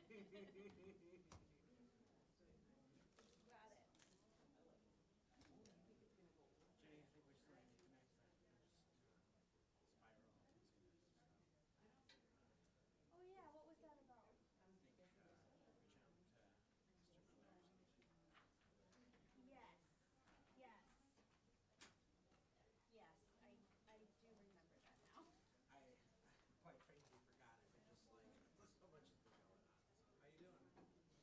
Got it. Jay, I think we're still going to connect that first spiral. Oh yeah, what was that about? I think reach out to Mr. Miller or something. Yes. Yes. Yes, I do remember that now. I quite frankly forgot it. I'm just like, so much has been going on. How you doing?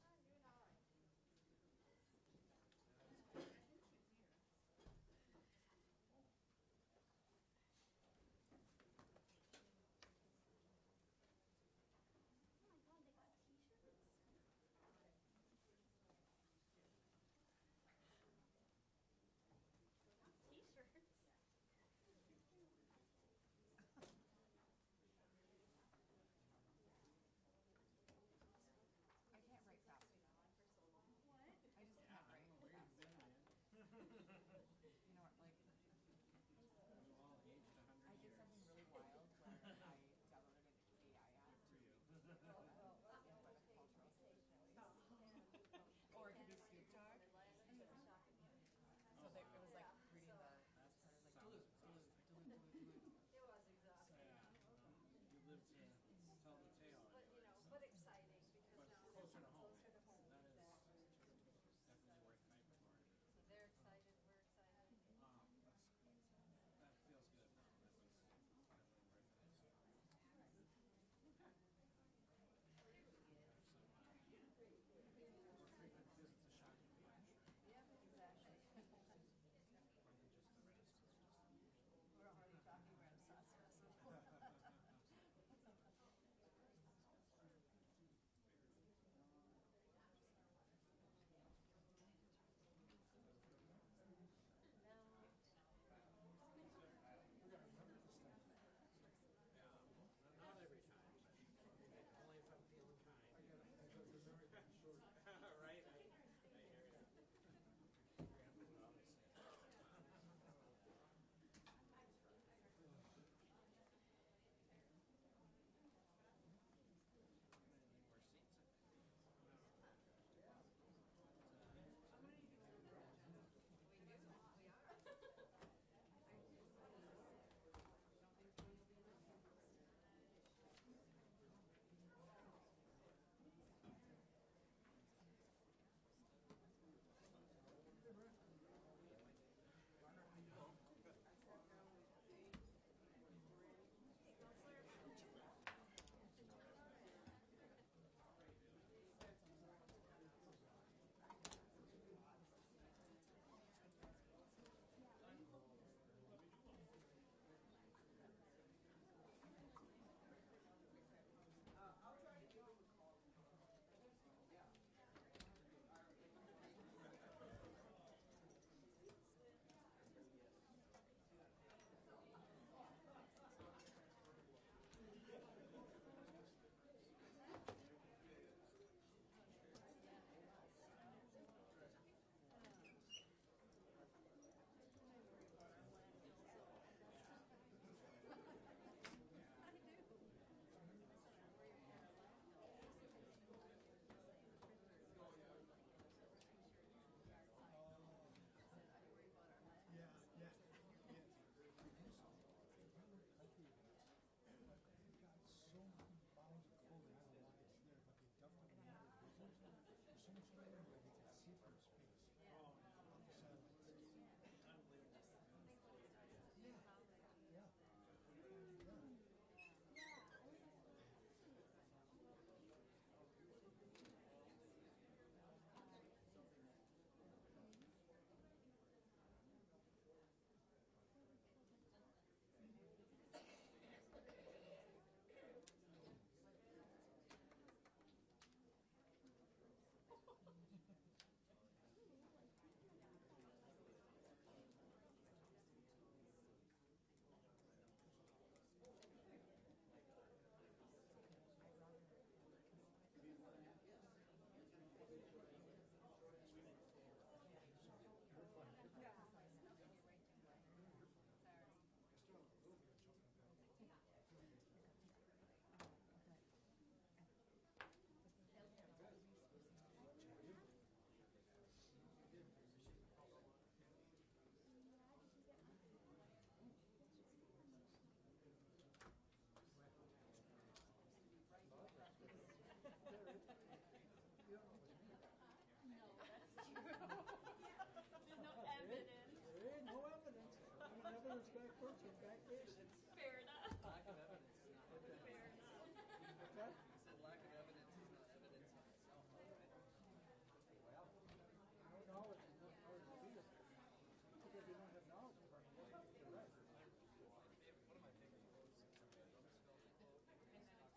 No evidence. There ain't no evidence. No evidence back person, back case. Fair enough. Lack of evidence is not evidence. Fair enough. What's that? I said lack of evidence is not evidence in itself. Well, no knowledge is not knowledge to be. Because you don't have knowledge in front of you, you're right. One of my favorite quotes is a Rumsfeld quote.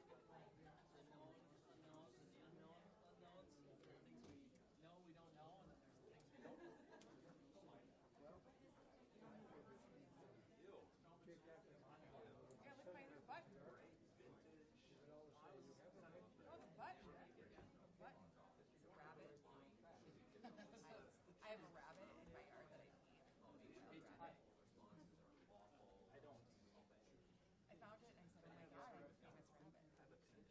The known unknowns and the unknown unknowns. There are things we know we don't know, and then there's the things we don't know. Well, take that to mind. Yeah, look at my butt. It always says you have a right. Oh, the butt. Butt. Rabbit. I have a rabbit in my yard that I feed. Rabbit. I don't. I found it and I said, oh my god, I have a famous rabbit. That's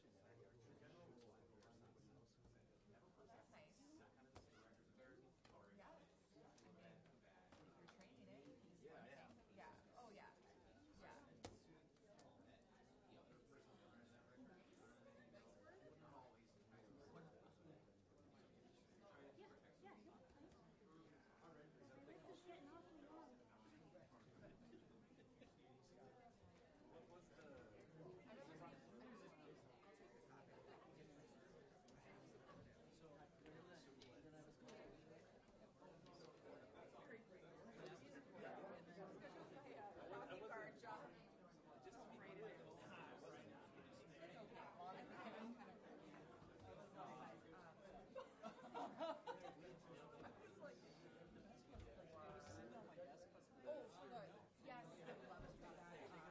nice. Yeah. I mean, if you're training it, he's flexible. Yeah. Oh yeah. Yeah. This is getting awfully long. What was the? Crossing guard job. Just rated it. It's okay. Well, I was kind of. I was like, oh, good. Yes, I would love to do that. I want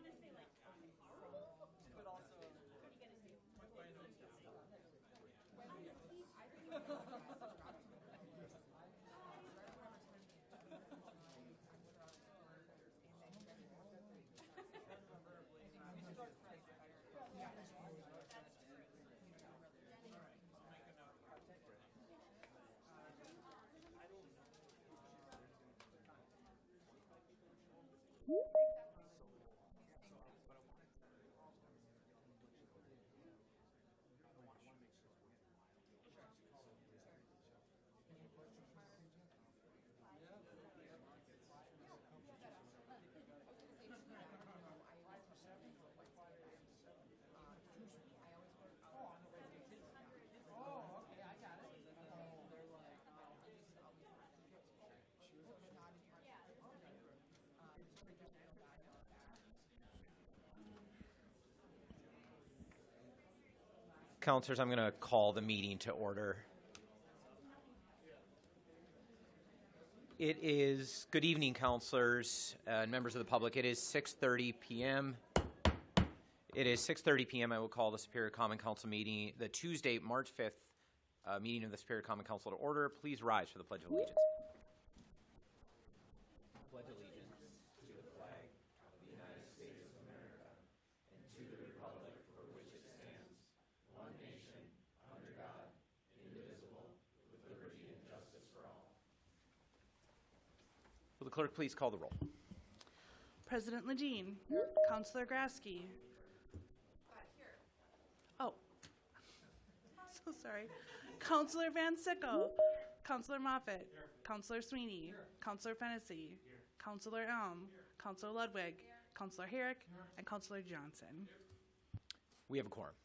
to say like horrible. But also, What are you gonna do? Oh, okay, I got it. Counselors, I'm going to call the meeting to order. It is, good evening, counselors and members of the public. It is 6:30 p.m. It is 6:30 p.m. I will call the Superior Common Council meeting, the Tuesday, March 5th meeting of the Superior Common Council to order. Please rise for the Pledge of Allegiance. Pledge allegiance to the flag of the United States of America and to the republic for which it stands, one nation, under God, indivisible, with liberty and justice for all. Will the clerk please call the roll? President Ledeen. Counselor Grasky. Oh, so sorry. Counselor Van Sickle. Counselor Moffitt. Counselor Sweeney. Counselor Fennessy. Counselor Elm. Counselor Ludwig. Counselor Herrick. And Counselor Johnson. We have a quorum.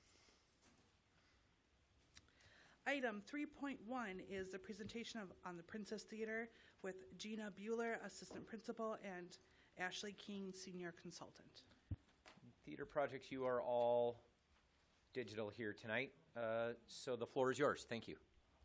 Item 3.1 is the presentation on the Princess Theater with Gina Bueller, Assistant Principal, and Ashley King, Senior Consultant. Theater projects, you are all digital here tonight. So the floor is yours. Thank you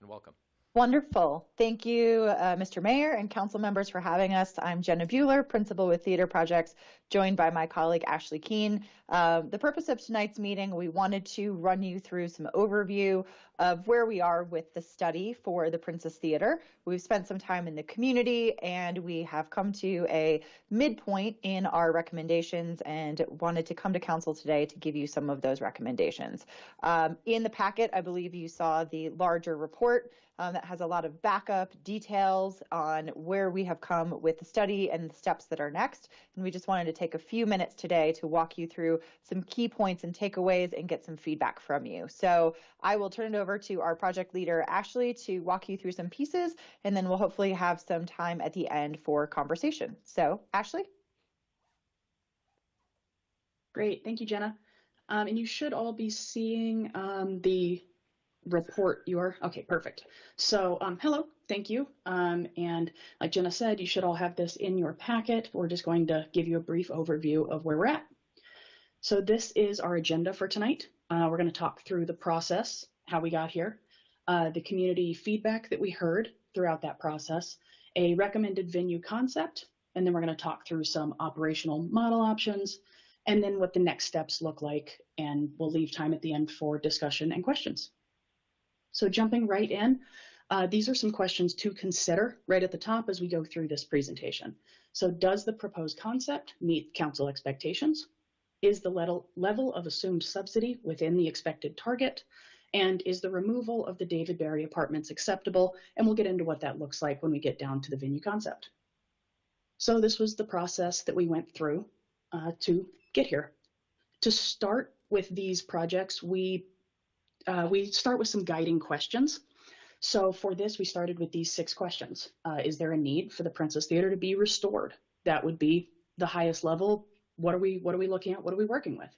and welcome. Wonderful. Thank you, Mr. Mayor and council members for having us. I'm Jenna Bueller, Principal with Theater Projects, joined by my colleague Ashley Keene. The purpose of tonight's meeting, we wanted to run you through some overview of where we are with the study for the Princess Theater. We've spent some time in the community and we have come to a midpoint in our recommendations and wanted to come to council today to give you some of those recommendations. In the packet, I believe you saw the larger report that has a lot of backup details on where we have come with the study and the steps that are next. And we just wanted to take a few minutes today to walk you through some key points and takeaways and get some feedback from you. So I will turn it over to our project leader, Ashley, to walk you through some pieces, and then we'll hopefully have some time at the end for conversation. So Ashley? Great, thank you, Jenna. And you should all be seeing the report. Okay, perfect. So hello, thank you. And like Jenna said, you should all have this in your packet. We're just going to give you a brief overview of where we're at. So this is our agenda for tonight. We're going to talk through the process, how we got here, the community feedback that we heard throughout that process, a recommended venue concept, and then we're going to talk through some operational model options, and then what the next steps look like, and we'll leave time at the end for discussion and questions. So jumping right in, these are some questions to consider right at the top as we go through this presentation. So does the proposed concept meet council expectations? Is the level of assumed subsidy within the expected target? And is the removal of the David Berry apartments acceptable? And we'll get into what that looks like when we get down to the venue concept. So this was the process that we went through to get here. To start with these projects, we start with some guiding questions. So for this, we started with these 6 questions. Is there a need for the Princess Theater to be restored? That would be the highest level. What are we looking at? What are we working with?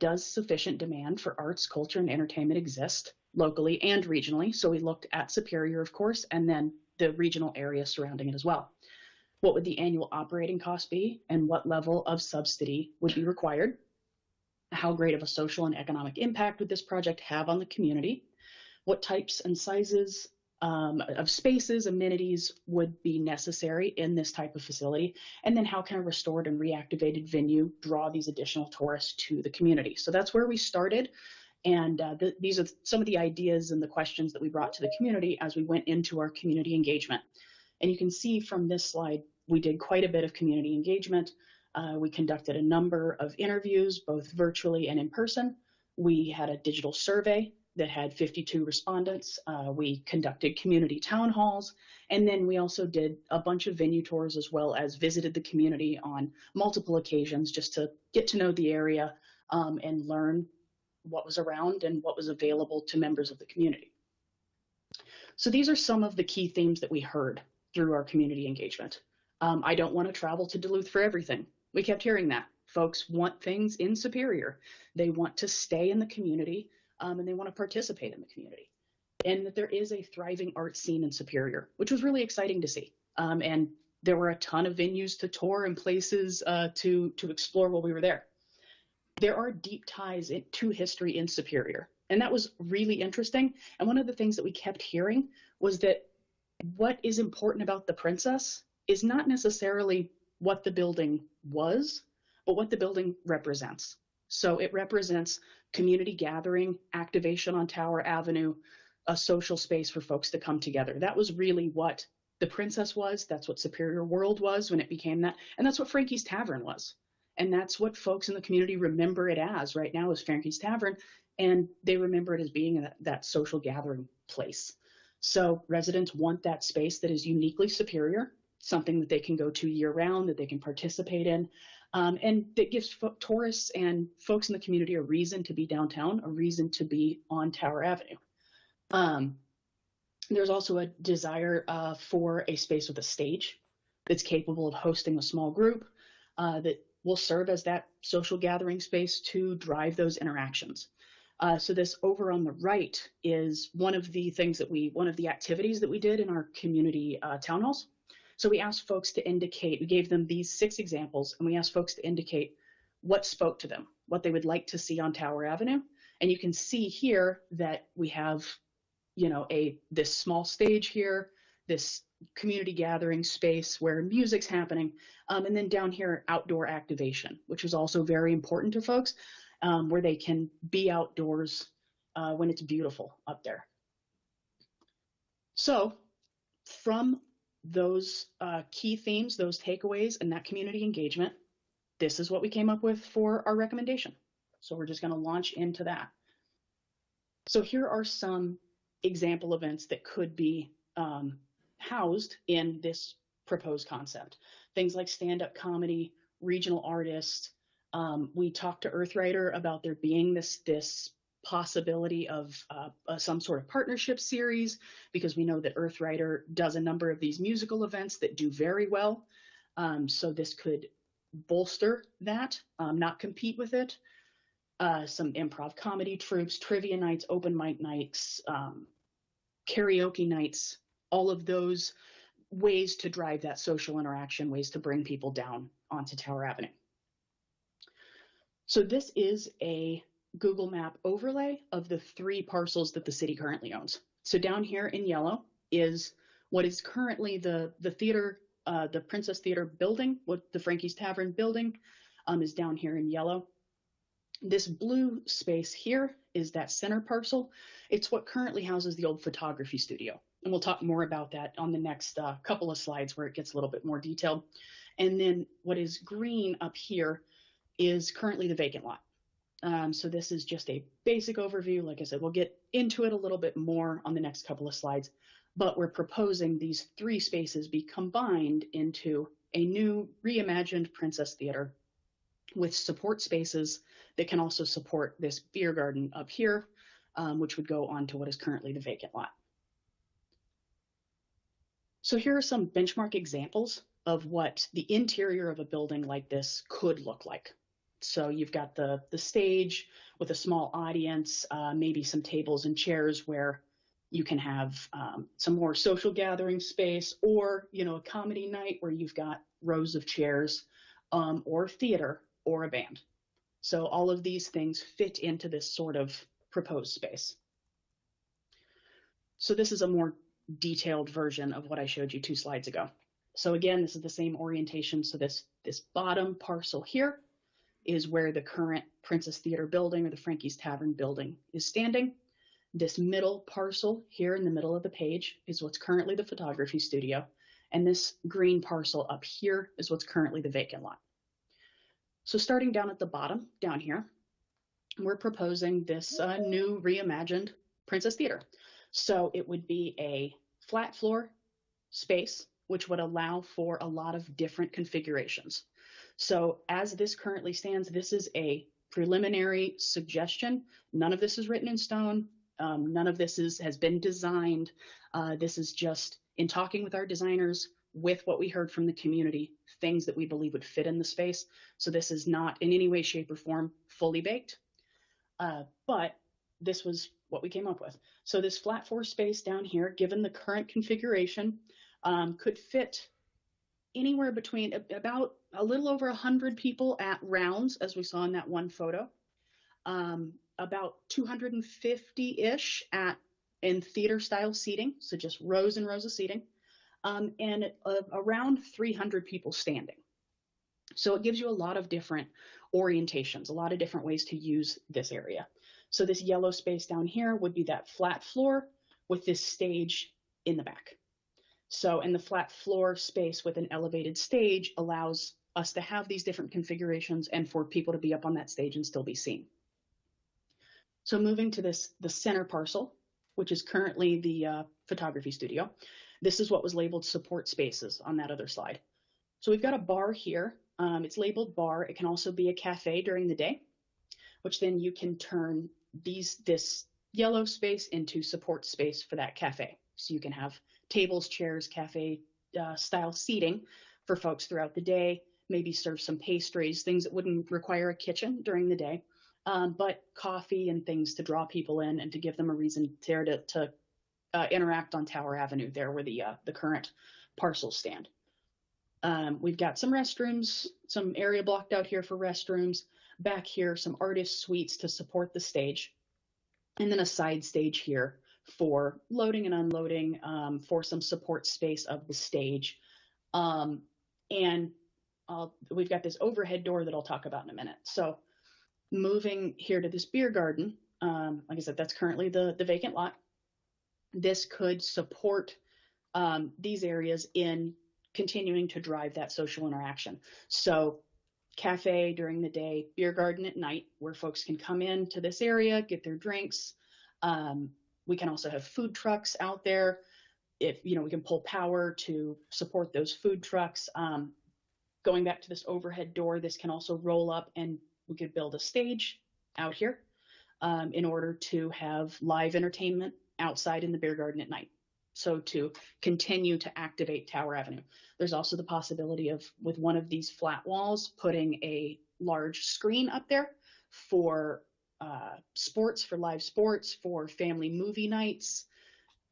Does sufficient demand for arts, culture, and entertainment exist locally and regionally? So we looked at Superior, of course, and then the regional area surrounding it as well. What would the annual operating cost be, and what level of subsidy would be required? How great of a social and economic impact would this project have on the community? What types and sizes of spaces, amenities would be necessary in this type of facility? And then how can a restored and reactivated venue draw these additional tourists to the community? So that's where we started. And these are some of the ideas and the questions that we brought to the community as we went into our community engagement. And you can see from this slide, we did quite a bit of community engagement. We conducted a number of interviews, both virtually and in person. We had a digital survey that had 52 respondents. We conducted community town halls, and then we also did a bunch of venue tours as well as visited the community on multiple occasions just to get to know the area and learn what was around and what was available to members of the community. So these are some of the key themes that we heard through our community engagement. I don't want to travel to Duluth for everything. We kept hearing that. Folks want things in Superior. They want to stay in the community and they want to participate in the community. And that there is a thriving art scene in Superior, which was really exciting to see. And there were a ton of venues to tour and places to explore while we were there. There are deep ties to history in Superior, and that was really interesting. And one of the things that we kept hearing was that what is important about the Princess is not necessarily what the building was, but what the building represents. So it represents community gathering, activation on Tower Avenue, a social space for folks to come together. That was really what the Princess was. That's what Superior World was when it became that. And that's what Frankie's Tavern was. And that's what folks in the community remember it as right now, is Frankie's Tavern. And they remember it as being that social gathering place. So residents want that space that is uniquely Superior, something that they can go to year round, that they can participate in, and that gives tourists and folks in the community a reason to be downtown, a reason to be on Tower Avenue. There's also a desire for a space with a stage that's capable of hosting a small group that will serve as that social gathering space to drive those interactions. So this over on the right is one of the activities that we did in our community town halls. So we asked folks to indicate, we gave them these 6 examples, and we asked folks to indicate what spoke to them, what they would like to see on Tower Avenue. And you can see here that we have, this small stage here, this community gathering space where music's happening, and then down here, outdoor activation, which is also very important to folks, where they can be outdoors when it's beautiful up there. So from those key themes, those takeaways, and that community engagement, this is what we came up with for our recommendation. So we're just going to launch into that. So here are some example events that could be housed in this proposed concept. Things like stand-up comedy, regional artists. We talked to Earthwriter about there being this possibility of some sort of partnership series, because we know that Earthwriter does a number of these musical events that do very well. So this could bolster that, not compete with it. Some improv comedy troupes, trivia nights, open mic nights, karaoke nights, all of those ways to drive that social interaction, ways to bring people down onto Tower Avenue. So this is a Google Map overlay of the 3 parcels that the city currently owns. So down here in yellow is what is currently the theater, the Princess Theater building, what the Frankie's Tavern building is down here in yellow. This blue space here is that center parcel. It's what currently houses the old photography studio. And we'll talk more about that on the next couple of slides where it gets a little bit more detailed. And then what is green up here is currently the vacant lot. So this is just a basic overview. Like I said, we'll get into it a little bit more on the next couple of slides, but we're proposing these 3 spaces be combined into a new reimagined Princess Theater with support spaces that can also support this beer garden up here, which would go on to what is currently the vacant lot. So here are some benchmark examples of what the interior of a building like this could look like. So you've got the stage with a small audience, maybe some tables and chairs where you can have some more social gathering space, or, you know, a comedy night where you've got rows of chairs, or theater or a band. So all of these things fit into this sort of proposed space. So this is a more detailed version of what I showed you 2 slides ago. So again, this is the same orientation. So this bottom parcel here is where the current Princess Theater building or the Frankie's Tavern building is standing. This middle parcel here in the middle of the page is what's currently the photography studio. And this green parcel up here is what's currently the vacant lot. So starting down at the bottom, down here, we're proposing this new reimagined Princess Theater. So it would be a flat floor space, which would allow for a lot of different configurations. So as this currently stands, this is a preliminary suggestion. None of this is written in stone. None of this has been designed. This is just in talking with our designers, with what we heard from the community, things that we believe would fit in the space. So this is not in any way, shape, or form fully baked, but this was what we came up with. So this flat floor space down here, given the current configuration, could fit anywhere between about a little over 100 people at rounds, as we saw in that one photo, about 250-ish in theater style seating, so just rows and rows of seating, and around 300 people standing. So it gives you a lot of different orientations, a lot of different ways to use this area. So this yellow space down here would be that flat floor with this stage in the back. So, and the flat floor space with an elevated stage allows us to have these different configurations and for people to be up on that stage and still be seen. So moving to the center parcel, which is currently the photography studio, this is what was labeled support spaces on that other slide. So we've got a bar here. It's labeled bar. It can also be a cafe during the day, which then you can turn this yellow space into support space for that cafe. So you can have tables, chairs, cafe style seating for folks throughout the day, maybe serve some pastries, things that wouldn't require a kitchen during the day, but coffee and things to draw people in and to give them a reason there to interact on Tower Avenue, there where the current parcels stand. We've got some restrooms, some area blocked out here for restrooms. Back here, some artist suites to support the stage. And then a side stage here for loading and unloading, for some support space of the stage. And we've got this overhead door that I'll talk about in a minute. So moving here to this beer garden, Like I said, that's currently the vacant lot. This could support these areas in continuing to drive that social interaction. So cafe during the day, beer garden at night, where folks can come in to this area, get their drinks. We can also have food trucks out there. If, you know, we can pull power to support those food trucks. Going back to this overhead door, this can also roll up and we could build a stage out here in order to have live entertainment outside in the beer garden at night. So to continue to activate Tower Avenue. There's also the possibility of, with one of these flat walls, putting a large screen up there for sports, for live sports, for family movie nights,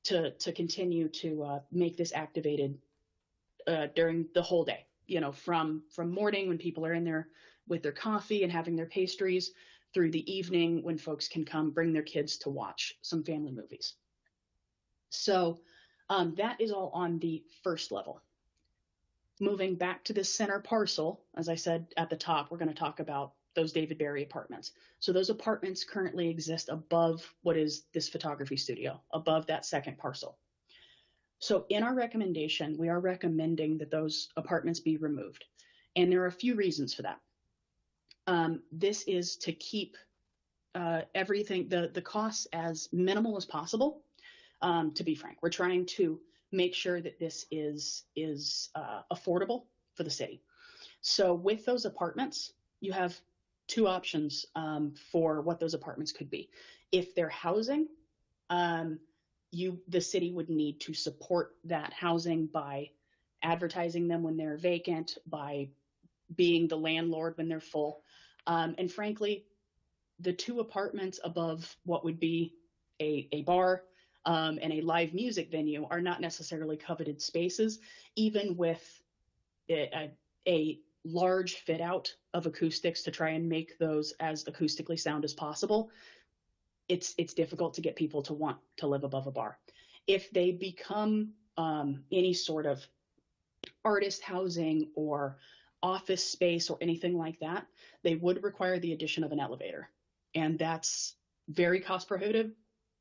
to continue to make this activated during the whole day. You know, from morning when people are in there with their coffee and having their pastries, through the evening when folks can come bring their kids to watch some family movies. So that is all on the first level. Moving back to the center parcel, as I said at the top, we're going to talk about those David Berry apartments. So those apartments currently exist above what is this photography studio, above that second parcel. So in our recommendation, we are recommending that those apartments be removed. And there are a few reasons for that. This is to keep everything, the costs as minimal as possible. To be frank, we're trying to make sure that this is affordable for the city. So with those apartments, you have two options for what those apartments could be. If they're housing, the city would need to support that housing by advertising them when they're vacant, by being the landlord when they're full. And frankly, the two apartments above what would be a bar and a live music venue are not necessarily coveted spaces, even with a large fit out of acoustics to try and make those as acoustically sound as possible. It's difficult to get people to want to live above a bar. If they become any sort of artist housing or office space or anything like that, they would require the addition of an elevator. And that's very cost prohibitive.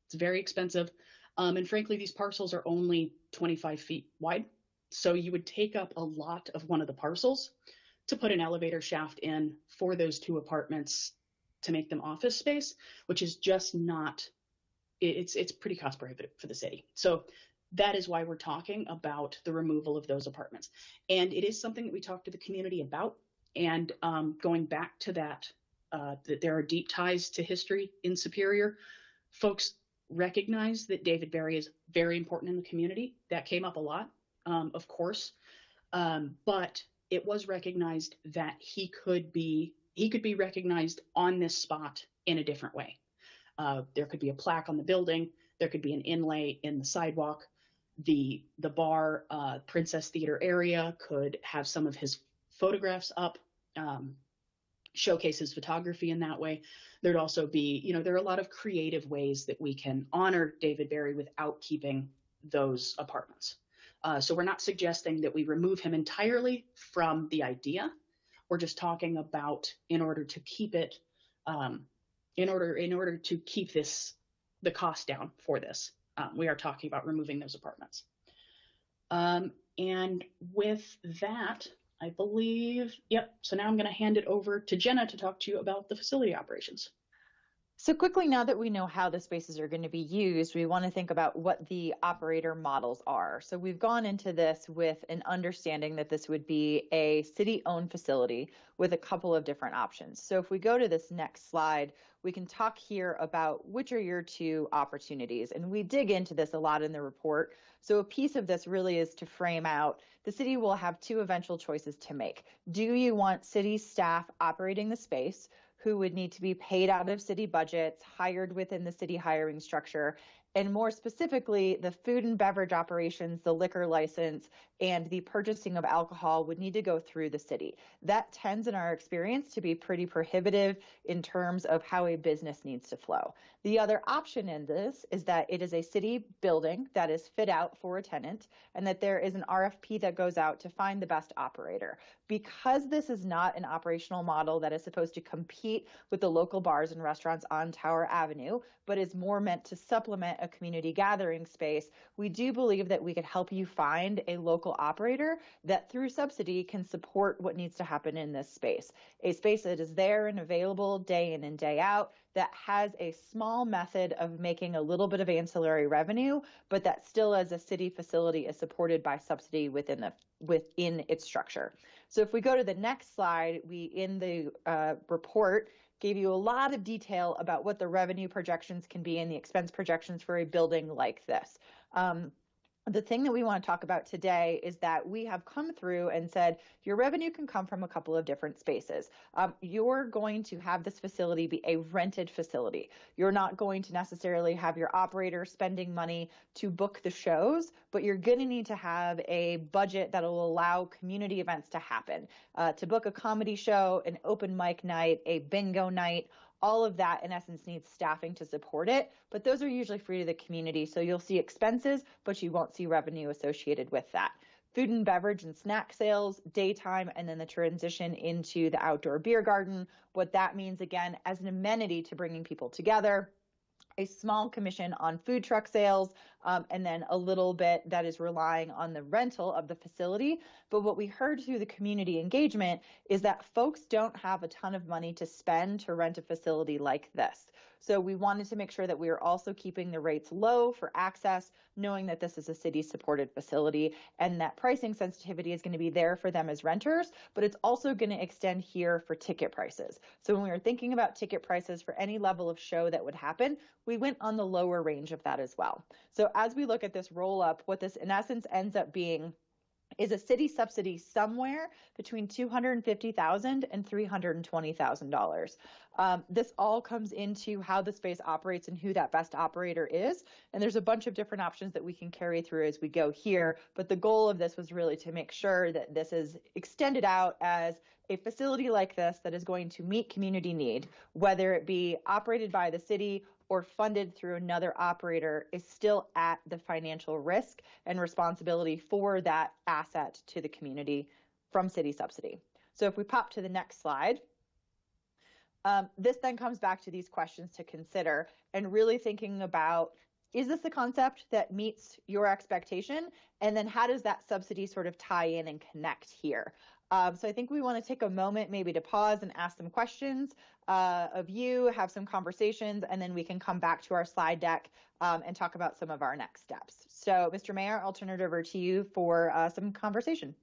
It's very expensive. And frankly, these parcels are only 25 feet wide. So you would take up a lot of one of the parcels to put an elevator shaft in for those two apartments to make them office space, which is just not, it's pretty cost prohibitive for the city. So that is why we're talking about the removal of those apartments. And it is something that we talked to the community about. And going back to that there are deep ties to history in Superior, folks recognize that David Berry is very important in the community. That came up a lot, of course. But it was recognized that he could be recognized on this spot in a different way. There could be a plaque on the building. There could be an inlay in the sidewalk. The bar, Princess Theater area could have some of his photographs up, showcase his photography in that way. There'd also be, there are a lot of creative ways that we can honor David Berry without keeping those apartments. So we're not suggesting that we remove him entirely from the idea. We're just talking about in order to keep it, in order to keep the cost down for this. We are talking about removing those apartments. And with that, I believe, yep. So now I'm going to hand it over to Jenna to talk to you about the facility operations. So quickly, now that we know how the spaces are going to be used, we want to think about what the operator models are. So we've gone into this with an understanding that this would be a city-owned facility with a couple of different options. So if we go to this next slide, we can talk here about which are your two opportunities. And we dig into this a lot in the report. So a piece of this really is to frame out the city will have two eventual choices to make. Do you want city staff operating the space, who would need to be paid out of city budgets, hired within the city hiring structure, and more specifically, the food and beverage operations, the liquor license, and the purchasing of alcohol would need to go through the city. That tends, in our experience, to be pretty prohibitive in terms of how a business needs to flow. The other option in this is that it is a city building that is fit out for a tenant, and that there is an RFP that goes out to find the best operator. Because this is not an operational model that is supposed to compete with the local bars and restaurants on Tower Avenue, but is more meant to supplement a community gathering space, we do believe that we could help you find a local operator that through subsidy can support what needs to happen in this space. A space that is there and available day in and day out, that has a small method of making a little bit of ancillary revenue, but that still as a city facility is supported by subsidy within its structure. So if we go to the next slide, we in the report gave you a lot of detail about what the revenue projections can be and the expense projections for a building like this. The thing that we want to talk about today is that we have come through and said your revenue can come from a couple of different spaces. You're going to have this facility be a rented facility. You're not going to necessarily have your operator spending money to book the shows, but you're going to need to have a budget that will allow community events to happen. To book a comedy show, an open mic night, a bingo night, all of that, in essence, needs staffing to support it, but those are usually free to the community. So you'll see expenses, but you won't see revenue associated with that. Food and beverage and snack sales, daytime, and then the transition into the outdoor beer garden. What that means, again, as an amenity to bringing people together, a small commission on food truck sales, and then a little bit that is relying on the rental of the facility. But what we heard through the community engagement is that folks don't have a ton of money to spend to rent a facility like this. So we wanted to make sure that we are also keeping the rates low for access, knowing that this is a city-supported facility and that pricing sensitivity is going to be there for them as renters, but it's also going to extend here for ticket prices. So when we were thinking about ticket prices for any level of show that would happen, we went on the lower range of that as well. So as we look at this roll-up, what this in essence ends up being is a city subsidy somewhere between $250,000 and $320,000. This all comes into how the space operates and who that best operator is. And there's a bunch of different options that we can carry through as we go here. But the goal of this was really to make sure that this is extended out as a facility like this that is going to meet community need, whether it be operated by the city or funded through another operator, is still at the financial risk and responsibility for that asset to the community from city subsidy. So if we pop to the next slide, this then comes back to these questions to consider and really thinking about, is this a concept that meets your expectation? And then how does that subsidy sort of tie in and connect here? So I think we want to take a moment maybe to pause and ask some questions of you, have some conversations, and then we can come back to our slide deck and talk about some of our next steps. So Mr. Mayor, I'll turn it over to you for some conversation.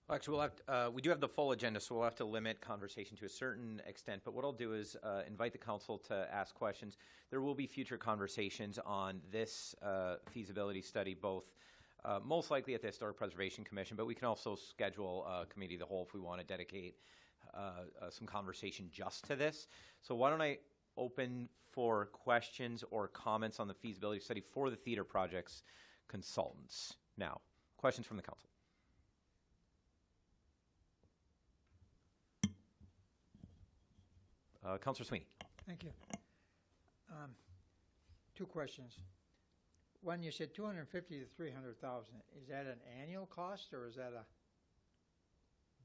Well, actually, we do have the full agenda, so we'll have to limit conversation to a certain extent. But what I'll do is invite the council to ask questions. There will be future conversations on this feasibility study, both most likely at the Historic Preservation Commission, but we can also schedule a committee of the whole if we want to dedicate some conversation just to this. So why don't I open for questions or comments on the feasibility study for the theater projects consultants. Now, questions from the council. Councilor Sweeney. Thank you. Two questions. One, you said 250 to 300,000. Is that an annual cost or is that a?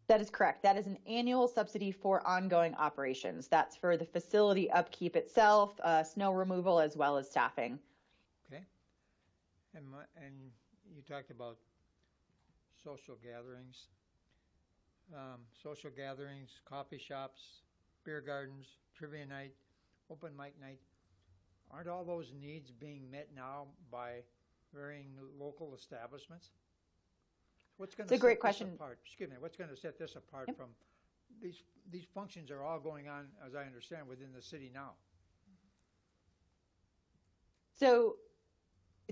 That is correct. That is an annual subsidy for ongoing operations. That's for the facility upkeep itself, snow removal, as well as staffing. Okay. And you talked about social gatherings. Social gatherings, coffee shops, beer gardens, trivia night, open mic night. Aren't all those needs being met now by varying local establishments? What's going to set great question. This apart? Excuse me. What's going to set this apart Yep. from these functions are all going on, as I understand, within the city now? So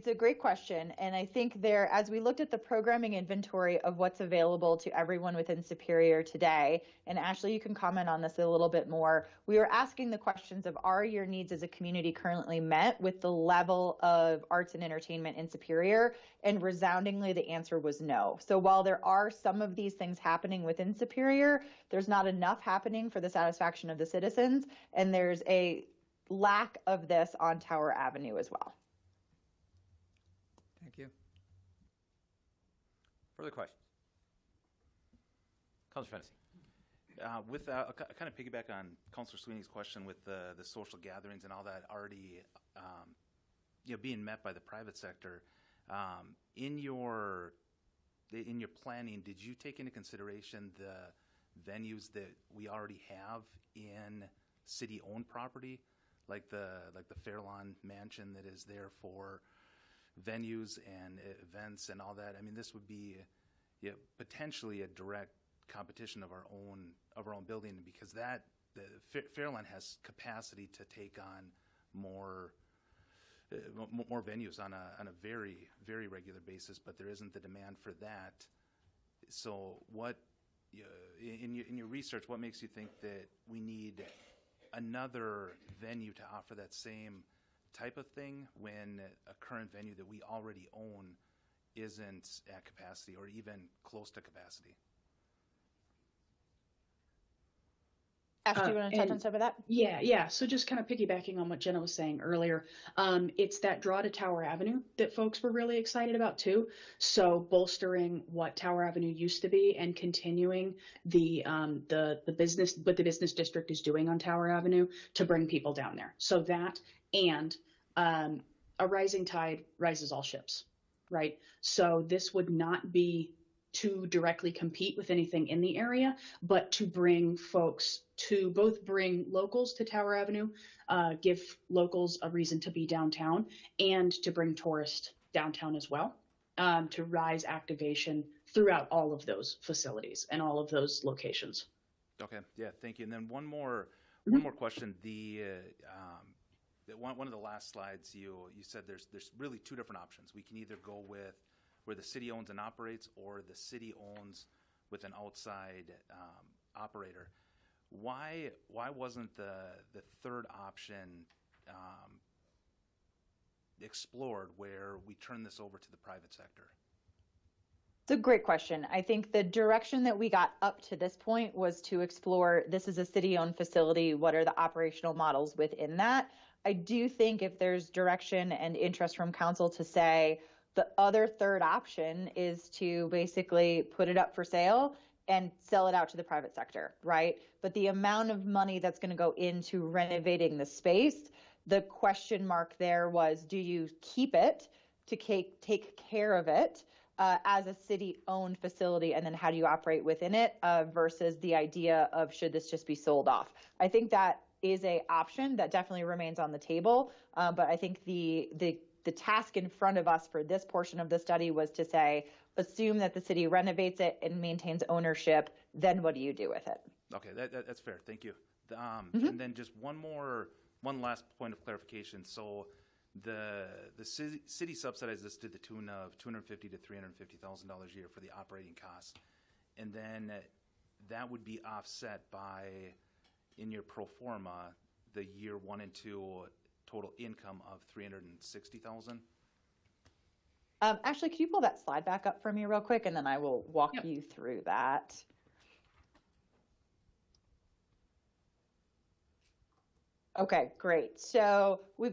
It's a great question. And I think there, as we looked at the programming inventory of what's available to everyone within Superior today, and Ashley, you can comment on this a little bit more. We were asking the questions of, are your needs as a community currently met with the level of arts and entertainment in Superior? And resoundingly, the answer was no. So while there are some of these things happening within Superior, there's not enough happening for the satisfaction of the citizens. And there's a lack of this on Tower Avenue as well. Thank you. Further questions? Councilor Fennessy. With kind of piggyback on Councilor Sweeney's question with the social gatherings and all that already being met by the private sector, in your planning, did you take into consideration the venues that we already have in city-owned property, like the Fairlawn Mansion that is there for venues and events and all that? I mean, this would be potentially a direct competition of our own building, because the Fairlawn has capacity to take on more venues on a very, very regular basis, but there isn't the demand for that. So what in your research, what makes you think that we need another venue to offer that same type of thing when a current venue that we already own isn't at capacity or even close to capacity? Ash, do you want to touch on some of that? Yeah. So just kind of piggybacking on what Jenna was saying earlier, it's that draw to Tower Avenue that folks were really excited about too. So bolstering what Tower Avenue used to be and continuing the business, what the business district is doing on Tower Avenue to bring people down there. So that, and a rising tide rises all ships, right? So this would not be to directly compete with anything in the area, but to bring folks to both bring locals to Tower Avenue, give locals a reason to be downtown, and to bring tourists downtown as well, to rise activation throughout all of those facilities and all of those locations. Okay, yeah, thank you. And then one more question. One of the last slides, you said there's really two different options. We can either go with where the city owns and operates, or the city owns with an outside operator. Why wasn't the third option explored, where we turn this over to the private sector? It's a great question. I think the direction that we got up to this point was to explore, this is a city-owned facility, what are the operational models within that? I do think if there's direction and interest from council to say, the other third option is to basically put it up for sale and sell it out to the private sector, right? But the amount of money that's going to go into renovating the space, the question mark there was, do you keep it to take care of it as a city-owned facility, and then how do you operate within it versus the idea of should this just be sold off? I think that is a option that definitely remains on the table, but I think the task in front of us for this portion of the study was to say, assume that the city renovates it and maintains ownership, then what do you do with it? Okay, that's fair. Thank you. And then just one last point of clarification. So the city subsidizes this to the tune of $250,000 to $350,000 a year for the operating costs, and then that would be offset by, in your pro forma, the year 1 and 2 total income of $360,000. Ashley, can you pull that slide back up for me real quick, and then I will walk you through that. Okay, great. So we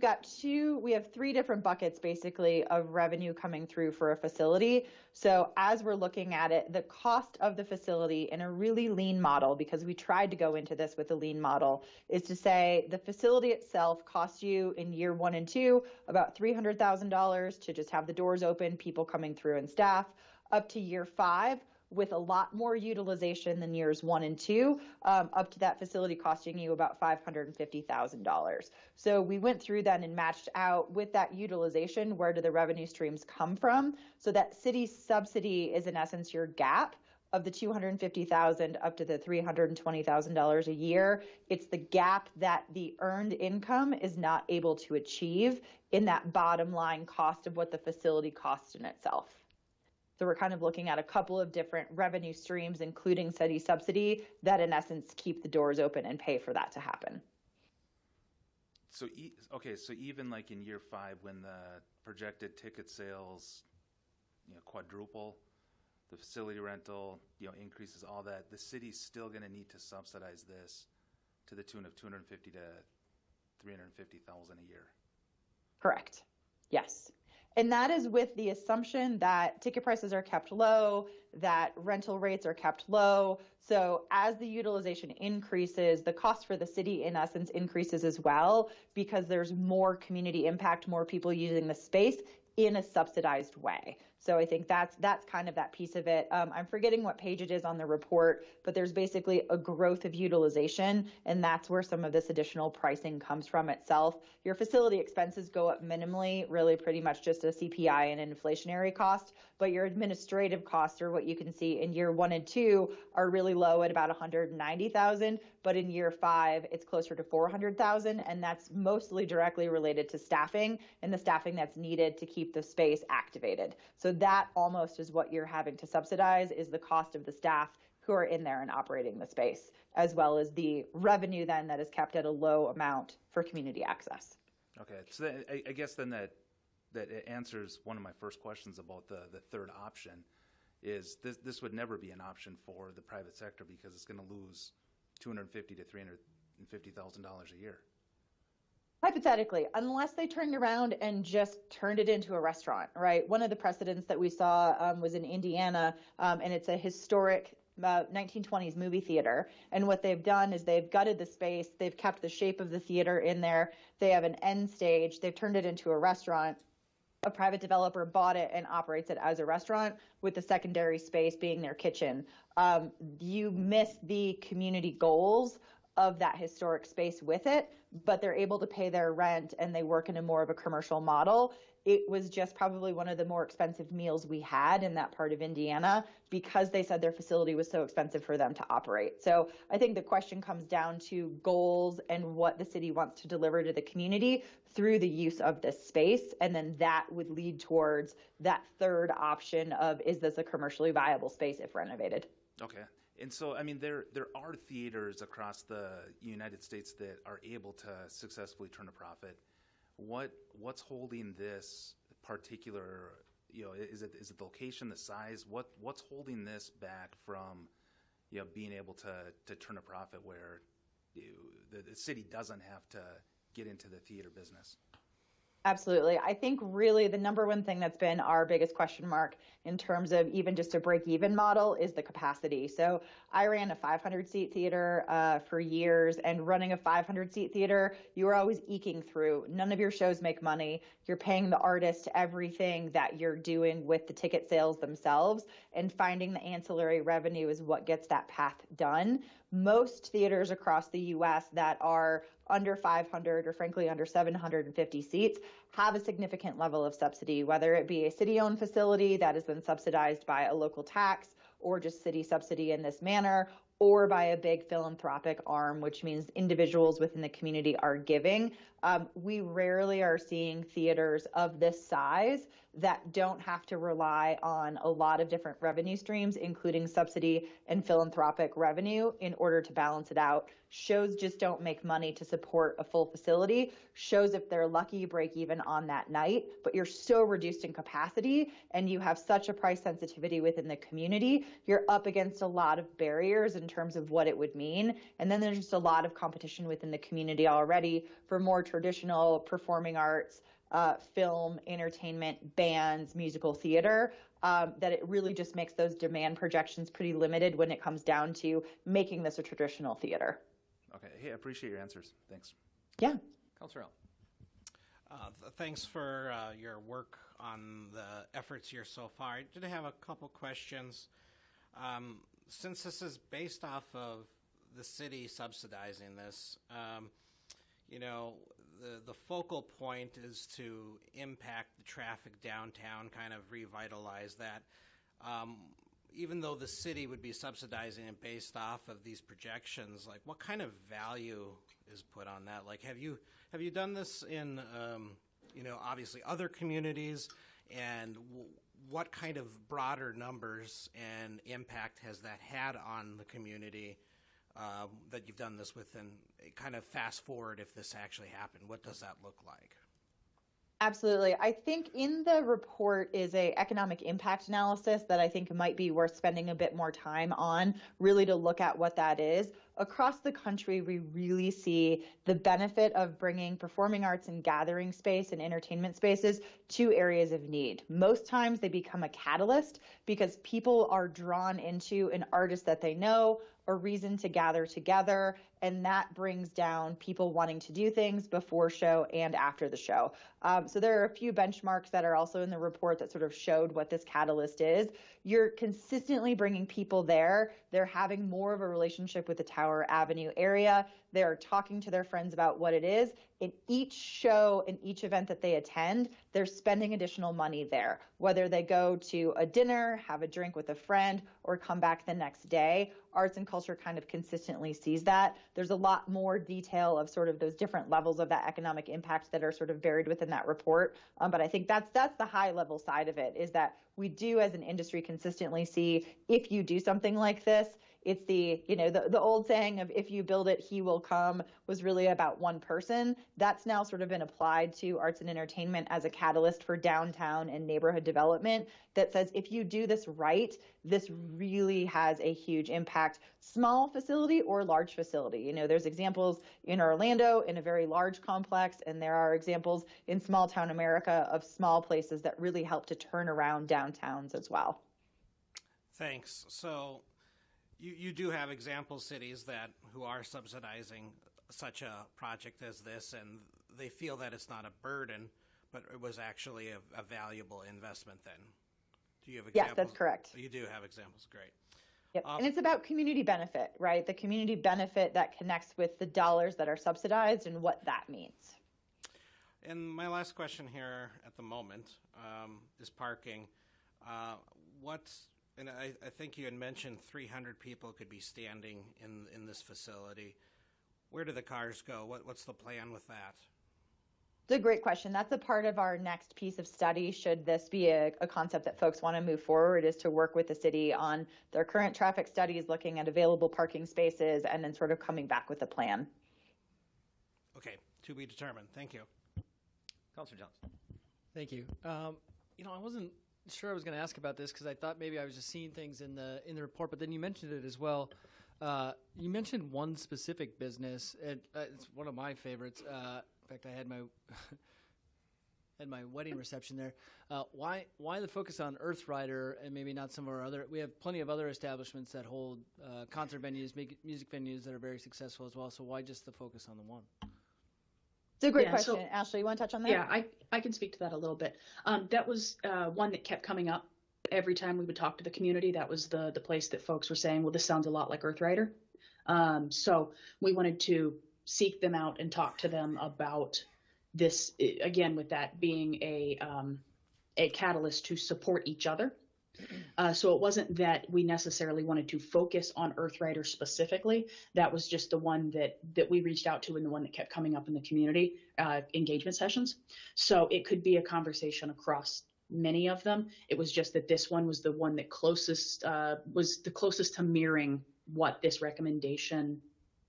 have 3 different buckets basically of revenue coming through for a facility. So as we're looking at it, the cost of the facility in a really lean model, because we tried to go into this with a lean model, is to say the facility itself costs you in year 1 and 2 about $300,000 to just have the doors open, people coming through and staff, up to year 5 with a lot more utilization than years 1 and 2, up to that facility costing you about $550,000. So we went through then and matched out with that utilization, where do the revenue streams come from? So that city subsidy is in essence your gap of the $250,000 up to the $320,000 a year. It's the gap that the earned income is not able to achieve in that bottom line cost of what the facility costs in itself. So we're kind of looking at a couple of different revenue streams, including city subsidy, that in essence keep the doors open and pay for that to happen. So, so even like in year 5, when the projected ticket sales, quadruple, the facility rental, increases, all that, the city's still going to need to subsidize this to the tune of $250,000 to $350,000 a year. Correct. Yes. And that is with the assumption that ticket prices are kept low, that rental rates are kept low. So as the utilization increases, the cost for the city in essence increases as well, because there's more community impact, more people using the space in a subsidized way. So I think that's kind of that piece of it. I'm forgetting what page it is on the report, but there's basically a growth of utilization, and that's where some of this additional pricing comes from itself. Your facility expenses go up minimally, really pretty much just a CPI and inflationary cost, but your administrative costs are what you can see in year 1 and 2 are really low at about $190,000, but in year 5 it's closer to $400,000, and that's mostly directly related to staffing and the staffing that's needed to keep the space activated. So that almost is what you're having to subsidize, is the cost of the staff who are in there and operating the space, as well as the revenue then that is kept at a low amount for community access. Okay, so I guess then that answers one of my first questions about the third option. Is this would never be an option for the private sector because it's going to lose $250,000 to $350,000 a year. Hypothetically, unless they turned around and just turned it into a restaurant, right? One of the precedents that we saw was in Indiana, and it's a historic 1920s movie theater. And what they've done is they've gutted the space, they've kept the shape of the theater in there, they have an end stage, they've turned it into a restaurant. A private developer bought it and operates it as a restaurant, with the secondary space being their kitchen. You miss the community goals of that historic space with it, but they're able to pay their rent and they work in a more of a commercial model. It was just probably one of the more expensive meals we had in that part of Indiana because they said their facility was so expensive for them to operate. So I think the question comes down to goals and what the city wants to deliver to the community through the use of this space. And then that would lead towards that third option of, is this a commercially viable space if renovated? Okay. And so, I mean, there are theaters across the United States that are able to successfully turn a profit. What's holding this particular, is it the location, the size? What's holding this back from, being able to turn a profit where the city doesn't have to get into the theater business? Absolutely. I think really the number one thing that's been our biggest question mark in terms of even just a break-even model is the capacity. So I ran a 500-seat theater for years, and running a 500-seat theater, you are always eking through. None of your shows make money. You're paying the artist everything that you're doing with the ticket sales themselves, and finding the ancillary revenue is what gets that path done. Most theaters across the U.S. that are under 500 or frankly under 750 seats have a significant level of subsidy, whether it be a city-owned facility that has been subsidized by a local tax or just city subsidy in this manner, or by a big philanthropic arm, which means individuals within the community are giving. We rarely are seeing theaters of this size that don't have to rely on a lot of different revenue streams, including subsidy and philanthropic revenue, in order to balance it out. Shows just don't make money to support a full facility. Shows, if they're lucky, break even on that night, but you're so reduced in capacity and you have such a price sensitivity within the community, you're up against a lot of barriers in terms of what it would mean. And then there's just a lot of competition within the community already for more traditional performing arts, film, entertainment, bands, musical theater, that it really just makes those demand projections pretty limited when it comes down to making this a traditional theater. Okay. Hey, I appreciate your answers. Thanks. Yeah. Councilor Al. Thanks for your work on the efforts here so far. I did have a couple questions. Since this is based off of the city subsidizing this, the focal point is to impact the traffic downtown, kind of revitalize that. even though the city would be subsidizing it based off of these projections, like what kind of value is put on that? Like, have you done this in, obviously other communities, and what kind of broader numbers and impact has that had on the community that you've done this with? And kind of fast forward, if this actually happened, what does that look like? Absolutely. I think in the report is a economic impact analysis that I think might be worth spending a bit more time on, really to look at what that is. Across the country, we really see the benefit of bringing performing arts and gathering space and entertainment spaces to areas of need. Most times they become a catalyst because people are drawn into an artist that they know, a reason to gather together, and that brings down people wanting to do things before show and after the show. So there are a few benchmarks that are also in the report that sort of showed what this catalyst is. You're consistently bringing people there. They're having more of a relationship with the Tower Avenue area. They're talking to their friends about what it is. In each show, in each event that they attend, they're spending additional money there, whether they go to a dinner, have a drink with a friend, or come back the next day. Arts and culture kind of consistently sees that. There's a lot more detail of sort of those different levels of that economic impact that are sort of buried within that report. But I think that's the high level side of it, is that we do as an industry consistently see if you do something like this, it's the old saying of if you build it, he will come was really about one person. That's now sort of been applied to arts and entertainment as a catalyst for downtown and neighborhood development that says if you do this right, this really has a huge impact, small facility or large facility. There's examples in Orlando in a very large complex, and there are examples in small town America of small places that really help to turn around downtowns as well. Thanks. So you do have example cities who are subsidizing such a project as this, and they feel that it's not a burden, but it was actually a valuable investment then. Do you have examples? Yes, that's correct. You do have examples. Great. Yep. And it's about community benefit, right? The community benefit that connects with the dollars that are subsidized and what that means. And my last question here at the moment is parking. And I think you had mentioned 300 people could be standing in this facility. Where do the cars go? What's the plan with that? It's a great question. That's a part of our next piece of study. Should this be a concept that folks want to move forward, is to work with the city on their current traffic studies, looking at available parking spaces, and then sort of coming back with a plan. Okay, to be determined. Thank you. Councilor Johnson. Thank you. I wasn't sure I was going to ask about this because I thought maybe I was just seeing things in the report, but then you mentioned it as well. You mentioned one specific business, and it's one of my favorites. In fact, I had my wedding reception there. Why the focus on Earthrider and maybe not some of our other? We have plenty of other establishments that hold concert venues, music venues that are very successful as well. So why just the focus on the one? It's a great question. Ashley, you want to touch on that? Yeah, I can speak to that a little bit. That was one that kept coming up every time we would talk to the community. That was the place that folks were saying, well, this sounds a lot like Earthrider. So we wanted to seek them out and talk to them about this, again, with that being a catalyst to support each other. So it wasn't that we necessarily wanted to focus on Earthrider specifically. That was just the one that we reached out to and the one that kept coming up in the community engagement sessions. So it could be a conversation across many of them. It was just that this one was the one that was the closest to mirroring what this recommendation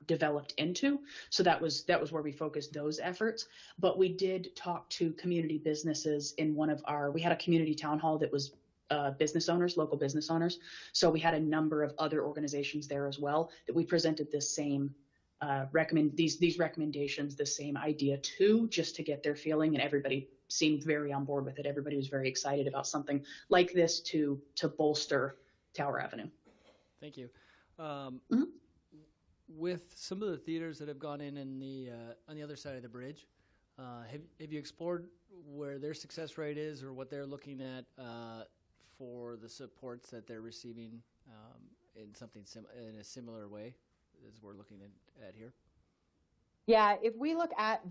developed into. So that was where we focused those efforts. But we did talk to community businesses in we had a community town hall that was business owners, local business owners. So we had a number of other organizations there as well that we presented this same these recommendations, the same idea to, just to get their feeling, and everybody seemed very on board with it. Everybody was very excited about something like this to bolster Tower Avenue. Thank you. With some of the theaters that have gone in the on the other side of the bridge, have you explored where their success rate is or what they're looking at for the supports that they're receiving in something in a similar way as we're looking at here? Yeah, if we look at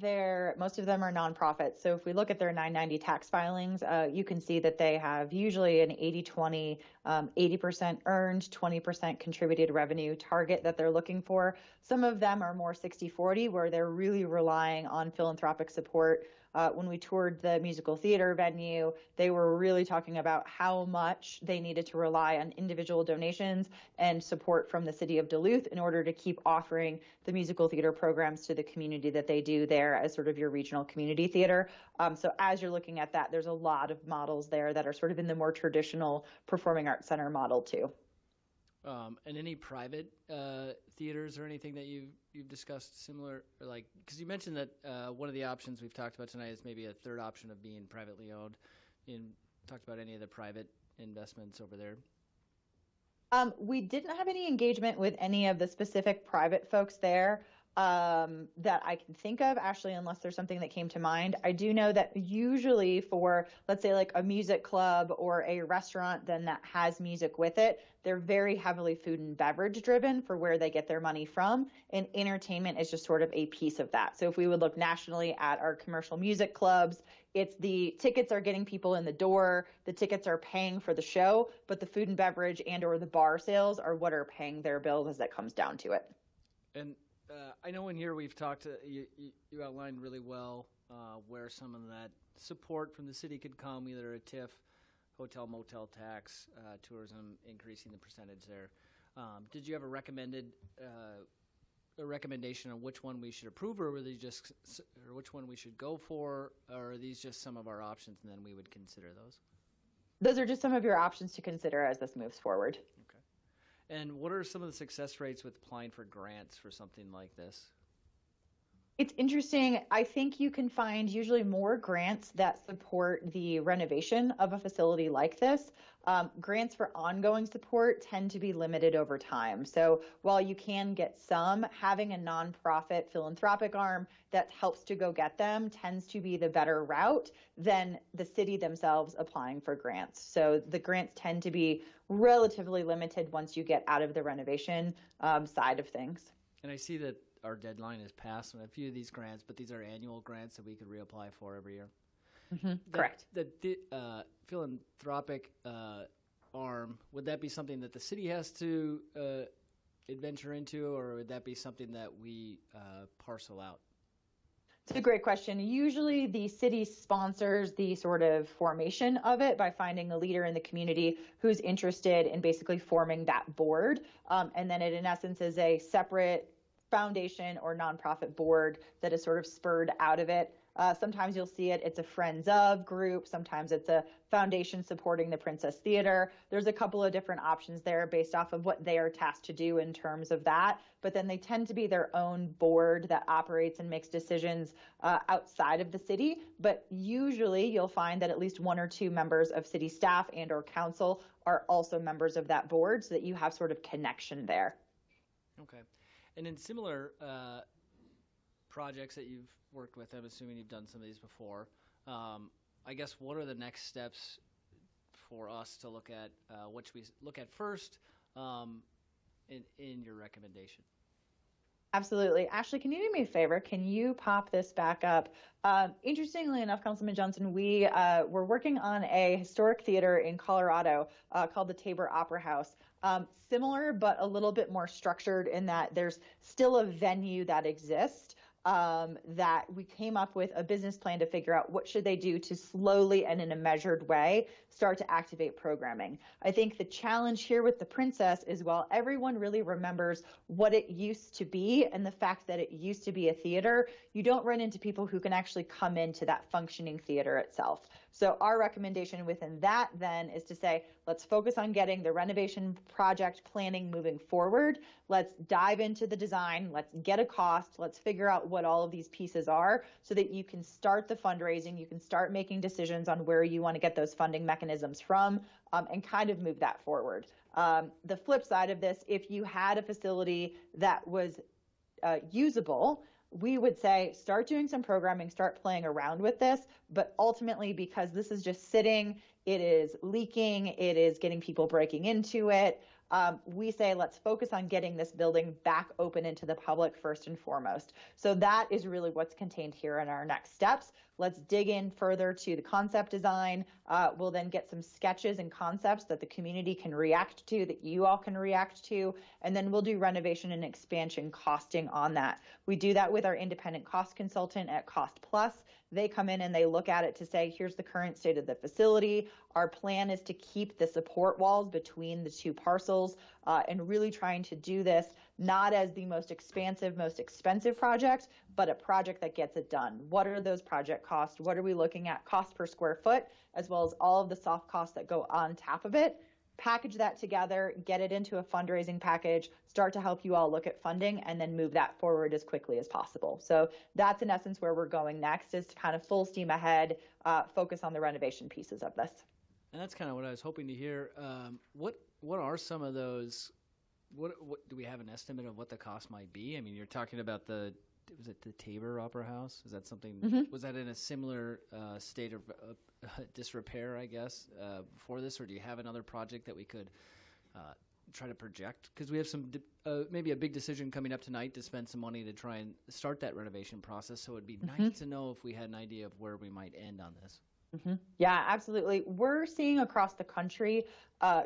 most of them are nonprofits. So if we look at their 990 tax filings, you can see that they have usually an 80-20, 80% earned, 20% contributed revenue target that they're looking for. Some of them are more 60-40, where they're really relying on philanthropic support. When we toured the musical theater venue, they were really talking about how much they needed to rely on individual donations and support from the city of Duluth in order to keep offering the musical theater programs to the community that they do there as sort of your regional community theater. So as you're looking at that, there's a lot of models there that are sort of in the more traditional performing arts center model too. And any private theaters or anything that you've discussed similar, like, because you mentioned that one of the options we've talked about tonight is maybe a third option of being privately owned. You talked about any of the private investments over there. We didn't have any engagement with any of the specific private folks there that I can think of, Ashley, unless there's something that came to mind. I do know that usually for, let's say, like a music club or a restaurant then that has music with it, they're very heavily food and beverage driven for where they get their money from, and entertainment is just sort of a piece of that. So if we would look nationally at our commercial music clubs, it's the tickets are getting people in the door, the tickets are paying for the show, but the food and beverage and or the bar sales are what are paying their bills as it comes down to it. And I know in here we've talked, you outlined really well where some of that support from the city could come, either a TIF, hotel, motel tax, tourism, increasing the percentage there. Did you have a recommendation on which one we should approve, or were they just, or which one we should go for, or are these just some of our options and then we would consider those? Those are just some of your options to consider as this moves forward. Okay. And what are some of the success rates with applying for grants for something like this? It's interesting. I think you can find usually more grants that support the renovation of a facility like this. Grants for ongoing support tend to be limited over time. So while you can get some, having a nonprofit philanthropic arm that helps to go get them tends to be the better route than the city themselves applying for grants. So the grants tend to be relatively limited once you get out of the renovation side of things. And I see that our deadline is passed on a few of these grants, but these are annual grants that we could reapply for every year. Mm-hmm. Correct. The philanthropic arm, would that be something that the city has to adventure into, or would that be something that we parcel out? It's a great question. Usually the city sponsors the sort of formation of it by finding a leader in the community who's interested in basically forming that board. And then it, in essence, is a separate foundation or nonprofit board that is sort of spurred out of it. Sometimes you'll see it's a Friends of group. Sometimes it's a foundation supporting the Princess Theater. There's a couple of different options there based off of what they are tasked to do in terms of that. But then they tend to be their own board that operates and makes decisions outside of the city. But usually you'll find that at least one or two members of city staff and or council are also members of that board, so that you have sort of connection there. Okay. And in similar projects that you've worked with, I'm assuming you've done some of these before, I guess what are the next steps for us to look at, which we look at first in your recommendation? Absolutely. Ashley, can you do me a favor? Can you pop this back up? Interestingly enough, Councilman Johnson, we were working on a historic theater in Colorado called the Tabor Opera House. Similar, but a little bit more structured in that there's still a venue that exists. That we came up with a business plan to figure out what should they do to slowly and in a measured way start to activate programming. I think the challenge here with the Princess is, while everyone really remembers what it used to be and the fact that it used to be a theater, you don't run into people who can actually come into that functioning theater itself. So our recommendation within that then is to say, let's focus on getting the renovation project planning moving forward. Let's dive into the design. Let's get a cost. Let's figure out what all of these pieces are so that you can start the fundraising. You can start making decisions on where you want to get those funding mechanisms from and kind of move that forward. The flip side of this, if you had a facility that was usable, we would say start doing some programming, start playing around with this, but ultimately, because this is just sitting, it is leaking, it is getting people breaking into it, we say let's focus on getting this building back open into the public first and foremost. So that is really what's contained here in our next steps. Let's dig in further to the concept design. We'll then get some sketches and concepts that the community can react to, that you all can react to, and then we'll do renovation and expansion costing on that. We do that with our independent cost consultant at Cost Plus. They come in and they look at it to say, here's the current state of the facility. Our plan is to keep the support walls between the two parcels and really trying to do this not as the most expansive, most expensive project, but a project that gets it done. What are those project costs? What are we looking at cost per square foot, as well as all of the soft costs that go on top of it? Package that together, get it into a fundraising package, start to help you all look at funding, and then move that forward as quickly as possible. So that's in essence where we're going next, is to kind of full steam ahead, focus on the renovation pieces of this. And that's kind of what I was hoping to hear. What are some of those? What do we have an estimate of what the cost might be? I mean, you're talking about was it the Tabor Opera House? Is that something? Was that in a similar state of disrepair, I guess, before this, or do you have another project that we could try to project? Because we have some maybe a big decision coming up tonight to spend some money to try and start that renovation process. So it'd be nice to know if we had an idea of where we might end on this. Yeah, absolutely. We're seeing across the country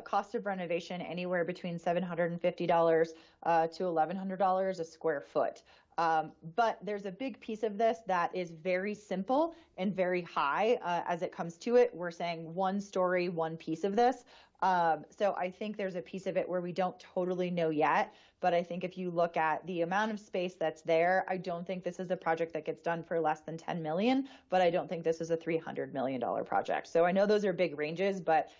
cost of renovation anywhere between $750 to $1,100 a square foot. But there's a big piece of this that is very simple and very high as it comes to it. We're saying one story, one piece of this. So I think there's a piece of it where we don't totally know yet. But I think if you look at the amount of space that's there, I don't think this is a project that gets done for less than $10 million, but I don't think this is a $300 million project. So I know those are big ranges, but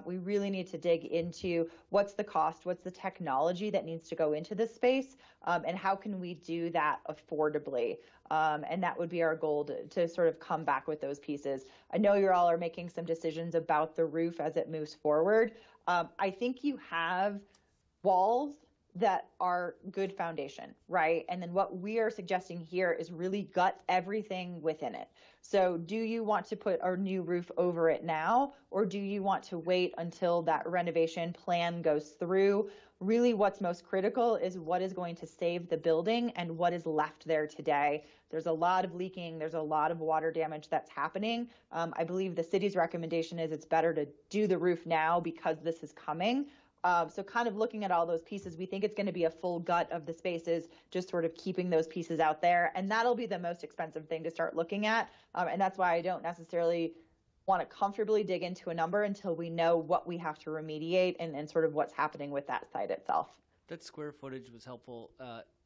we really need to dig into what's the cost, what's the technology that needs to go into this space, and how can we do that affordably. And that would be our goal to sort of come back with those pieces. I know you all are making some decisions about the roof as it moves forward. I think you have walls that are good foundation, right? And then what we are suggesting here is really gut everything within it. So do you want to put a new roof over it now, or do you want to wait until that renovation plan goes through? Really what's most critical is what is going to save the building and what is left there today. There's a lot of leaking. There's a lot of water damage that's happening. I believe the city's recommendation is it's better to do the roof now because this is coming. So kind of looking at all those pieces, we think it's going to be a full gut of the spaces, just sort of keeping those pieces out there. And that'll be the most expensive thing to start looking at. And that's why I don't necessarily want to comfortably dig into a number until we know what we have to remediate and sort of what's happening with that site itself. That square footage was helpful.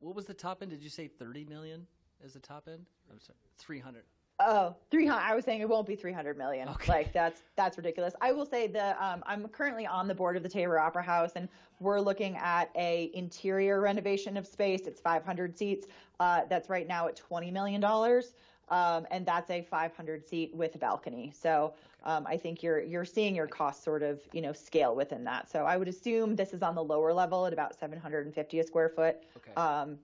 What was the top end? Did you say 30 million as the top end? I'm sorry, 300. Oh, 300. I was saying it won't be 300 million. Okay. Like that's ridiculous. I will say I'm currently on the board of the Tabor Opera House, and we're looking at a interior renovation of space. It's 500 seats. That's right now at $20 million. And that's a 500 seat with a balcony. So I think you're seeing your costs sort of, scale within that. So I would assume this is on the lower level at about 750 a square foot,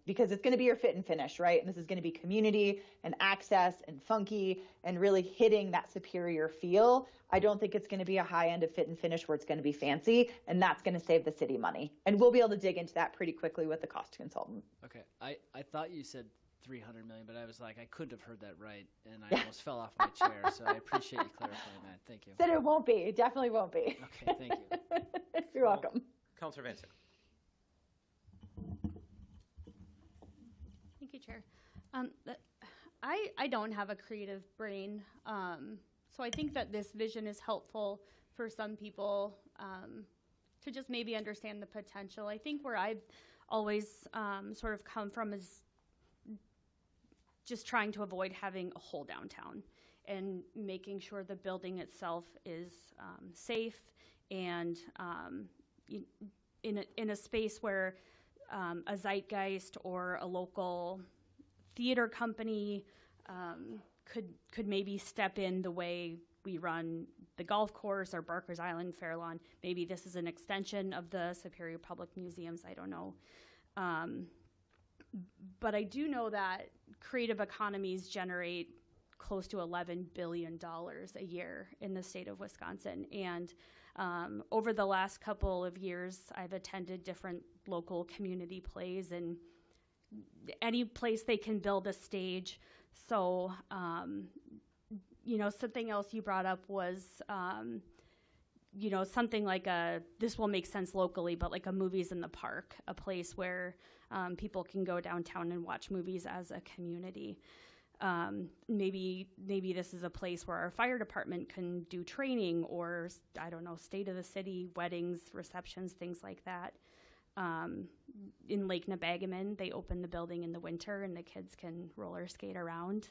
because it's going to be your fit and finish, right? And this is going to be community and access and funky and really hitting that superior feel. I don't think it's going to be a high end of fit and finish where it's going to be fancy, and that's going to save the city money. And we'll be able to dig into that pretty quickly with the cost consultant. Okay. I thought you said 300 million, but I was like, I couldn't have heard that right, and I almost fell off my chair, so I appreciate you clarifying that. Thank you. Said it won't be. It definitely won't be. Okay, thank you. You're welcome. Councilor Vincent. Thank you, Chair. I don't have a creative brain, so I think that this vision is helpful for some people to just maybe understand the potential. I think where I've always sort of come from is just trying to avoid having a whole downtown and making sure the building itself is safe and in a space where a zeitgeist or a local theater company could maybe step in the way we run the golf course or Barker's Island Fair Lawn. Maybe this is an extension of the Superior Public Museums, I don't know. But I do know that creative economies generate close to $11 billion a year in the state of Wisconsin. And Over the last couple of years, I've attended different local community plays, and any place they can build a stage. So, something else you brought up was, something like this will make sense locally, but like a movies in the park, a place where people can go downtown and watch movies as a community. Maybe this is a place where our fire department can do training, or I don't know, state of the city, weddings, receptions, things like that. In Lake Nebagaman, they open the building in the winter and the kids can roller skate around.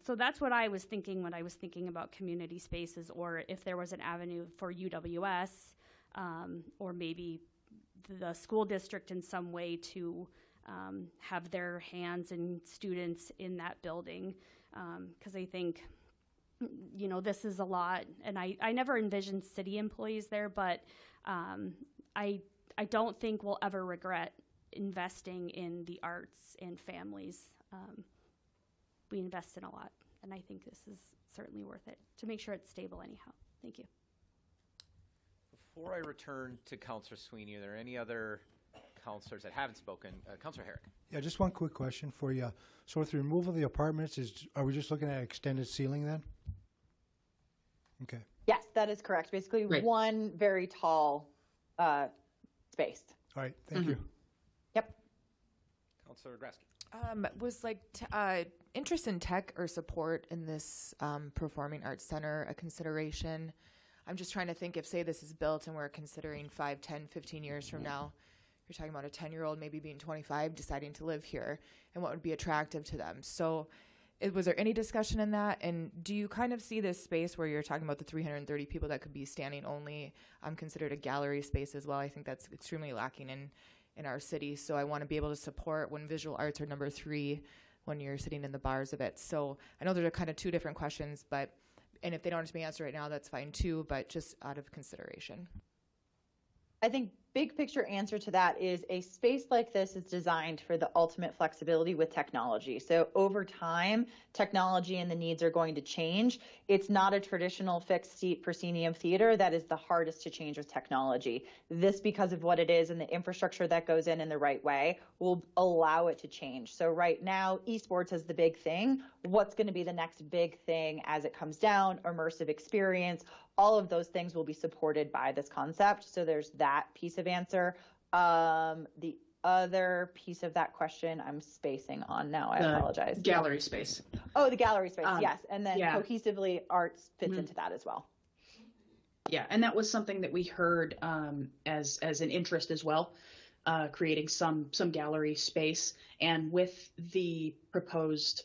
So that's what I was thinking when I was thinking about community spaces, or if there was an avenue for UWS, or maybe the school district in some way to have their hands and students in that building. Because I think, this is a lot, and I never envisioned city employees there, but I don't think we'll ever regret investing in the arts and families. We invest in a lot, and I think this is certainly worth it to make sure it's stable anyhow. Thank you. Before I return to Councillor Sweeney, are there any other councillors that haven't spoken? Councillor Herrick. Yeah, just one quick question for you. So with the removal of the apartments, are we just looking at extended ceiling then? Okay. Yes, that is correct. Basically, Great. one very tall space. All right, thank you. Yep. Councillor Grasky. Was interest in tech or support in this performing arts center a consideration? I'm just trying to think if, say, this is built and we're considering 5, 10, 15 years from now, you're talking about a 10-year-old maybe being 25 deciding to live here, and what would be attractive to them. So was there any discussion in that? And do you kind of see this space where you're talking about the 330 people that could be standing only considered a gallery space as well? I think that's extremely lacking in our city. So I want to be able to support when visual arts are number 3 when you're sitting in the bars of it. So I know there are kind of 2 different questions, and if they don't have to be answered right now, that's fine too, but just out of consideration. I think big picture answer to that is a space like this is designed for the ultimate flexibility with technology. So over time, technology and the needs are going to change. It's not a traditional fixed seat proscenium theater that is the hardest to change with technology. This, because of what it is and the infrastructure that goes in the right way, will allow it to change. So right now, esports is the big thing. What's going to be the next big thing as it comes down? Immersive experience. All of those things will be supported by this concept. So there's that piece of answer. The other piece of that question I'm spacing on now. I apologize. Gallery space. Oh, the gallery space, yes. And then yeah. cohesively, arts fits into that as well. Yeah, and that was something that we heard as an interest as well, creating some gallery space. And with the proposed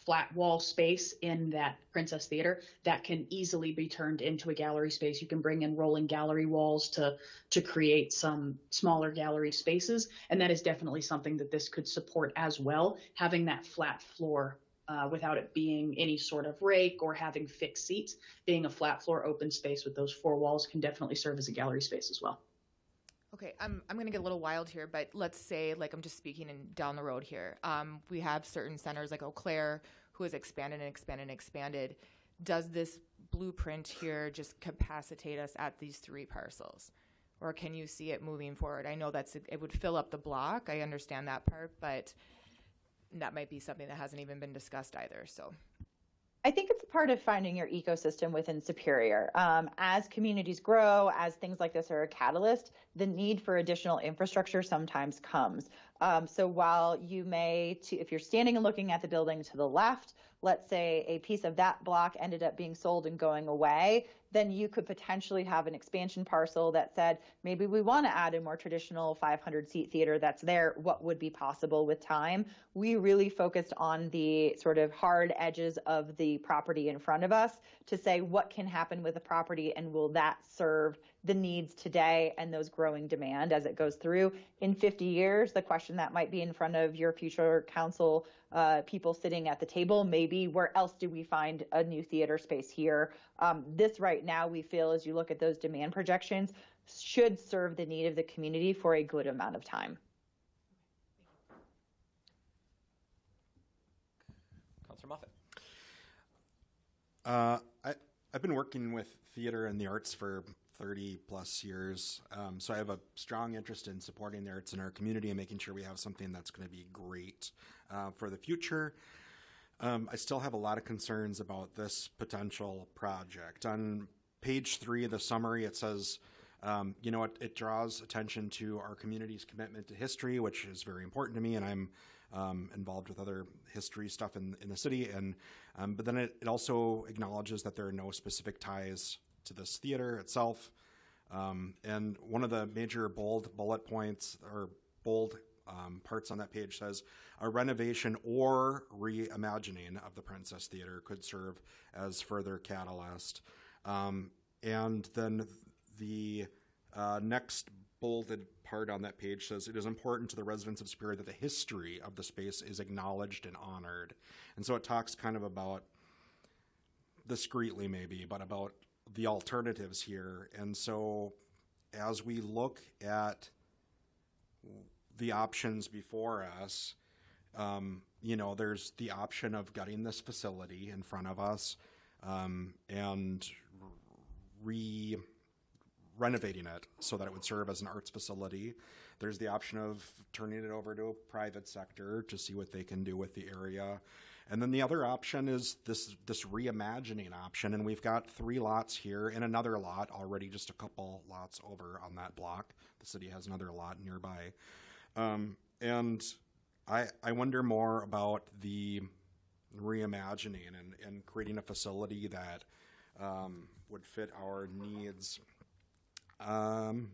flat wall space in that Princess Theater, that can easily be turned into a gallery space. You can bring in rolling gallery walls to create some smaller gallery spaces, and that is definitely something that this could support as well, having that flat floor without it being any sort of rake or having fixed seats. Being a flat floor open space with those 4 walls can definitely serve as a gallery space as well. Okay, I'm going to get a little wild here, but let's say, I'm just speaking down the road here. We have certain centers like Eau Claire who has expanded and expanded and expanded. Does this blueprint here just capacitate us at these 3 parcels? Or can you see it moving forward? I know it would fill up the block. I understand that part, but that might be something that hasn't even been discussed either. So I think it's part of finding your ecosystem within Superior. As communities grow, as things like this are a catalyst, the need for additional infrastructure sometimes comes. So while you may, if you're standing and looking at the building to the left, let's say a piece of that block ended up being sold and going away, then you could potentially have an expansion parcel that said, maybe we want to add a more traditional 500-seat theater that's there. What would be possible with time? We really focused on the sort of hard edges of the property in front of us to say what can happen with the property and will that serve the needs today and those growing demand as it goes through. In 50 years, the question that might be in front of your future council people sitting at the table, maybe where else do we find a new theater space here? This right now, we feel, as you look at those demand projections, should serve the need of the community for a good amount of time. Councillor Moffett. I've been working with theater and the arts for 30 plus years. So I have a strong interest in supporting the arts in our community and making sure we have something that's going to be great for the future. I still have a lot of concerns about this potential project. On page 3 of the summary, it says, it draws attention to our community's commitment to history, which is very important to me, and I'm involved with other history stuff in the city. But then it also acknowledges that there are no specific ties to this theater itself. And one of the major bold bullet points or bold parts on that page says, a renovation or reimagining of the Princess Theater could serve as further catalyst. And then the next bolded part on that page says, it is important to the residents of Superior that the history of the space is acknowledged and honored. And so it talks kind of about, discreetly maybe, but about the alternatives here. And so as we look at the options before us, there's the option of gutting this facility in front of us and renovating it so that it would serve as an arts facility. There's the option of turning it over to a private sector to see what they can do with the area. And then the other option is this reimagining option, and we've got 3 lots here and another lot already, just a couple lots over on that block. The city has another lot nearby. And I wonder more about the reimagining and creating a facility that would fit our needs. On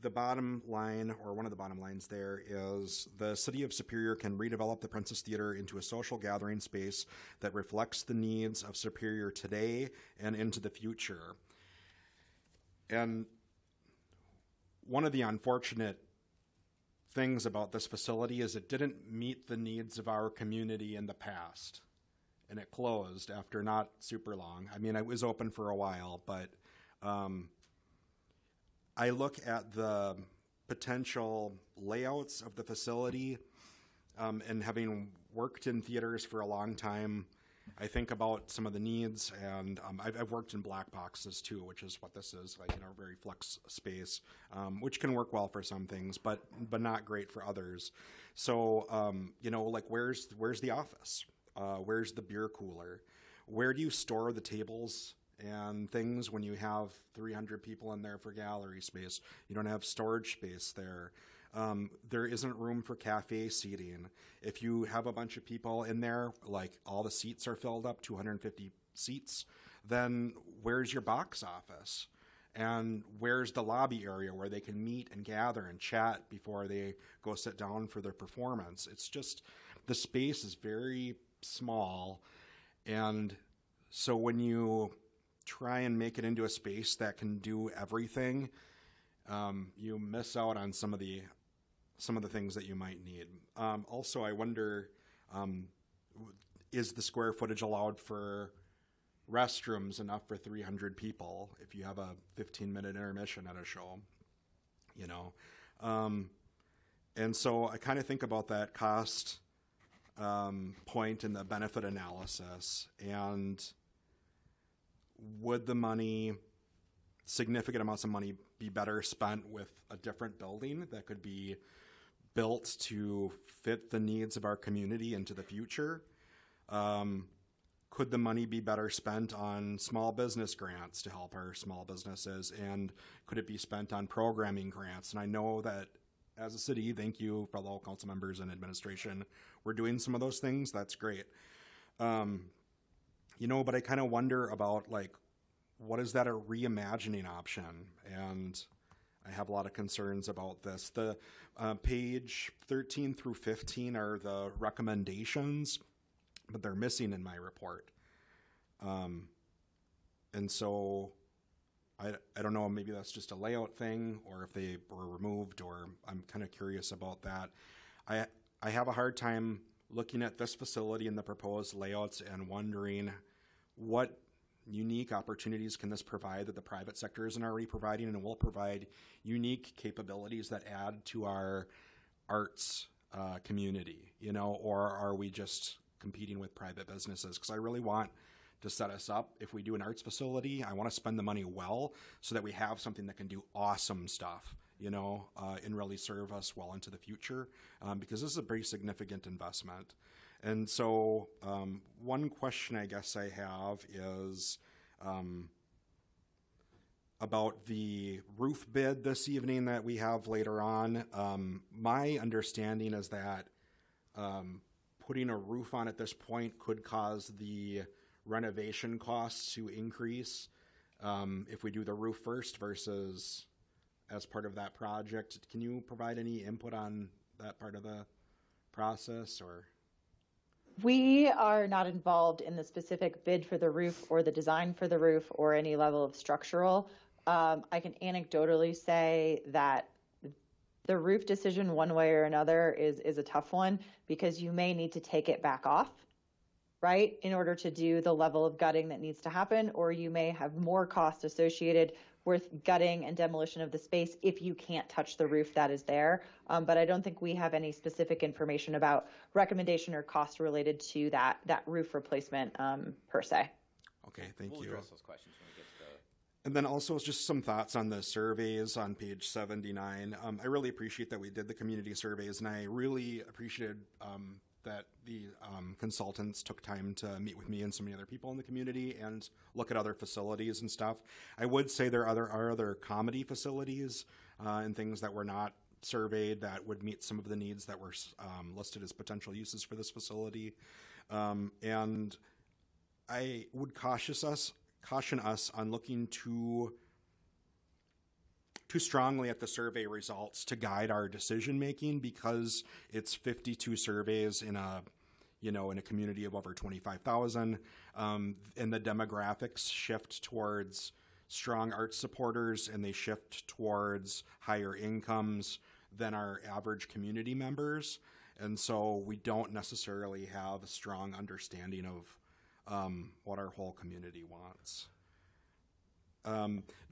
the bottom line, or one of the bottom lines there, is the City of Superior can redevelop the Princess Theater into a social gathering space that reflects the needs of Superior today and into the future. And one of the unfortunate things about this facility is it didn't meet the needs of our community in the past, and it closed after not super long. I mean, it was open for a while, but I look at the potential layouts of the facility, and having worked in theaters for a long time, I think about some of the needs, and I've worked in black boxes too, which is what this is, like, very flex space, which can work well for some things, but not great for others. So, where's the office? Where's the beer cooler? Where do you store the tables and things when you have 300 people in there for gallery space? You don't have storage space there. There isn't room for cafe seating. If you have a bunch of people in there, like all the seats are filled up, 250 seats, then where's your box office? And where's the lobby area where they can meet and gather and chat before they go sit down for their performance? It's just, the space is very small. And so when you try and make it into a space that can do everything, you miss out on some of the things that you might need. Also, I wonder, is the square footage allowed for restrooms enough for 300 people if you have a 15-minute intermission at a show? And so I kind of think about that cost point in the benefit analysis, and would the money, significant amounts of money, be better spent with a different building that could be built to fit the needs of our community into the future? Could the money be better spent on small business grants to help our small businesses? And could it be spent on programming grants? And I know that as a city, thank you, fellow council members and administration, we're doing some of those things. That's great. But I kind of wonder about, what is that a reimagining option? And I have a lot of concerns about this. The page 13 through 15 are the recommendations, but they're missing in my report. And so I don't know, maybe that's just a layout thing, or if they were removed, or I'm kind of curious about that. I have a hard time looking at this facility and the proposed layouts and wondering what unique opportunities can this provide that the private sector isn't already providing, and will provide unique capabilities that add to our arts community, or are we just competing with private businesses? Because I really want to set us up. If we do an arts facility, I want to spend the money well so that we have something that can do awesome stuff, and really serve us well into the future, because this is a pretty significant investment. And so one question I guess I have is about the roof bid this evening that we have later on. My understanding is that putting a roof on at this point could cause the renovation costs to increase if we do the roof first versus as part of that project. Can you provide any input on that part of the process, or? We are not involved in the specific bid for the roof or the design for the roof or any level of structural. I can anecdotally say that the roof decision one way or another is a tough one, because you may need to take it back off, right, in order to do the level of gutting that needs to happen, or you may have more cost associated with gutting and demolition of the space if you can't touch the roof that is there. But I don't think we have any specific information about recommendation or cost related to that roof replacement per se. Okay, thank you. We'll address those questions when we get to the... And then also just some thoughts on the surveys on page 79. I really appreciate that we did the community surveys, and I really appreciated that the consultants took time to meet with me and so many other people in the community and look at other facilities and stuff. I would say there are other comedy facilities and things that were not surveyed that would meet some of the needs that were listed as potential uses for this facility. And I would caution us on looking too strongly at the survey results to guide our decision making, because it's 52 surveys in a community of over 25,000, and the demographics shift towards strong arts supporters, and they shift towards higher incomes than our average community members, and so we don't necessarily have a strong understanding of what our whole community wants.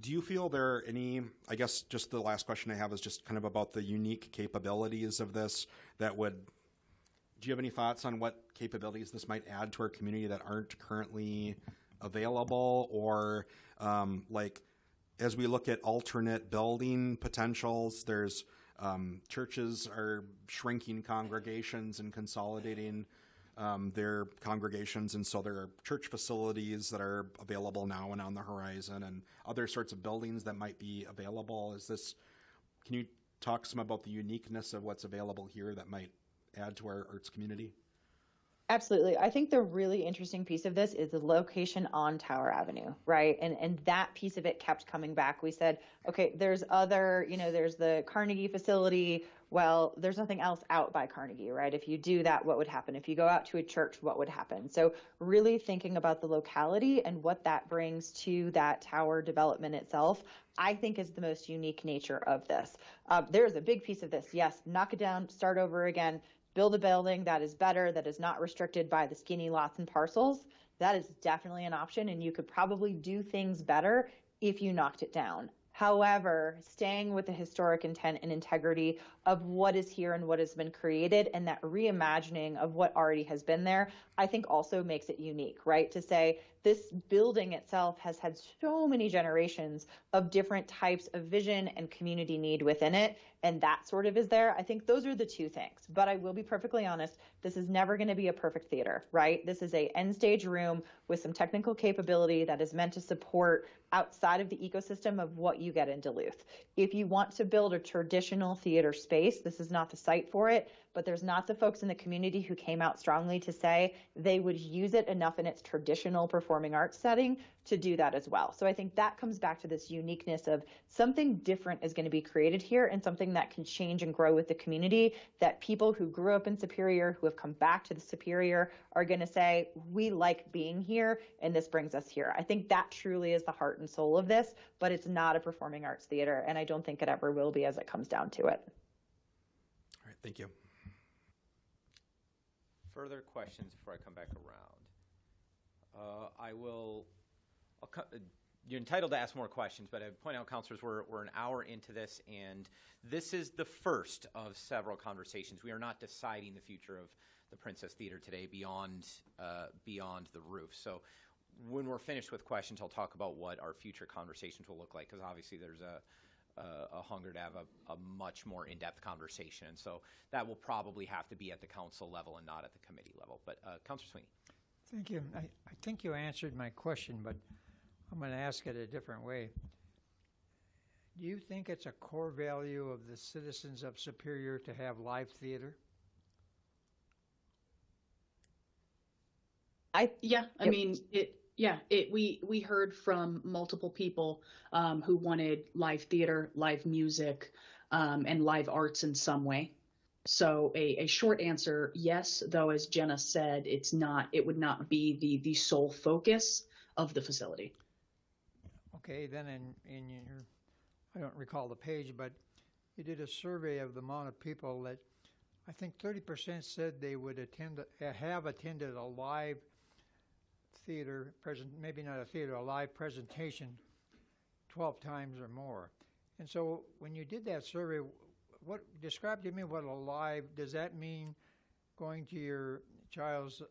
Do you feel there are any, I guess just the last question I have is just kind of about the unique capabilities of this do you have any thoughts on what capabilities this might add to our community that aren't currently available, or like as we look at alternate building potentials, there's churches are shrinking congregations and consolidating their congregations, and so there are church facilities that are available now and on the horizon, and other sorts of buildings that might be available. Can you talk some about the uniqueness of what's available here that might add to our arts community? Absolutely. I think the really interesting piece of this is the location on Tower Avenue, right? And that piece of it kept coming back. We said, okay, there's there's the Carnegie facility. Well, there's nothing else out by Carnegie, right? If you do that, what would happen? If you go out to a church, what would happen? So really thinking about the locality and what that brings to that tower development itself, I think is the most unique nature of this. There's a big piece of this. Yes, knock it down, start over again. Build a building that is better, that is not restricted by the skinny lots and parcels. That is definitely an option, and you could probably do things better if you knocked it down. However, staying with the historic intent and integrity of what is here and what has been created, and that reimagining of what already has been there, I think also makes it unique, right? To say this building itself has had so many generations of different types of vision and community need within it, and that sort of is there. I think those are the two things. But I will be perfectly honest, this is never going to be a perfect theater, right? This is a end stage room with some technical capability that is meant to support outside of the ecosystem of what you get in Duluth. If you want to build a traditional theater space, this is not the site for it, but there's not the folks in the community who came out strongly to say they would use it enough in its traditional performing arts setting to do that as well. So I think that comes back to this uniqueness of something different is going to be created here, and something that can change and grow with the community, that people who grew up in Superior, who have come back to the Superior, are going to say, we like being here and this brings us here. I think that truly is the heart and soul of this, but it's not a performing arts theater, and I don't think it ever will be as it comes down to it. All right, thank you. Further questions before I come back around? You're entitled to ask more questions, but I point out, counselors, we're an hour into this, and this is the first of several conversations. We are not deciding the future of the Princess Theater today beyond the roof. So when we're finished with questions, I'll talk about what our future conversations will look like, because obviously there's a hunger to have a much more in-depth conversation. And so that will probably have to be at the council level and not at the committee level. But Councilor Sweeney. Thank you. I think you answered my question, but I'm going to ask it a different way. Do you think it's a core value of the citizens of Superior to have live theater? We heard from multiple people who wanted live theater, live music, and live arts in some way. So a short answer, yes, though as Jenna said, it would not be the sole focus of the facility. Okay, then in your, I don't recall the page, but you did a survey of the amount of people that I think 30% said they would have attended a live theater maybe not a theater, a live presentation 12 times or more. And so when you did that survey, describe to me what a live, does that mean going to your child's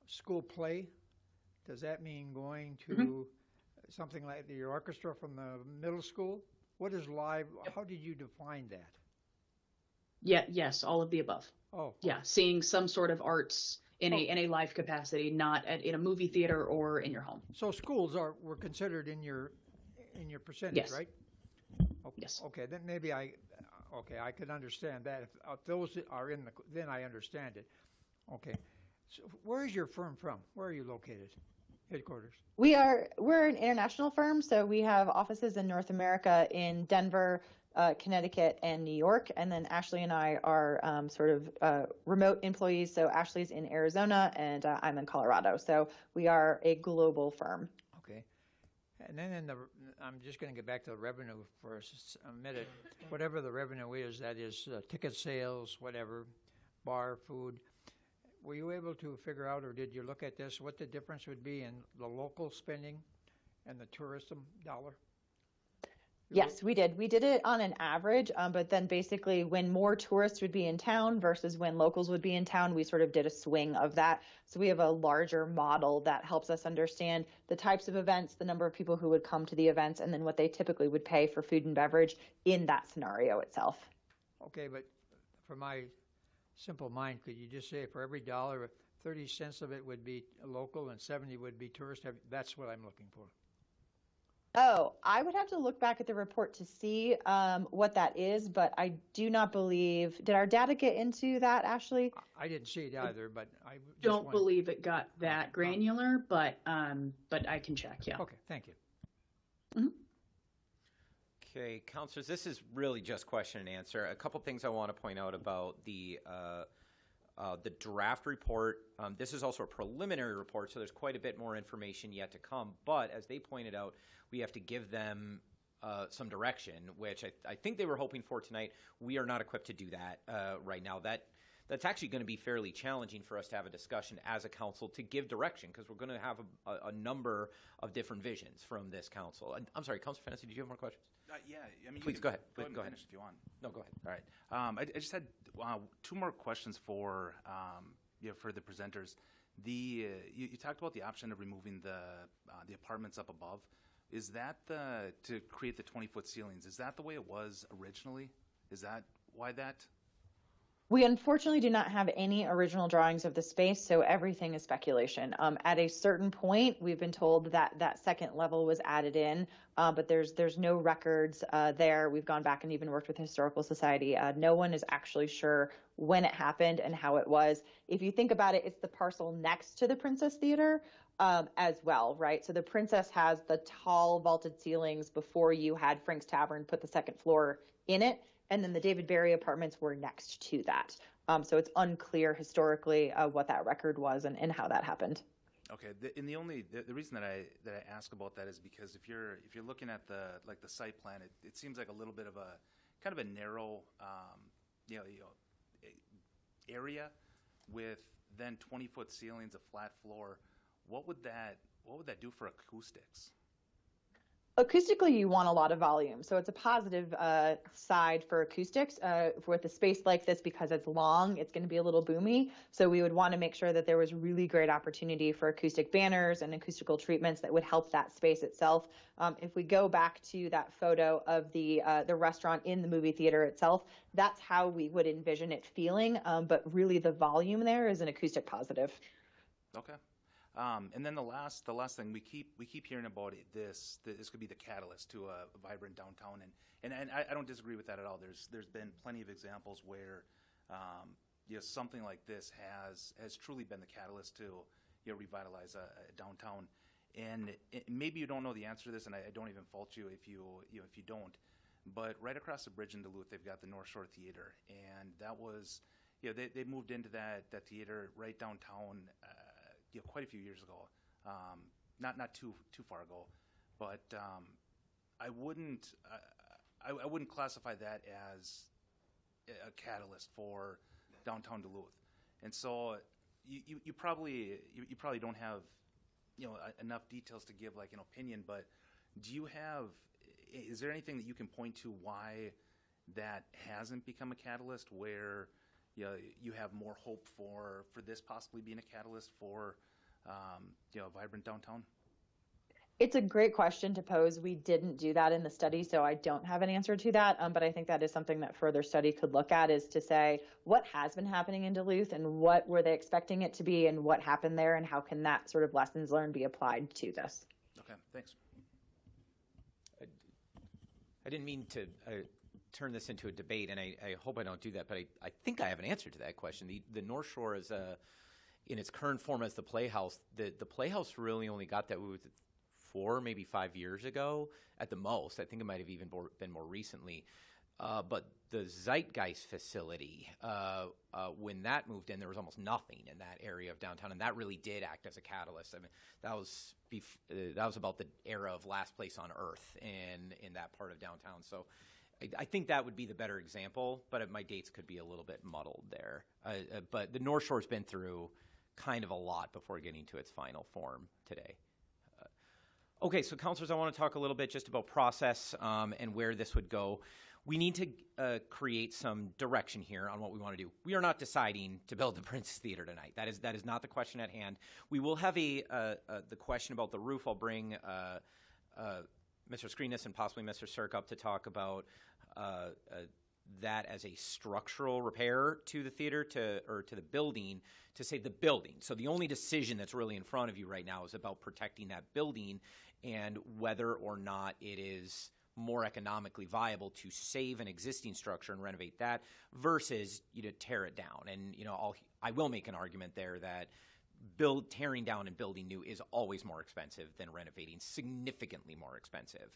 school play? Does that mean going to something like your orchestra from the middle school? What is live? How did you define that? Yeah, yes, all of the above. Oh. Yeah, seeing some sort of arts in a live capacity, not in a movie theater or in your home. So schools were considered in your percentage, yes. Right? Okay. Yes. Okay, then maybe I could understand that. If those are then I understand it. Okay. So where is your firm from? Where are you located? Headquarters? We're an international firm, so we have offices in North America, in Denver, Connecticut, and New York. And then Ashley and I are remote employees. So Ashley's in Arizona and I'm in Colorado. So we are a global firm. Okay. And then I'm just going to get back to the revenue for a minute. Whatever the revenue is, that is ticket sales, whatever, bar, food. Were you able to figure out, or did you look at this, what the difference would be in the local spending and the tourism dollar? Yes, we did. We did it on an average, but then basically when more tourists would be in town versus when locals would be in town, we sort of did a swing of that. So we have a larger model that helps us understand the types of events, the number of people who would come to the events, and then what they typically would pay for food and beverage in that scenario itself. Okay, but for my simple mind, could you just say for every dollar, 30 cents of it would be local and 70 would be tourist? That's what I'm looking for. Oh, I would have to look back at the report to see what that is, but I do not believe. Did our data get into that, Ashley? I didn't see it either, but I don't believe it got that granular, but I can check. Yeah. Okay, thank you. Mm-hmm. Okay, councilors, this is really just question and answer. A couple things I want to point out about the draft report. This is also a preliminary report, so there's quite a bit more information yet to come. But as they pointed out, we have to give them some direction, which I think they were hoping for tonight. We are not equipped to do that right now. That's actually going to be fairly challenging for us to have a discussion as a council to give direction, because we're going to have a number of different visions from this council. I'm sorry, Councilor Fennessy, did you have more questions? Yeah, I mean, please go ahead. Go ahead and finish if you want. No, go ahead. All right. I just had two more questions for the presenters. You talked about the option of removing the apartments up above. Is that to create the 20-foot ceilings? Is that the way it was originally? Is that why that? We unfortunately do not have any original drawings of the space, so everything is speculation. At a certain point, we've been told that second level was added in, but there's no records there. We've gone back and even worked with the Historical Society. No one is actually sure when it happened and how it was. If you think about it, it's the parcel next to the Princess Theater as well, right? So the Princess has the tall vaulted ceilings before you had Frank's Tavern put the second floor in it. And then the David Barry apartments were next to that. So it's unclear historically what that record was and how that happened. Okay, the reason that I ask about that is because if you're looking at the site plan, it seems like a little bit of a kind of a narrow area with then 20-foot ceilings, a flat floor. What would that do for acoustics? Acoustically, you want a lot of volume. So it's a positive side for acoustics. With a space like this, because it's long, it's going to be a little boomy. So we would want to make sure that there was really great opportunity for acoustic banners and acoustical treatments that would help that space itself. If we go back to that photo of the restaurant in the movie theater itself, that's how we would envision it feeling. But really, the volume there is an acoustic positive. Okay. And then the last thing we keep hearing about it, this could be the catalyst to a vibrant downtown, and I don't disagree with that at all. There's been plenty of examples where something like this has truly been the catalyst to revitalize a downtown. And maybe you don't know the answer to this, and I don't even fault you if you don't. But right across the bridge in Duluth, they've got the North Shore Theater, and that was they moved into that theater right downtown. Quite a few years ago, not too far ago, but I wouldn't classify that as a catalyst for downtown Duluth, and so you probably don't have enough details to give like an opinion, but is there anything that you can point to why that hasn't become a catalyst, where you have more hope for this possibly being a catalyst for a vibrant downtown? It's a great question to pose. We didn't do that in the study, so I don't have an answer to that. But I think that is something that further study could look at, is to say what has been happening in Duluth and what were they expecting it to be and what happened there, and how can that sort of lessons learned be applied to this. Okay, thanks. I didn't mean to turn this into a debate, and I hope I don't do that, but I think I have an answer to that question. The North Shore is in its current form as the Playhouse. The Playhouse really only got that 4, maybe 5 years ago at the most. I think it might have even been more recently. But the Zeitgeist facility, when that moved in, there was almost nothing in that area of downtown, and that really did act as a catalyst. I mean, that was about the era of Last Place on Earth in that part of downtown. So I think that would be the better example, but my dates could be a little bit muddled there. But the North Shore's been through kind of a lot before getting to its final form today. Okay, so councilors, I want to talk a little bit just about process and where this would go. We need to create some direction here on what we want to do. We are not deciding to build the Princess Theater tonight. That is not the question at hand. We will have the question about the roof. I'll bring Mr. Screenis and possibly Mr. Cirk up to talk about that as a structural repair to the theater or to the building to save the building. So the only decision that's really in front of you right now is about protecting that building and whether or not it is more economically viable to save an existing structure and renovate that versus tear it down. And I will make an argument there that tearing down and building new is always more expensive than renovating, significantly more expensive.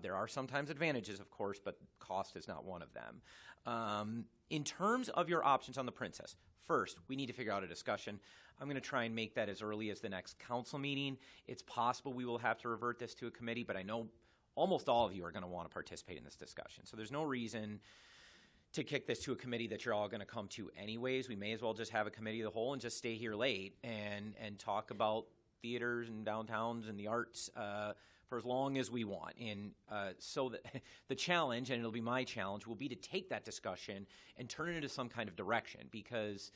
There are sometimes advantages, of course, but cost is not one of them. In terms of your options on the Princess, first, we need to figure out a discussion. I'm going to try and make that as early as the next council meeting. It's possible we will have to revert this to a committee, but I know almost all of you are going to want to participate in this discussion. So there's no reason to kick this to a committee that you're all going to come to anyways. We may as well just have a committee of the whole and just stay here late and talk about theaters and downtowns and the arts for as long as we want. And so the challenge, and it'll be my challenge, will be to take that discussion and turn it into some kind of direction, because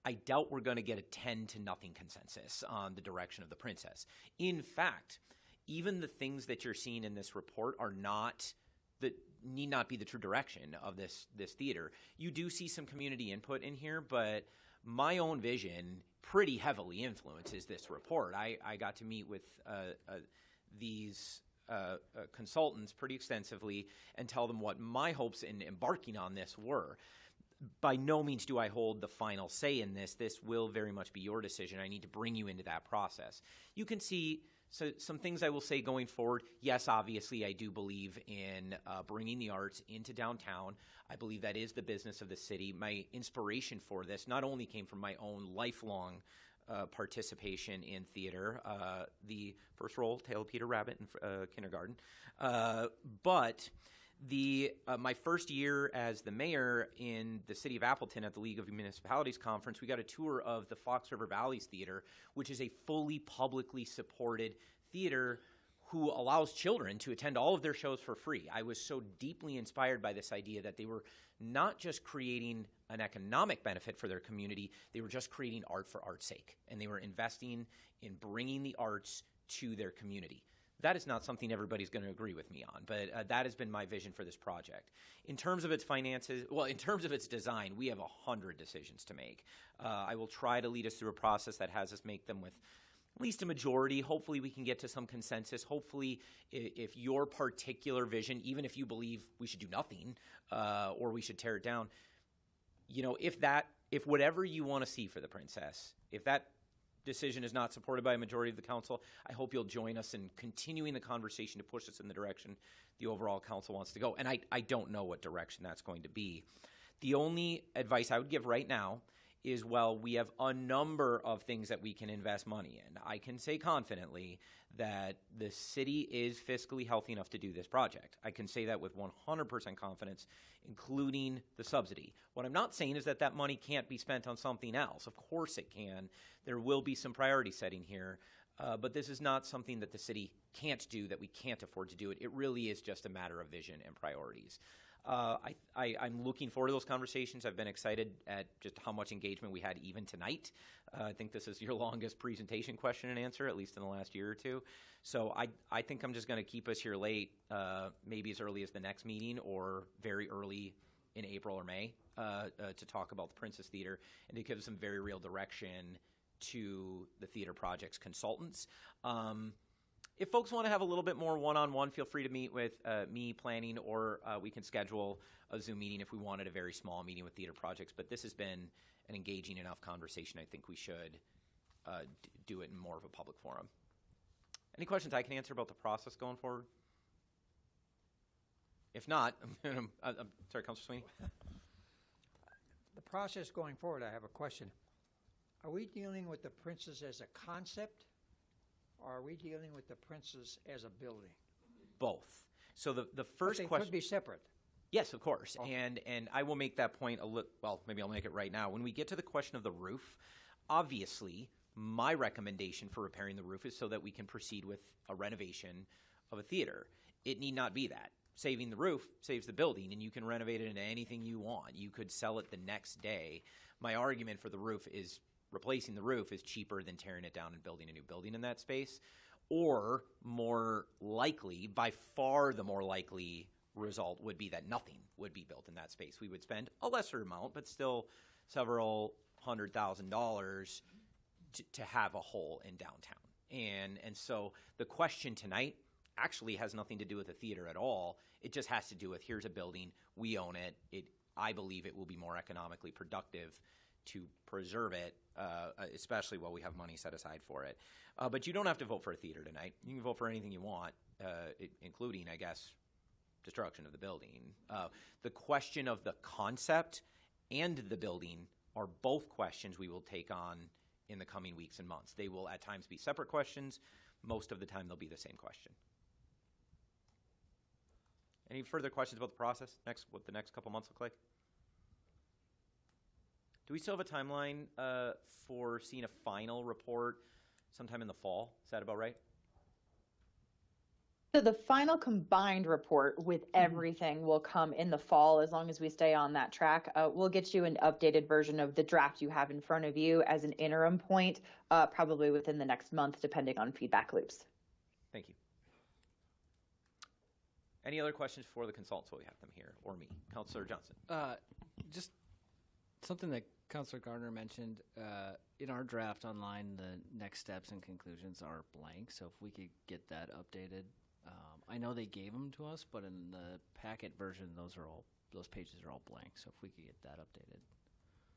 I doubt we're going to get a 10-0 consensus on the direction of the Princess. In fact, even the things that you're seeing in this report are not that need not be the true direction of this theater. You do see some community input in here, but my own vision pretty heavily influences this report. I got to meet with these consultants pretty extensively and tell them what my hopes in embarking on this were. By no means do I hold the final say in this. This will very much be your decision. I need to bring you into that process. You can see some things I will say going forward. Yes, obviously, I do believe in bringing the arts into downtown. I believe that is the business of the city. My inspiration for this not only came from my own lifelong participation in theater, the first role, Tale of Peter Rabbit in kindergarten, but my first year as the mayor in the city of Appleton at the League of Municipalities Conference, we got a tour of the Fox River Valleys Theater, which is a fully publicly supported theater who allows children to attend all of their shows for free. I was so deeply inspired by this idea that they were not just creating an economic benefit for their community, they were just creating art for art's sake. And they were investing in bringing the arts to their community. That is not something everybody's going to agree with me on, but that has been my vision for this project. In terms of its finances, well, in terms of its design, we have 100 decisions to make. I will try to lead us through a process that has us make them with at least a majority. Hopefully we can get to some consensus. Hopefully if your particular vision, even if you believe we should do nothing or we should tear it down, you know, if whatever you want to see for the Princess, if that decision is not supported by a majority of the council, I hope you'll join us in continuing the conversation to push us in the direction the overall council wants to go. And I don't know what direction that's going to be. The only advice I would give right now is, well, we have a number of things that we can invest money in. I can say confidently that the city is fiscally healthy enough to do this project. I can say that with 100% confidence, including the subsidy. What I'm not saying is that that money can't be spent on something else. Of course it can. There will be some priority setting here, but this is not something that the city can't do, that we can't afford to do it. It really is just a matter of vision and priorities. I'm looking forward to those conversations. I've been excited at just how much engagement we had even tonight. I think this is your longest presentation question and answer, at least in the last year or two. So I think I'm just going to keep us here late, maybe as early as the next meeting or very early in April or May to talk about the Princess Theater and to give some very real direction to the theater project's consultants. If folks want to have a little bit more one-on-one, feel free to meet with me planning, or we can schedule a Zoom meeting if we wanted a very small meeting with theater projects. But this has been an engaging enough conversation. I think we should do it in more of a public forum. Any questions I can answer about the process going forward? If not, I'm sorry, Councilor Sweeney. The process going forward, I have a question. Are we dealing with the Princess as a concept? Or are we dealing with the Princess as a building? Both. So the first But they question could be separate. Yes, of course. Okay. And I will make that point well, maybe I'll make it right now. When we get to the question of the roof, obviously my recommendation for repairing the roof is so that we can proceed with a renovation of a theater. It need not be that. Saving the roof saves the building, and you can renovate it into anything you want. You could sell it the next day. My argument for the roof is replacing the roof is cheaper than tearing it down and building a new building in that space. Or more likely, by far the more likely result would be that nothing would be built in that space. We would spend a lesser amount, but still several $100,000 to have a hole in downtown. And so the question tonight actually has nothing to do with the theater at all. It just has to do with, here's a building, we own it. I believe it will be more economically productive to preserve it, especially while we have money set aside for it. But you don't have to vote for a theater tonight. You can vote for anything you want, including, I guess, destruction of the building. The question of the concept and the building are both questions we will take on in the coming weeks and months. They will at times be separate questions. Most of the time they'll be the same question. Any further questions about the process? What the next couple months look like? Do we still have a timeline for seeing a final report sometime in the fall? Is that about right? So the final combined report with everything will come in the fall, as long as we stay on that track. We'll get you an updated version of the draft you have in front of you as an interim point, probably within the next month, depending on feedback loops. Thank you. Any other questions for the consultants while we have them here, or me? Councilor Johnson. Just something that Councilor Gardner mentioned, in our draft online, the next steps and conclusions are blank. So if we could get that updated, I know they gave them to us, but in the packet version, those pages are all blank. So if we could get that updated.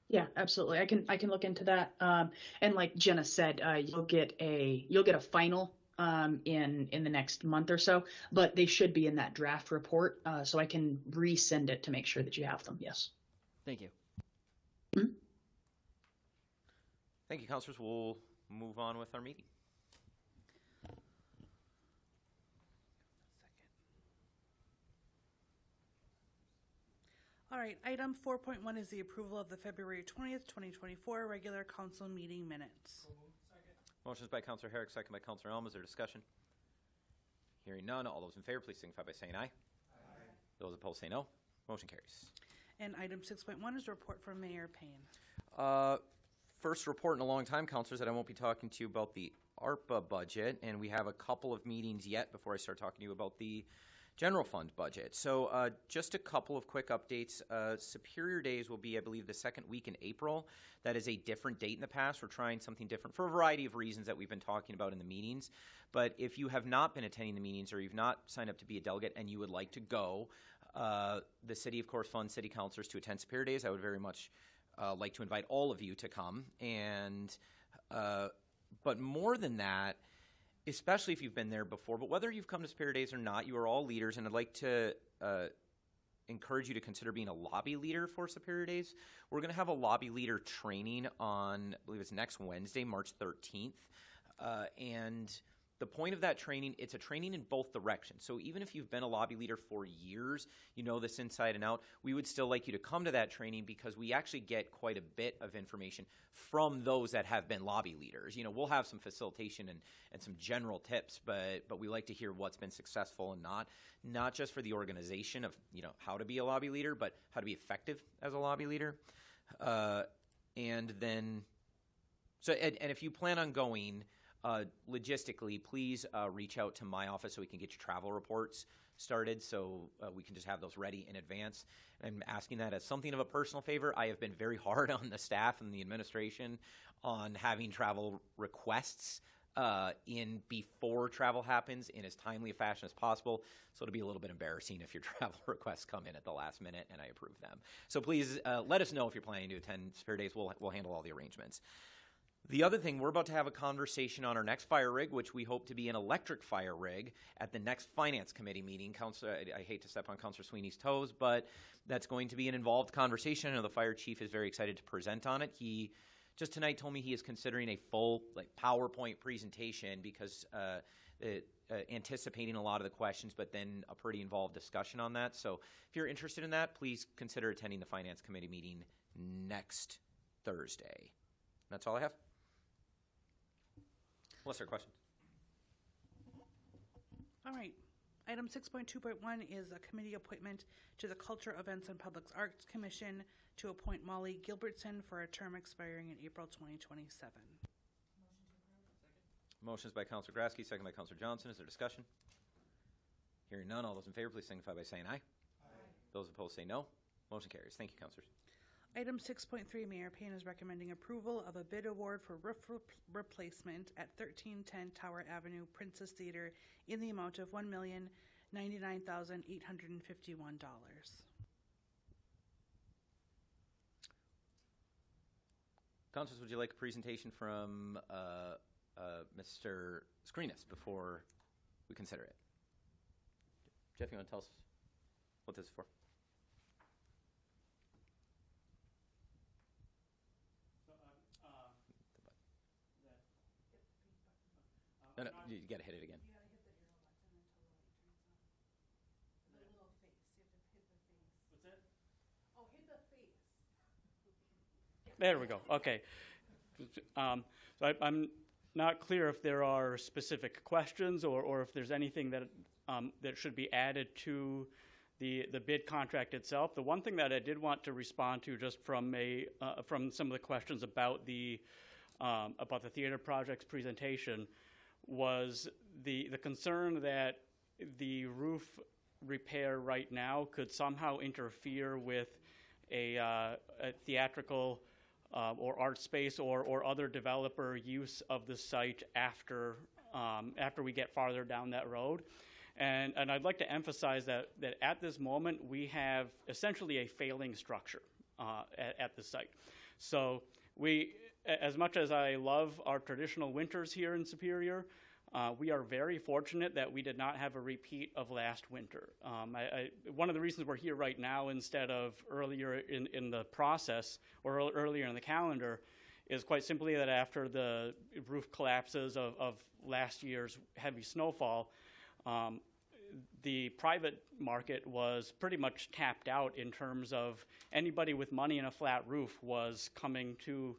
Yeah, absolutely. I can look into that. And like Jenna said, you'll get a final in the next month or so, but they should be in that draft report. So I can resend it to make sure that you have them. Yes. Thank you. Mm-hmm. Thank you, councilors. We'll move on with our meeting. All right, item 4.1 is the approval of the February 20th, 2024 regular council meeting minutes. Motions by Councilor Herrick, second by Councilor Elm. Is there discussion? Hearing none, all those in favor, please signify by saying aye. Those opposed say no. Motion carries. And item 6.1 is a report from Mayor Payne. First report in a long time, councilors, that I won't be talking to you about the ARPA budget, and we have a couple of meetings yet before I start talking to you about the general fund budget. So just a couple of quick updates. Superior Days will be, I believe, the second week in April. That is a different date in the past. We're trying something different for a variety of reasons that we've been talking about in the meetings. But if you have not been attending the meetings or you've not signed up to be a delegate and you would like to go, the city, of course, funds city councilors to attend Superior Days. I would very much like to invite all of you to come. And but more than that, especially if you've been there before, but whether you've come to Superior Days or not, you are all leaders, and I'd like to encourage you to consider being a lobby leader for Superior Days. We're going to have a lobby leader training on, I believe it's next Wednesday, March 13th, and the point of that training, it's a training in both directions. So even if you've been a lobby leader for years, you know this inside and out, we would still like you to come to that training because we actually get quite a bit of information from those that have been lobby leaders. You know, we'll have some facilitation and some general tips, but we like to hear what's been successful and not just for the organization of, you know, how to be a lobby leader, but how to be effective as a lobby leader. And if you plan on going, logistically, please reach out to my office so we can get your travel reports started so we can just have those ready in advance. And I'm asking that as something of a personal favor. I have been very hard on the staff and the administration on having travel requests in before travel happens in as timely a fashion as possible. So it'll be a little bit embarrassing if your travel requests come in at the last minute and I approve them. So please let us know if you're planning to attend Superior Days. We'll handle all the arrangements. The other thing, we're about to have a conversation on our next fire rig, which we hope to be an electric fire rig at the next Finance Committee meeting. I hate to step on Councilor Sweeney's toes, but that's going to be an involved conversation. I know the fire chief is very excited to present on it. He just tonight told me he is considering a full PowerPoint presentation because anticipating a lot of the questions, but then a pretty involved discussion on that. So if you're interested in that, please consider attending the Finance Committee meeting next Thursday. That's all I have. Unless there are questions. All right. Item 6.2.1 is a committee appointment to the Culture, Events, and Public Arts Commission to appoint Molly Gilbertson for a term expiring in April 2027. Motion by Councilor Grasky, second by Councilor Johnson. Is there discussion? Hearing none, all those in favor, please signify by saying aye. Those opposed say no. Motion carries. Thank you, councilors. Item 6.3, Mayor Payne is recommending approval of a bid award for roof replacement at 1310 Tower Avenue, Princess Theater, in the amount of $1,099,851. Councilors, would you like a presentation from Mr. Screenis before we consider it? Jeff, you want to tell us what this is for? No, you got to hit it again. You gotta hit the arrow button until the light turns on. The little face. You have to hit the face. What's that? Oh, hit the face. There we go. Okay. So I'm not clear if there are specific questions or if there's anything that that should be added to the bid contract itself. The one thing that I did want to respond to, just from some of the questions about the theater project's presentation, was the concern that the roof repair right now could somehow interfere with a theatrical or art space or other developer use of the site after we get farther down that road. And I'd like to emphasize that at this moment we have essentially a failing structure at the site. So as much as I love our traditional winters here in Superior, we are very fortunate that we did not have a repeat of last winter. One of the reasons we're here right now instead of earlier in the process or earlier in the calendar is quite simply that after the roof collapses of last year's heavy snowfall, the private market was pretty much tapped out in terms of anybody with money and a flat roof was coming to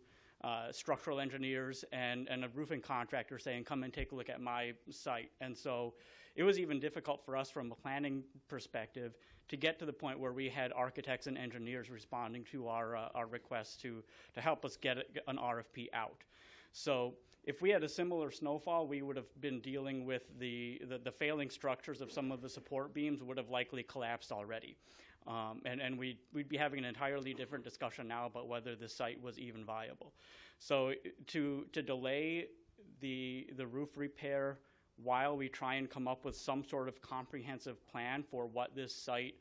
structural engineers and a roofing contractor saying, come and take a look at my site. And so it was even difficult for us from a planning perspective to get to the point where we had architects and engineers responding to our requests to help us get an RFP out. So if we had a similar snowfall, we would have been dealing with the failing structures of some of the support beams would have likely collapsed already. And we'd be having an entirely different discussion now about whether the site was even viable. So to delay the roof repair while we try and come up with some sort of comprehensive plan for what this site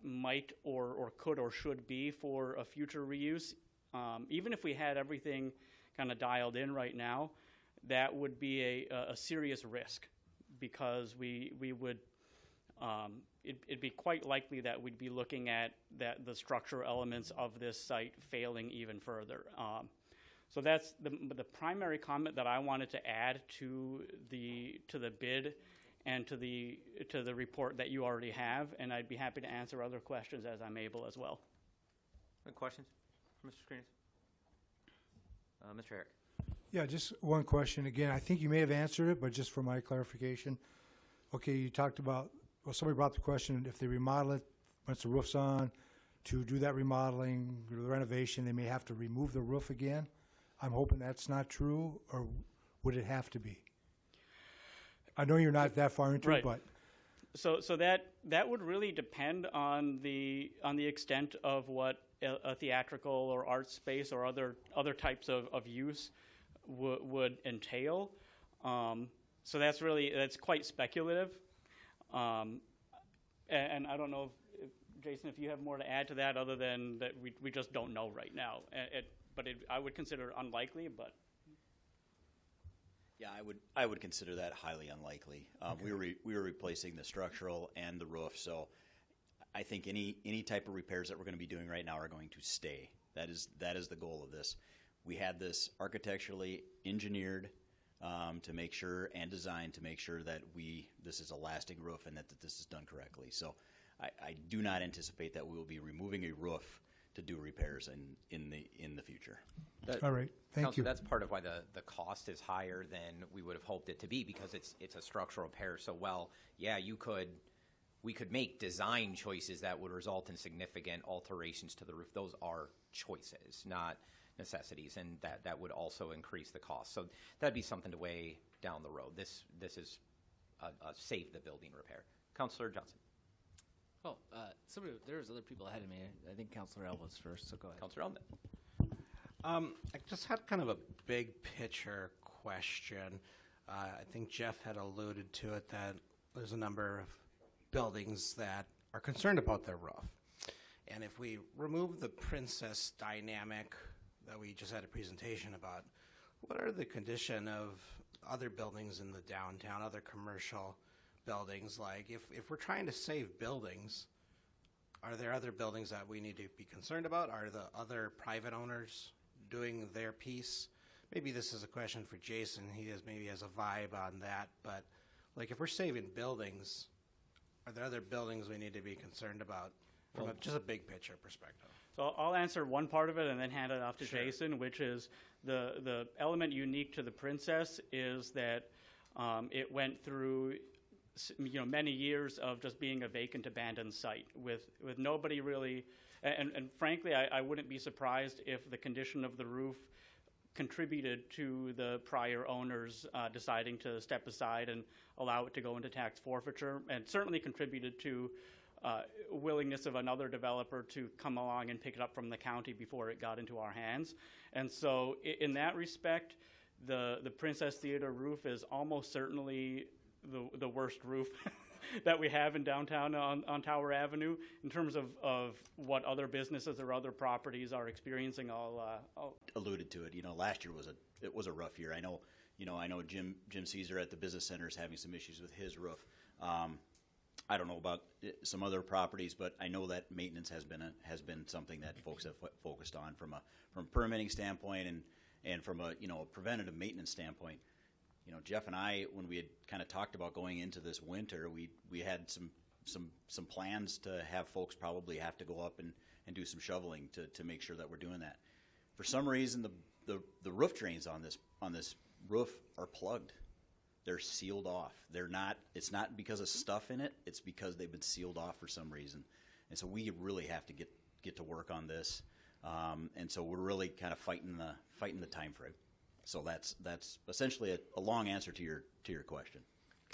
might or could or should be for a future reuse, even if we had everything kind of dialed in right now, that would be a serious risk, because we would it'd be quite likely that we'd be looking at the structural elements of this site failing even further. So that's the primary comment that I wanted to add to the bid and to the report that you already have, and I'd be happy to answer other questions as I'm able as well. Any questions, Mr. Screenes? Mr. Herrick. Yeah, just one question. Again, I think you may have answered it, but just for my clarification. Okay, you talked about, well, somebody brought the question, if they remodel it, once the roof's on, to do that remodeling, the renovation, they may have to remove the roof again. I'm hoping that's not true, or would it have to be? I know you're not that far into right. it, but. So that would really depend on the extent of what a theatrical or art space or other types of use would entail. So that's quite speculative. And I don't know if Jason, if you have more to add to that, other than that we just don't know right now. But I would consider unlikely, but. Yeah, I would consider that highly unlikely. Okay. We were replacing the structural and the roof, so I think any type of repairs that we're going to be doing right now are going to stay. That is the goal of this. We had this architecturally engineered to make sure, and designed to make sure that this is a lasting roof and that this is done correctly. So I do not anticipate that we will be removing a roof to do repairs in the future. All right, thank you. That's part of why the cost is higher than we would have hoped it to be, because it's a structural repair. So we could make design choices that would result in significant alterations to the roof. Those are choices, not necessities, and that would also increase the cost. So that'd be something to weigh down the road. This is a save the building repair. Councilor Johnson. Oh, there's other people ahead of me. I think Councilor L was first, so go ahead. Councilor Elman. I just had kind of a big picture question. I think Jeff had alluded to it, that there's a number of buildings that are concerned about their roof. And if we remove the princess dynamic that we just had a presentation about, what are the condition of other buildings in the downtown, other commercial buildings? Like if we're trying to save buildings, are there other buildings that we need to be concerned about? Are the other private owners doing their piece? Maybe this is a question for Jason. He maybe has a vibe on that. But like if we're saving buildings, are there other buildings we need to be concerned about from just a big picture perspective? So I'll answer one part of it and then hand it off to Sure. Jason, which is the element unique to the Princess is that it went through many years of just being a vacant, abandoned site with nobody really, and frankly, I wouldn't be surprised if the condition of the roof contributed to the prior owners deciding to step aside and allow it to go into tax forfeiture, and certainly contributed to willingness of another developer to come along and pick it up from the county before it got into our hands. And so in that respect, the Princess Theater roof is almost certainly the worst roof that we have in downtown on Tower Avenue in terms of what other businesses or other properties are experiencing. I'll alluded to it. Last year was a rough year. I know Jim Caesar at the Business Center is having some issues with his roof. I don't know about some other properties, but I know that maintenance has been something that folks have focused on from a permitting standpoint and from a preventative maintenance standpoint. Jeff and I, when we had kind of talked about going into this winter, we had some plans to have folks probably have to go up and do some shoveling to make sure that we're doing that. For some reason, the roof drains on this roof are plugged. They're sealed off. They're not. It's not because of stuff in it. It's because they've been sealed off for some reason. And so we really have to get to work on this. And so we're really kind of fighting the time frame. So that's essentially a long answer to your question.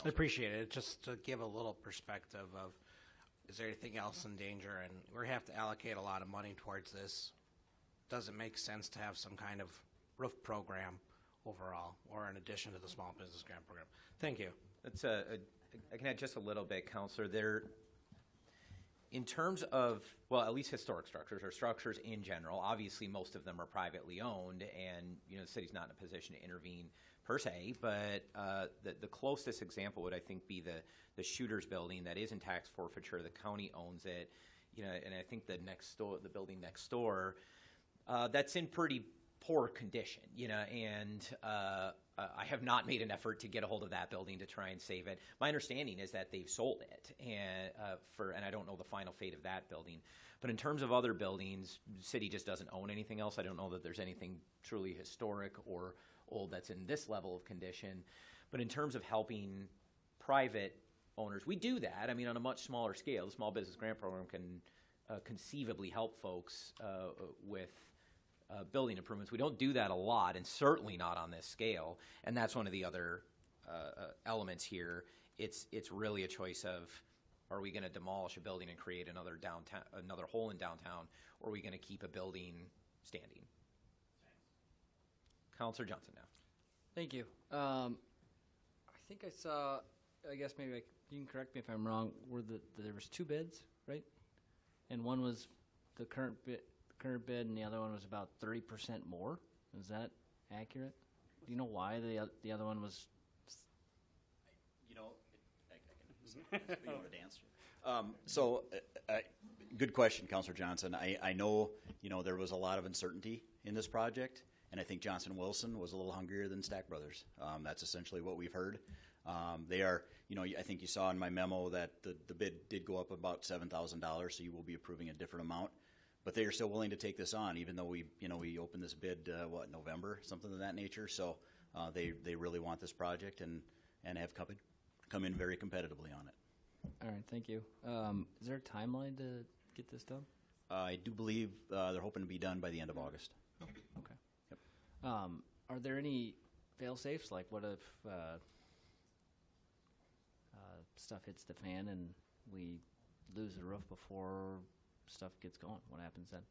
I appreciate it. Just to give a little perspective of, is there anything else in danger? And we have to allocate a lot of money towards this. Does it make sense to have some kind of roof program overall, or in addition to the small business grant program? Thank you. That's I can add just a little bit, Counselor. There, in terms of, well, at least historic structures or structures in general, obviously most of them are privately owned, and the city's not in a position to intervene per se. But the closest example would, I think, be the Shooters building that is in tax forfeiture. The county owns it, and I think the building next door, that's in pretty poor condition, and I have not made an effort to get a hold of that building to try and save it. My understanding is that they've sold it, and I don't know the final fate of that building. But in terms of other buildings, the city just doesn't own anything else. I don't know that there's anything truly historic or old that's in this level of condition. But in terms of helping private owners, we do that. I mean, on a much smaller scale. The Small Business Grant Program can conceivably help folks with building improvements. We don't do that a lot, and certainly not on this scale. And that's one of the other elements here. It's really a choice of, are we going to demolish a building and create another hole in downtown, or are we going to keep a building standing? Councilor Johnson now. Thank you. I think I saw, I guess maybe you can correct me if I'm wrong, there was 2 bids, right? And one was the current bid, and the other one was about 30% more. Is that accurate? Do you know why the other one was? I can to answer. Good question, Councilor Johnson. I know there was a lot of uncertainty in this project, and I think Johnson Wilson was a little hungrier than Stack Brothers. That's essentially what we've heard. They are, I think you saw in my memo that the bid did go up about $7,000, so you will be approving a different amount. But they are still willing to take this on, even though we opened this bid, November, something of that nature. So they really want this project and have come in very competitively on it. All right, thank you. Is there a timeline to get this done? I do believe they're hoping to be done by the end of August. Okay. Yep. Are there any fail-safes? Like, what if stuff hits the fan and we lose the roof before stuff gets going? What happens then?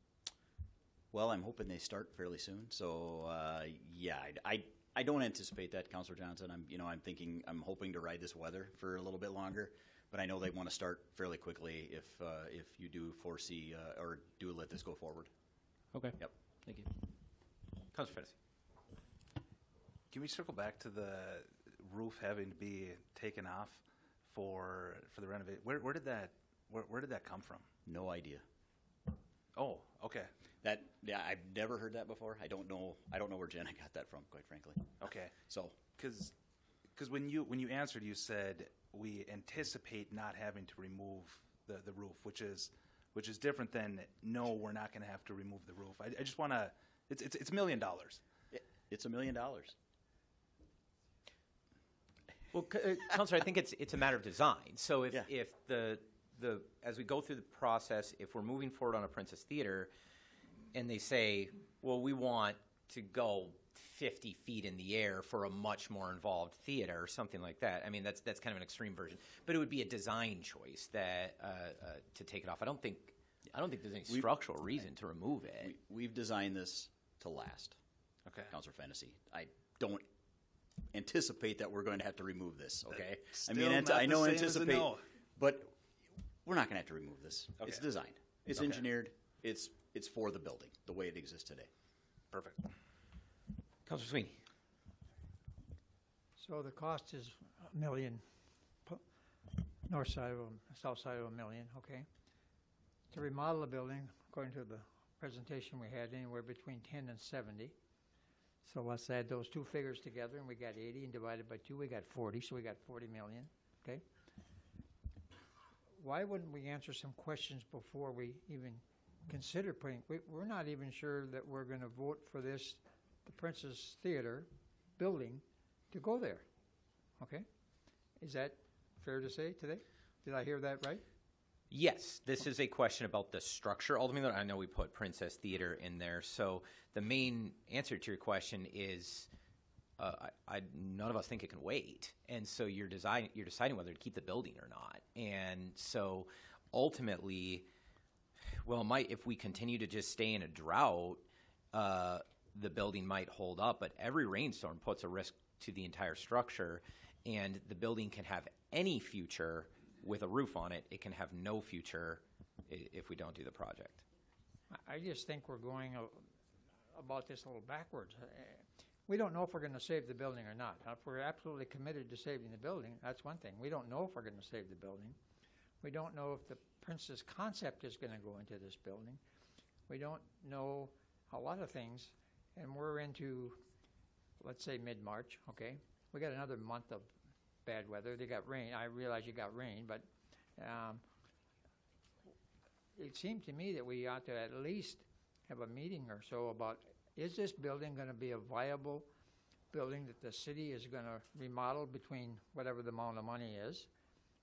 Well, I'm hoping they start fairly soon. So, I don't anticipate that, Councilor Johnson. I'm hoping to ride this weather for a little bit longer. But I know they want to start fairly quickly if you do foresee or do let this go forward. Okay. Yep. Thank you. Councilor Fennessy. Can we circle back to the roof having to be taken off for the renovation? Where did that come from? No idea. Oh, okay. I've never heard that before. I don't know where Jenna got that from, quite frankly. Okay. So, because when you answered, you said we anticipate not having to remove the roof, which is different than no, we're not going to have to remove the roof. I just want to. It's $1 million. It's $1 million. Well, Councilor, I think it's a matter of design. So if the as we go through the process, if we're moving forward on a Princess Theater, and they say, well, we want to go 50 feet in the air for a much more involved theater or something like that. I mean, that's kind of an extreme version, but it would be a design choice that to take it off. I don't think there's any structural reason to remove it. We've designed this to last. Okay, Councilor Fennessy. I don't anticipate that we're going to have to remove this. Okay, I know anticipate, but we're not going to have to remove this. Okay. It's designed. It's engineered. It's for the building the way it exists today. Perfect. Councilor Sweeney. So the cost is $1 million, north side of south side of $1 million, okay? To remodel the building, according to the presentation we had, anywhere between 10 and 70. So let's add those two figures together, and we got 80, and divided by 2, we got 40, so we got 40 million, okay? Why wouldn't we answer some questions before we even consider putting, we're not even sure that we're going to vote for this the Princess Theater building to go there. Okay? Is that fair to say today? Did I hear that right? Yes, this is a question about the structure. Ultimately, I know we put Princess Theater in there. So the main answer to your question is none of us think it can wait. And so you're deciding whether to keep the building or not. And so ultimately, well, if we continue to just stay in a drought, the building might hold up. But every rainstorm puts a risk to the entire structure. And the building can have any future with a roof on it. It can have no future if we don't do the project. I just think we're going about this a little backwards. We don't know if we're going to save the building or not. Now, if we're absolutely committed to saving the building, that's one thing. We don't know if we're going to save the building. We don't know if the Princess concept is going to go into this building. We don't know a lot of things, and we're into, let's say, mid-March, okay? We got another month of bad weather. They got rain. I realize you got rain, but it seemed to me that we ought to at least have a meeting or so about, is this building going to be a viable building that the city is going to remodel between whatever the amount of money is,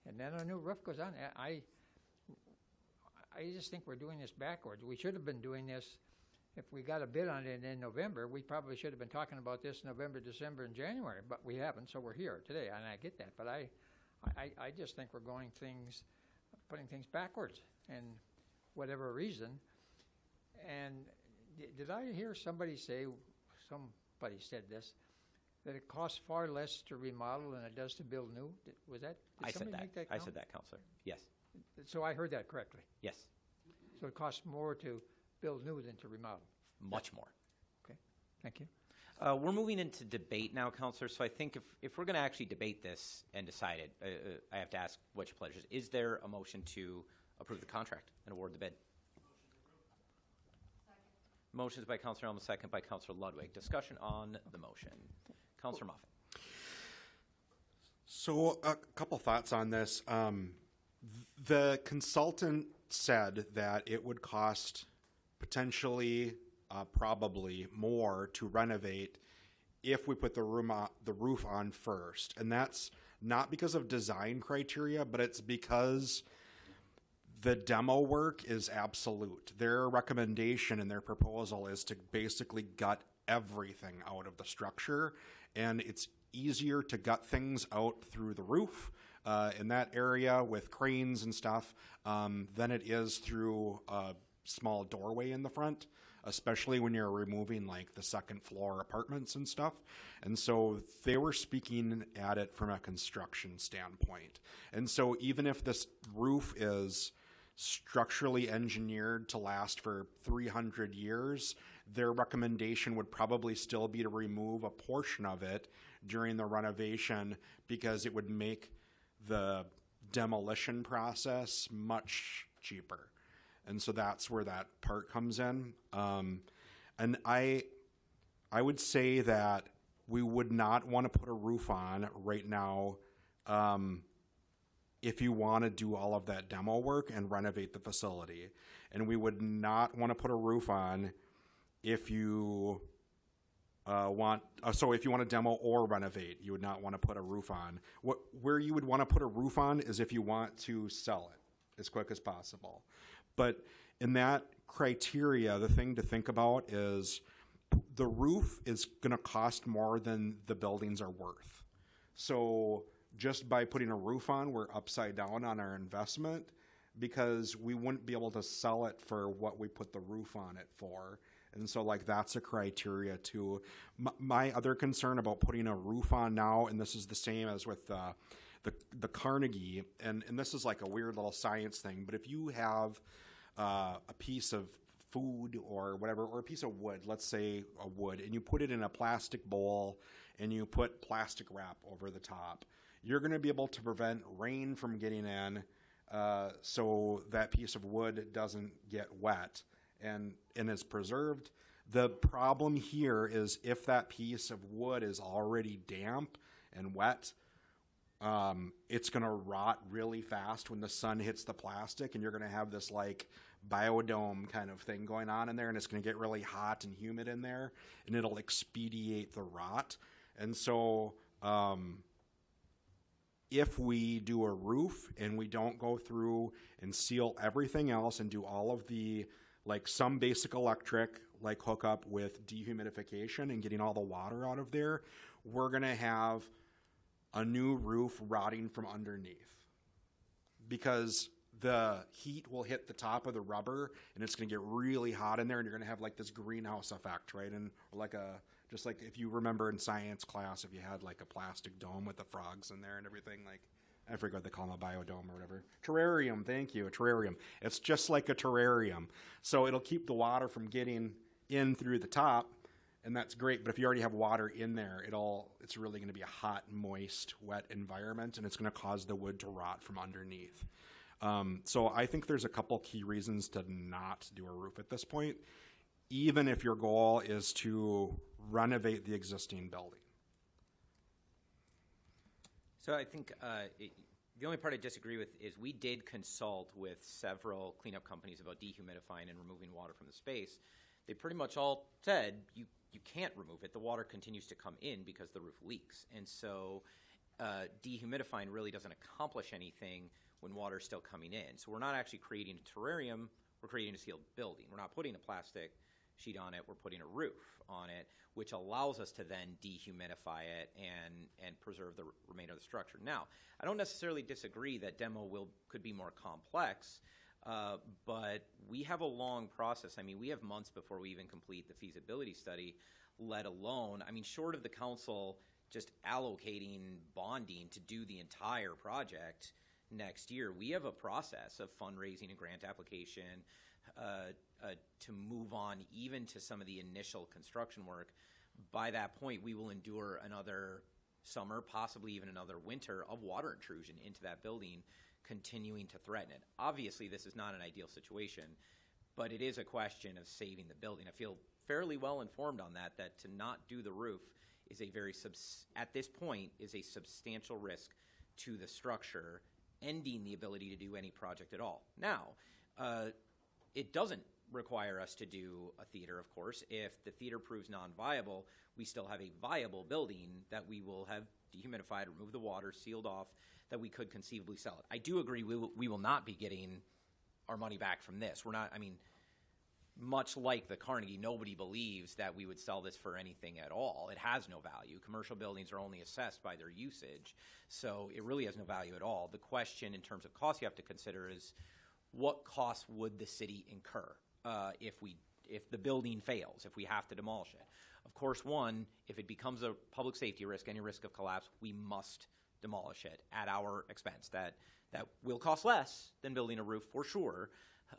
and then a new roof goes on. I just think we're doing this backwards. We should have been doing this. If we got a bid on it in November, we probably should have been talking about this November, December, and January, but we haven't, so we're here today, and I get that. But I just think we're putting things backwards, and whatever reason. And did I hear somebody said this, that it costs far less to remodel than it does to build new? Was that? I said that. Make that I count? said that, Counselor. Yes. So I heard that correctly. Yes. So it costs more to build new than to remodel. Much more. Okay. Thank you. We're moving into debate now, Counselor. So I think if we're going to actually debate this and decide it, I have to ask what your pleasure is. Is there a motion to approve the contract and award the bid? Motions by Counselor Elm, second by Counselor Ludwig. Discussion on the motion. Counselor Moffett. So a couple thoughts on this. The consultant said that it would cost potentially probably more to renovate if we put the roof on first. And that's not because of design criteria, but it's because the demo work is absolute. Their recommendation and their proposal is to basically gut everything out of the structure, and it's easier to gut things out through the roof in that area with cranes and stuff than it is through a small doorway in the front, especially when you're removing like the second floor apartments and stuff. And so they were speaking at it from a construction standpoint. And so even if this roof is structurally engineered to last for 300 years, their recommendation would probably still be to remove a portion of it during the renovation because it would make the demolition process much cheaper. And so that's where that part comes in. And I would say that we would not want to put a roof on right now if you want to do all of that demo work and renovate the facility. And we would not want to put a roof on if you if you want to demo or renovate, you would not want to put a roof on. Where you would want to put a roof on is if you want to sell it as quick as possible. But in that criteria, the thing to think about is the roof is going to cost more than the buildings are worth. So just by putting a roof on, we're upside down on our investment because we wouldn't be able to sell it for what we put the roof on it for. And so like that's a criteria too. My other concern about putting a roof on now, and this is the same as with the Carnegie, and this is like a weird little science thing, but if you have a piece of food or whatever, or a piece of wood, let's say a wood, and you put it in a plastic bowl and you put plastic wrap over the top, you're going to be able to prevent rain from getting in so that piece of wood doesn't get wet and is preserved. The problem here is if that piece of wood is already damp and wet, it's going to rot really fast when the sun hits the plastic, and you're going to have this like biodome kind of thing going on in there, and it's going to get really hot and humid in there, and it'll expedite the rot. And so if we do a roof and we don't go through and seal everything else and do all of the, like some basic electric, like hook up with dehumidification and getting all the water out of there, we're going to have a new roof rotting from underneath, because the heat will hit the top of the rubber and it's going to get really hot in there, and you're going to have like this greenhouse effect, right? And like just like if you remember in science class, if you had like a plastic dome with the frogs in there and everything, like, I forget what they call them, a biodome or whatever. Terrarium, thank you, a terrarium. It's just like a terrarium. So it'll keep the water from getting in through the top, and that's great. But if you already have water in there, it's really going to be a hot, moist, wet environment, and it's going to cause the wood to rot from underneath. So I think there's a couple key reasons to not do a roof at this point, even if your goal is to renovate the existing building. So I think the only part I disagree with is we did consult with several cleanup companies about dehumidifying and removing water from the space. They pretty much all said you can't remove it. The water continues to come in because the roof leaks. And so dehumidifying really doesn't accomplish anything when water's still coming in. So we're not actually creating a terrarium, we're creating a sealed building. We're not putting a plastic sheet on it, we're putting a roof on it, which allows us to then dehumidify it and preserve the remainder of the structure. Now, I don't necessarily disagree that demo could be more complex, but we have a long process. I mean, we have months before we even complete the feasibility study, let alone, I mean, short of the council just allocating bonding to do the entire project next year, we have a process of fundraising and grant application to move on even to some of the initial construction work. By that point, we will endure another summer, possibly even another winter of water intrusion into that building, continuing to threaten it. Obviously, this is not an ideal situation, but it is a question of saving the building. I feel fairly well informed on that to not do the roof is a very, at this point, is a substantial risk to the structure, ending the ability to do any project at all. Now, it doesn't require us to do a theater, of course. If the theater proves non-viable, we still have a viable building that we will have dehumidified, remove the water, sealed off, that we could conceivably sell it. I do agree we will not be getting our money back from this. We're not, I mean, much like the Carnegie, nobody believes that we would sell this for anything at all. It has no value. Commercial buildings are only assessed by their usage, so it really has no value at all. The question in terms of cost you have to consider is, what cost would the city incur if the building fails, if we have to demolish it? Of course, one, if it becomes a public safety risk, any risk of collapse, we must demolish it at our expense. That will cost less than building a roof for sure,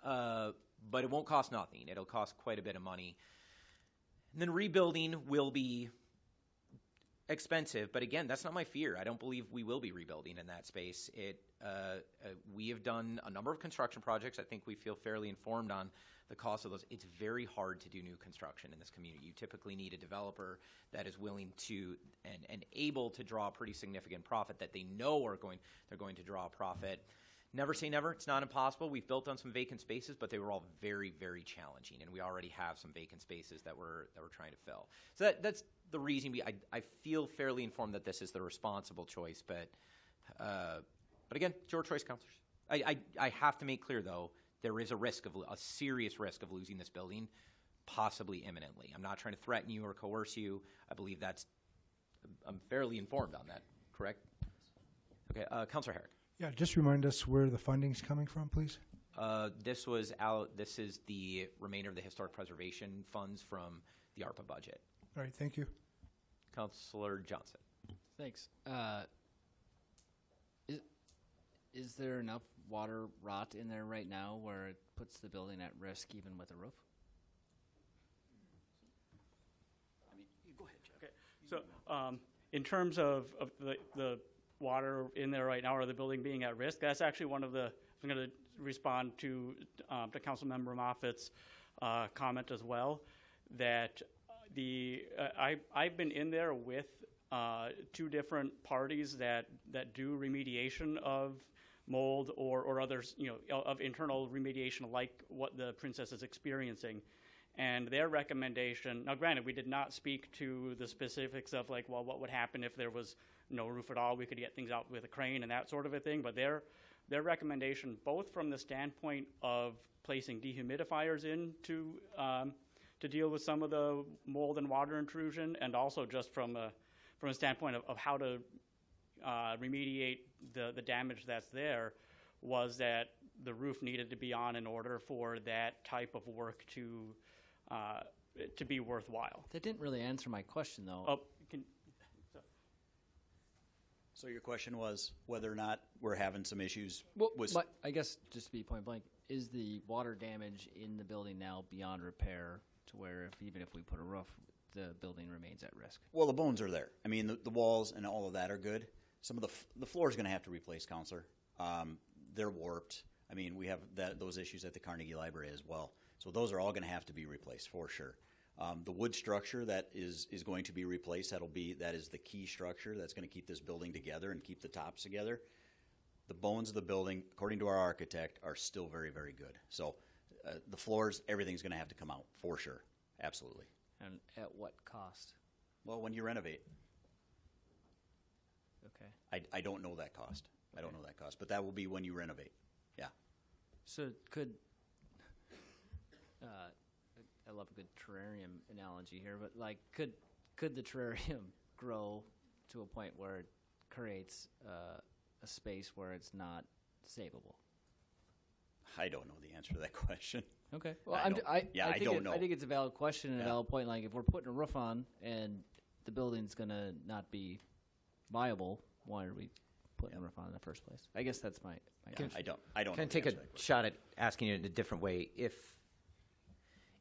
but it won't cost nothing. It'll cost quite a bit of money. And then rebuilding will be expensive, but again, that's not my fear. I don't believe we will be rebuilding in that space. We have done a number of construction projects. I think we feel fairly informed on the cost of those. It's very hard to do new construction in this community. You typically need a developer that is willing to and able to draw a pretty significant profit, that they know they're going to draw a profit. Never say never. It's not impossible. We've built on some vacant spaces, but they were all very, very challenging, and we already have some vacant spaces that we're trying to fill. So that's the reason I feel fairly informed that this is the responsible choice. But again, it's your choice, councilors. I have to make clear, though, there is a serious risk of losing this building, possibly imminently. I'm not trying to threaten you or coerce you. I believe I'm fairly informed on that. Correct? Okay, Councilor Herrick. Yeah, just remind us where the funding's coming from, please. This is the remainder of the historic preservation funds from the ARPA budget. All right, thank you. Councilor Johnson. Thanks. Is there enough water rot in there right now where it puts the building at risk even with a roof? I mean, go ahead, Jeff. Okay. So in terms of the water in there right now, or the building being at risk, that's actually one of the, I'm going to respond to Councilmember Moffitt's comment as well, that I've been in there with two different parties that do remediation of mold or others, of internal remediation like what the Princess is experiencing. And their recommendation, now granted, we did not speak to the specifics of like, well, what would happen if there was no roof at all? We could get things out with a crane and that sort of a thing, but their recommendation, both from the standpoint of placing dehumidifiers in to deal with some of the mold and water intrusion, and also just from a standpoint of how to remediate the damage that's there, was that the roof needed to be on in order for that type of work to be worthwhile. That didn't really answer my question, though. Oh, So your question was whether or not we're having some issues? Well, but I guess just to be point blank, is the water damage in the building now beyond repair to where even if we put a roof, the building remains at risk? Well, the bones are there. I mean, the walls and all of that are good. Some of the floor is going to have to replace, Counselor. They're warped. I mean, we have those issues at the Carnegie Library as well. So those are all going to have to be replaced for sure. The wood structure that is going to be replaced, that is the key structure that's going to keep this building together and keep the tops together. The bones of the building, according to our architect, are still very, very good. So the floors, everything's going to have to come out for sure. Absolutely. And at what cost? Well, when you renovate. Okay. I don't know that cost. Okay. I don't know that cost, but that will be when you renovate. Yeah. So could I love a good terrarium analogy here, but like could the terrarium grow to a point where it creates a space where it's not savable? I don't know the answer to that question. Okay. Well, I don't know. I think it's a valid question and a valid point. Like, if we're putting a roof on and the building's gonna not be viable, why are we putting a roof on in the first place? I guess that's my question. I don't. Can I take a shot at asking it in a different way?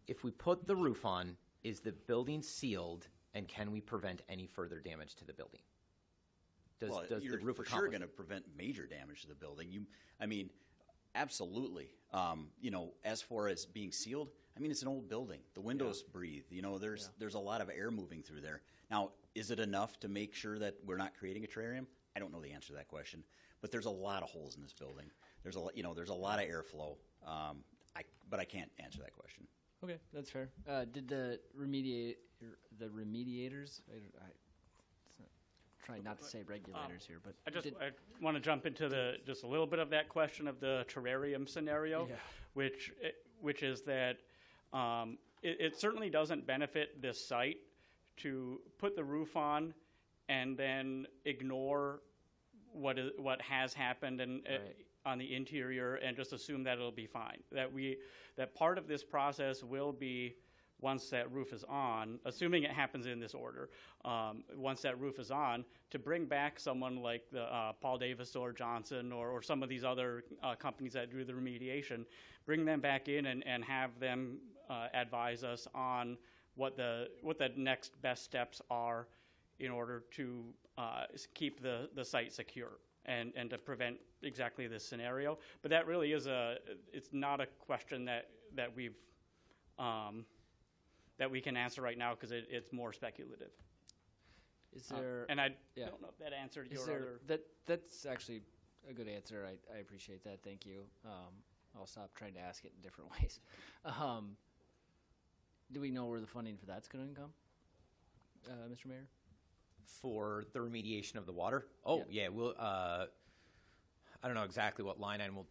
If we put the roof on, is the building sealed, and can we prevent any further damage to the building? Does you're the roof for accomplish sure going to prevent major damage to the building. Absolutely. As far as being sealed, it's an old building. The windows breathe. There's a lot of air moving through there. Now, is it enough to make sure that we're not creating a terrarium? I don't know the answer to that question. But there's a lot of holes in this building. There's a lot of airflow. But I can't answer that question. Okay, that's fair. Did the remediators? Try not to say regulators here, but I want to jump into just a little bit of that question of the terrarium scenario, which is that it certainly doesn't benefit this site to put the roof on and then ignore what has happened and on the interior and just assume that it'll be fine. That part of this process will be, once that roof is on, assuming it happens in this order, once that roof is on, to bring back someone like the Paul Davis or Johnson or some of these other companies that do the remediation, bring them back in and have them advise us on what the next best steps are in order to keep the site secure and to prevent exactly this scenario. But that really is it's not a question that we've that we can answer right now because it's more speculative. Is there? And I don't know if that answered your other. That's actually a good answer. I appreciate that. Thank you. I'll stop trying to ask it in different ways. Do we know where the funding for that's going to come, Mr. Mayor? For the remediation of the water? Oh, yeah. We'll. I don't know exactly what line item we'll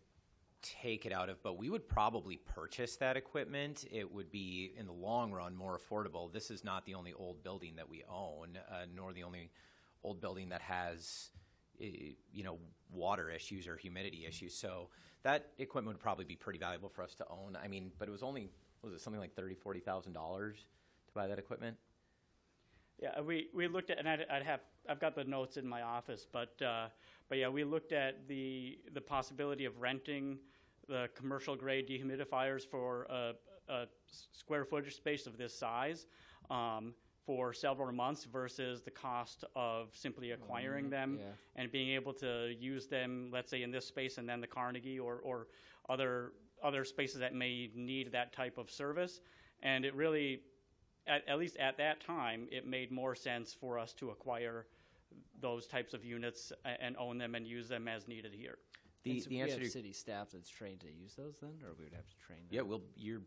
take it out of, but we would probably purchase that equipment. It would be, in the long run, more affordable. This is not the only old building that we own, nor the only old building that has, water issues or humidity issues. So that equipment would probably be pretty valuable for us to own. But it was only, was it something like $30,000-$40,000 to buy that equipment? Yeah, we looked at, and I've got the notes in my office, but yeah, we looked at the possibility of renting the commercial grade dehumidifiers for a square footage space of this size for several months versus the cost of simply acquiring them and being able to use them, let's say in this space and then the Carnegie or other spaces that may need that type of service. And it really, at least at that time, it made more sense for us to acquire those types of units and own them and use them as needed here. The answer we have to city staff that's trained to use those then, or we would have to train them? Yeah, well, you're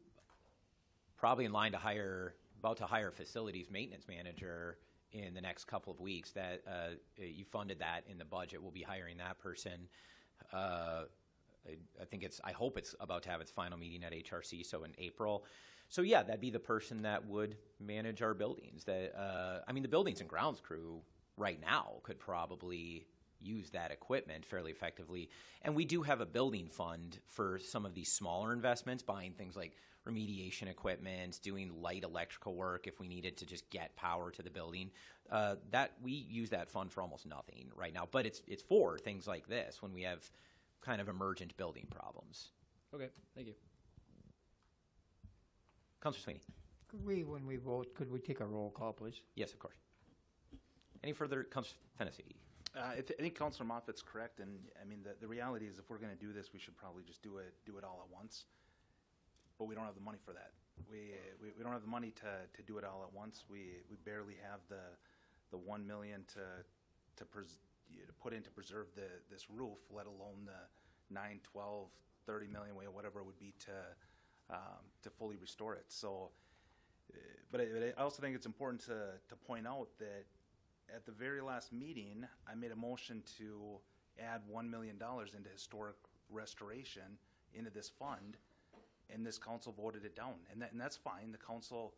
probably in line to hire a facilities maintenance manager in the next couple of weeks. That you funded that in the budget. We'll be hiring that person. I hope it's about to have its final meeting at HRC, so in April. So yeah, that'd be the person that would manage our buildings. The buildings and grounds crew right now could probably use that equipment fairly effectively. And we do have a building fund for some of these smaller investments, buying things like remediation equipment, doing light electrical work if we needed to just get power to the building. That we use that fund for almost nothing right now, but it's for things like this when we have kind of emergent building problems. Okay, thank you. Councilor Sweeney. When we vote, could we take a roll call, please? Yes, of course. Any further, Councilor Fennessy? I think Councilor Moffat's correct, and I mean the reality is if we're going to do this, we should probably just do it all at once. But we don't have the money for that. We don't have the money to do it all at once. We barely have the $1 million to put in to preserve this roof, let alone the 9, 12, 30 million, whatever it would be to fully restore it. So, but I also think it's important to point out that at the very last meeting, I made a motion to add $1 million into historic restoration into this fund, and this council voted it down, and that's fine. The council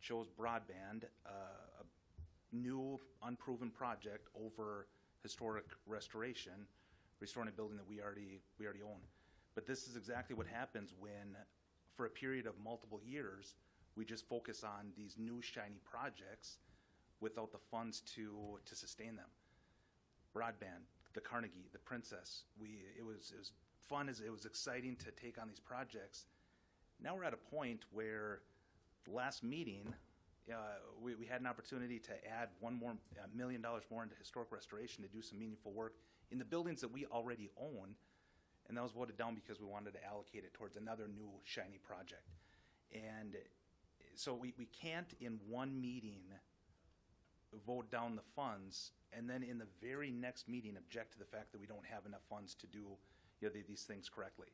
chose broadband, a new unproven project, over historic restoration, restoring a building that we already own. But this is exactly what happens when, for a period of multiple years, we just focus on these new shiny projects without the funds to sustain them. Broadband, the Carnegie, the Princess, it was fun, it was exciting to take on these projects. Now we're at a point where the last meeting, we had an opportunity to add $1 million more into historic restoration to do some meaningful work in the buildings that we already own, and that was voted down because we wanted to allocate it towards another new shiny project. And so we can't in one meeting vote down the funds and then in the very next meeting object to the fact that we don't have enough funds to do these things correctly.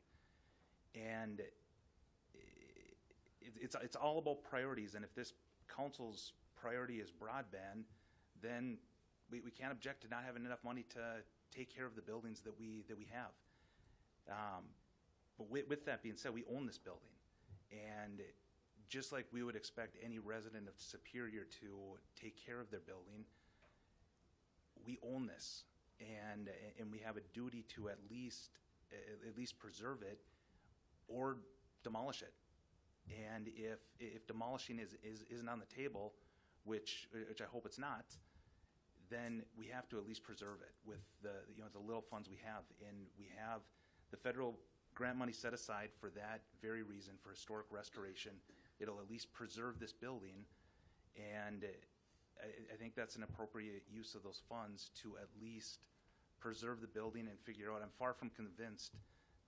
And it's all about priorities, and if this council's priority is broadband, then we can't object to not having enough money to take care of the buildings that we have. But with that being said, we own this building, and just like we would expect any resident of Superior to take care of their building, we own this, and we have a duty to at least preserve it or demolish it. And if demolishing isn't on the table, which I hope it's not, then we have to at least preserve it with the little funds we have. And we have the federal grant money set aside for that very reason, for historic restoration. It'll at least preserve this building, and I think that's an appropriate use of those funds to at least preserve the building and figure out. I'm far from convinced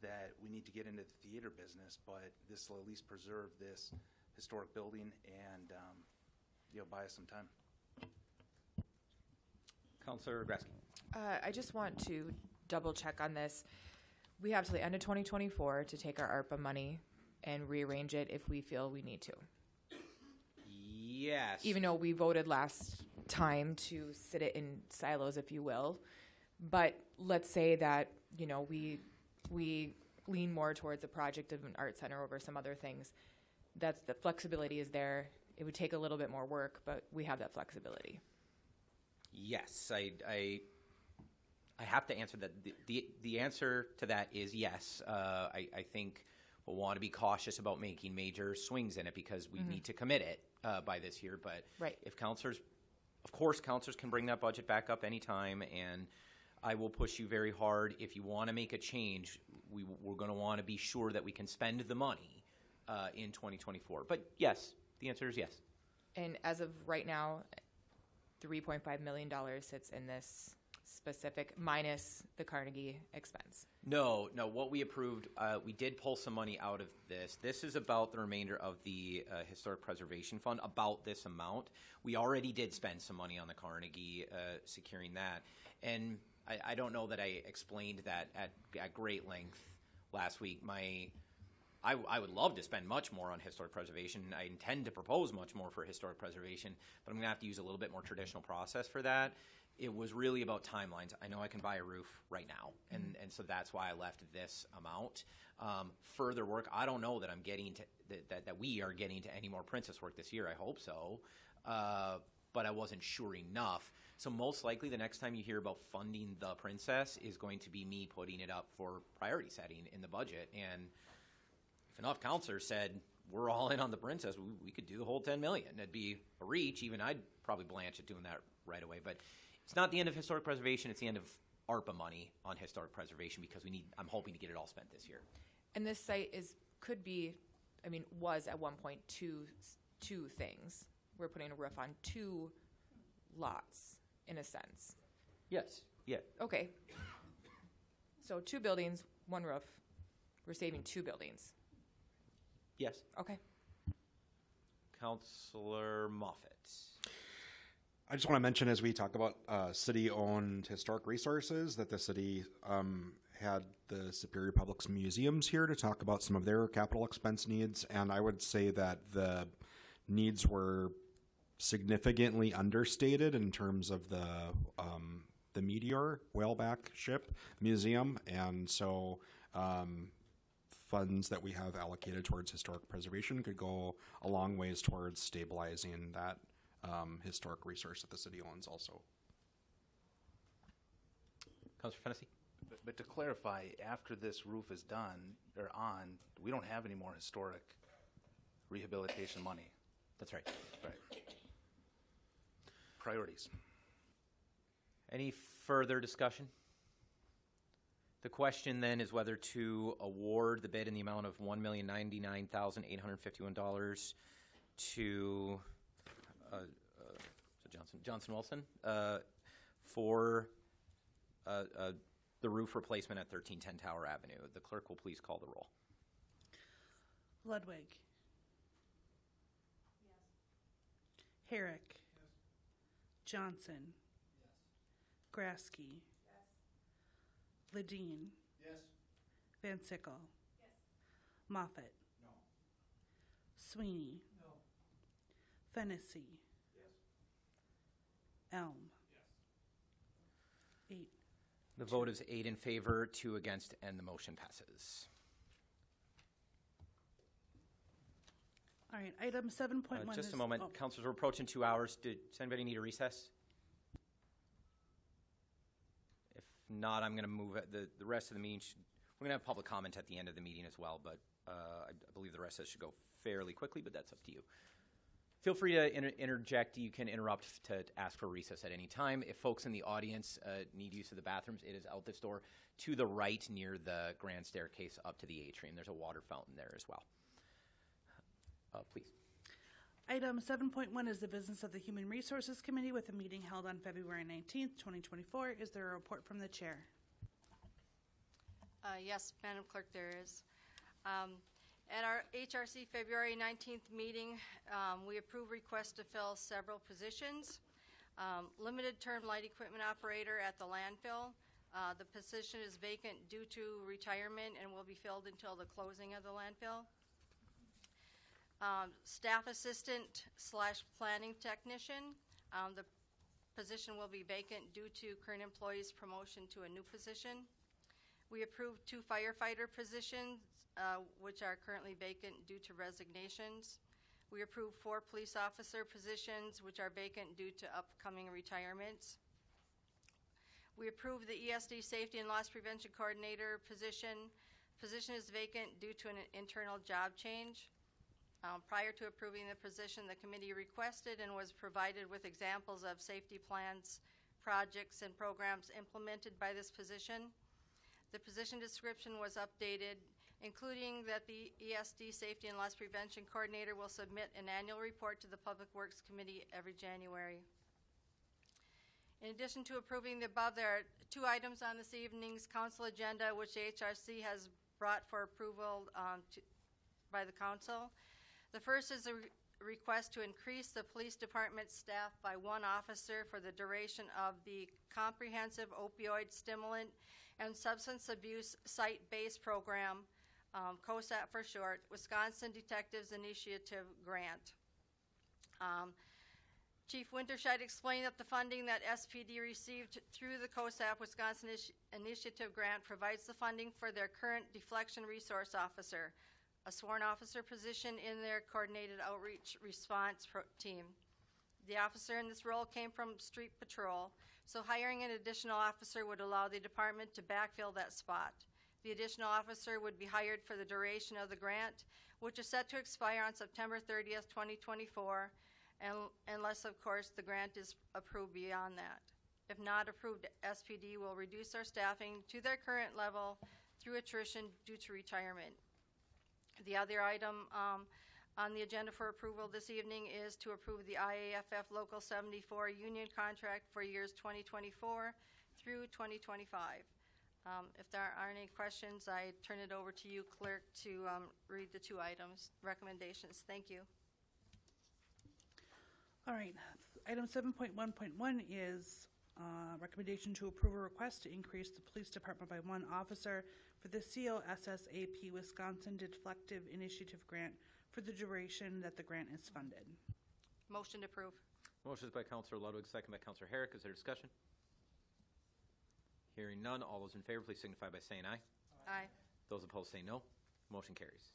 that we need to get into the theater business, but this will at least preserve this historic building and buy us some time. Councilor Grasky. I just want to double check on this. We have till the end of 2024 to take our ARPA money and rearrange it if we feel we need to. Yes. Even though we voted last time to sit it in silos, if you will. But let's say that, we lean more towards a project of an art center over some other things. That's the flexibility is there. It would take a little bit more work, but we have that flexibility. Yes, I have to answer that. The answer to that is yes. I think we'll want to be cautious about making major swings in it because we need to commit it by this year. But if councilors, of course, councilors can bring that budget back up anytime, and I will push you very hard. If you want to make a change, we're going to want to be sure that we can spend the money in 2024. But yes, the answer is yes. And as of right now, $3.5 million sits in this specific minus the Carnegie expense? No, what we approved, we did pull some money out of this. This is about the remainder of the Historic Preservation Fund, about this amount. We already did spend some money on the Carnegie, securing that. And I don't know that I explained that at great length last week. I would love to spend much more on historic preservation. I intend to propose much more for historic preservation, but I'm going to have to use a little bit more traditional process for that. It was really about timelines. I know I can buy a roof right now, and so that's why I left this amount. Further work, I don't know that I'm getting to that we are getting to any more Princess work this year. I hope so, but I wasn't sure enough. So most likely the next time you hear about funding the Princess is going to be me putting it up for priority setting in the budget. And if enough counselors said we're all in on the Princess, we could do the whole $10 million. It'd be a reach. Even I'd probably blanch at doing that right away. But it's not the end of historic preservation. It's the end of ARPA money on historic preservation because I'm hoping to get it all spent this year. And this site was at one point two things. We're putting a roof on 2 lots in a sense. Yes. Yeah. Okay. So 2 buildings, 1 roof. We're saving 2 buildings. Yes. Okay. Councillor Moffett. I just want to mention, as we talk about city-owned historic resources, that the city had the Superior Public Museums here to talk about some of their capital expense needs, and I would say that the needs were significantly understated in terms of the Meteor whaleback ship museum, and so funds that we have allocated towards historic preservation could go a long ways towards stabilizing that historic resource that the city owns also. Councilor Fennessy? But to clarify, after this roof is done or on, we don't have any more historic rehabilitation money. That's right. Right. Priorities. Any further discussion? The question then is whether to award the bid in the amount of $1,099,851 to Johnson Wilson for the roof replacement at 1310 Tower Avenue. The clerk will please call the roll. Ludwig. Yes. Herrick. Yes. Johnson. Yes. Grasky. Yes. Ledeen. Yes. Van Sickle. Yes. Moffett. No. Sweeney. No. Fennessy. Yes. Elm. Yes. 8. The vote is 8 in favor, 2 against, and the motion passes. All right, item 7.1 just a moment. Councilors, we're approaching 2 hours. Does anybody need a recess? If not, I'm going to move it. The rest of the meeting. We're going to have public comment at the end of the meeting as well, but I believe the rest of this should go fairly quickly, but that's up to you. Feel free to interject. You can interrupt to ask for recess at any time. If folks in the audience need use of the bathrooms, it is out this door to the right near the grand staircase up to the atrium. There's a water fountain there as well. Please. Item 7.1 is the business of the Human Resources Committee with a meeting held on February 19th, 2024. Is there a report from the chair? Yes, Madam Clerk, there is. At our HRC February 19th meeting, we approved requests to fill several positions. Limited term light equipment operator at the landfill. The position is vacant due to retirement and will be filled until the closing of the landfill. Staff assistant / planning technician. The position will be vacant due to current employee's promotion to a new position. We approved 2 firefighter positions, which are currently vacant due to resignations. We approved 4 police officer positions, which are vacant due to upcoming retirements. We approved the ESD Safety and Loss Prevention Coordinator position. Position is vacant due to an internal job change. Prior to approving the position, the committee requested and was provided with examples of safety plans, projects, and programs implemented by this position. The position description was updated, including that the ESD Safety and Loss Prevention Coordinator will submit an annual report to the Public Works Committee every January. In addition to approving the above, there are two items on this evening's council agenda which the HRC has brought for approval by the council. The first is a request to increase the police department staff by 1 officer for the duration of the Comprehensive Opioid Stimulant and Substance Abuse Site-Based Program, COSAP for short, Wisconsin Detectives Initiative Grant. Chief Winterscheid explained that the funding that SPD received through the COSAP Wisconsin Initiative Grant provides the funding for their current deflection resource officer, a sworn officer position in their coordinated outreach response team. The officer in this role came from street patrol, so hiring an additional officer would allow the department to backfill that spot. The additional officer would be hired for the duration of the grant, which is set to expire on September 30th, 2024, unless, of course, the grant is approved beyond that. If not approved, SPD will reduce our staffing to their current level through attrition due to retirement. The other item on the agenda for approval this evening is to approve the IAFF Local 74 union contract for years 2024 through 2025. If there aren't any questions, I turn it over to you, Clerk, to read the two items, recommendations. Thank you. All right, item 7.1.1 is recommendation to approve a request to increase the police department by 1 officer for the COSSAP Wisconsin Deflective Initiative Grant for the duration that the grant is funded. Motion to approve. Motion is by Councilor Ludwig, second by Councilor Herrick. Is there discussion? Hearing none, all those in favor, please signify by saying aye. Aye. Those opposed say no. Motion carries.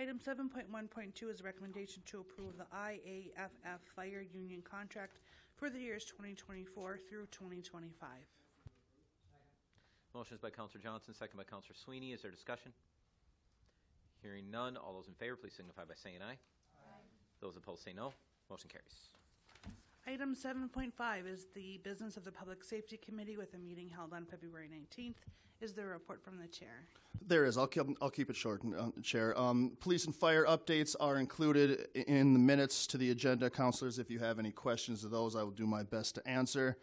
Item 7.1.2 is a recommendation to approve the IAFF Fire Union contract for the years 2024 through 2025. Motion is by Councilor Johnson, second by Councilor Sweeney. Is there discussion? Hearing none, all those in favor, please signify by saying aye. Aye. Those opposed say no. Motion carries. Item 7.5 is the business of the Public Safety Committee with a meeting held on February 19th. Is there a report from the chair? There is. I'll keep it short, Chair. Police and fire updates are included in the minutes to the agenda. Councilors, if you have any questions of those, I will do my best to answer.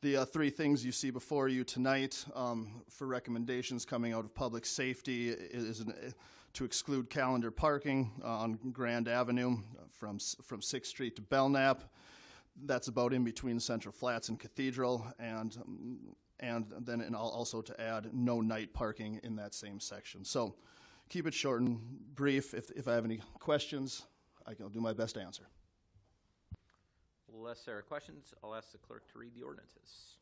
The 3 things you see before you tonight for recommendations coming out of public safety is to exclude calendar parking on Grand Avenue from 6th Street to Belknap. That's about in between Central Flats and Cathedral, and then also to add no night parking in that same section. So keep it short and brief. If I have any questions, I'll do my best to answer. Unless there are questions, I'll ask the clerk to read the ordinances.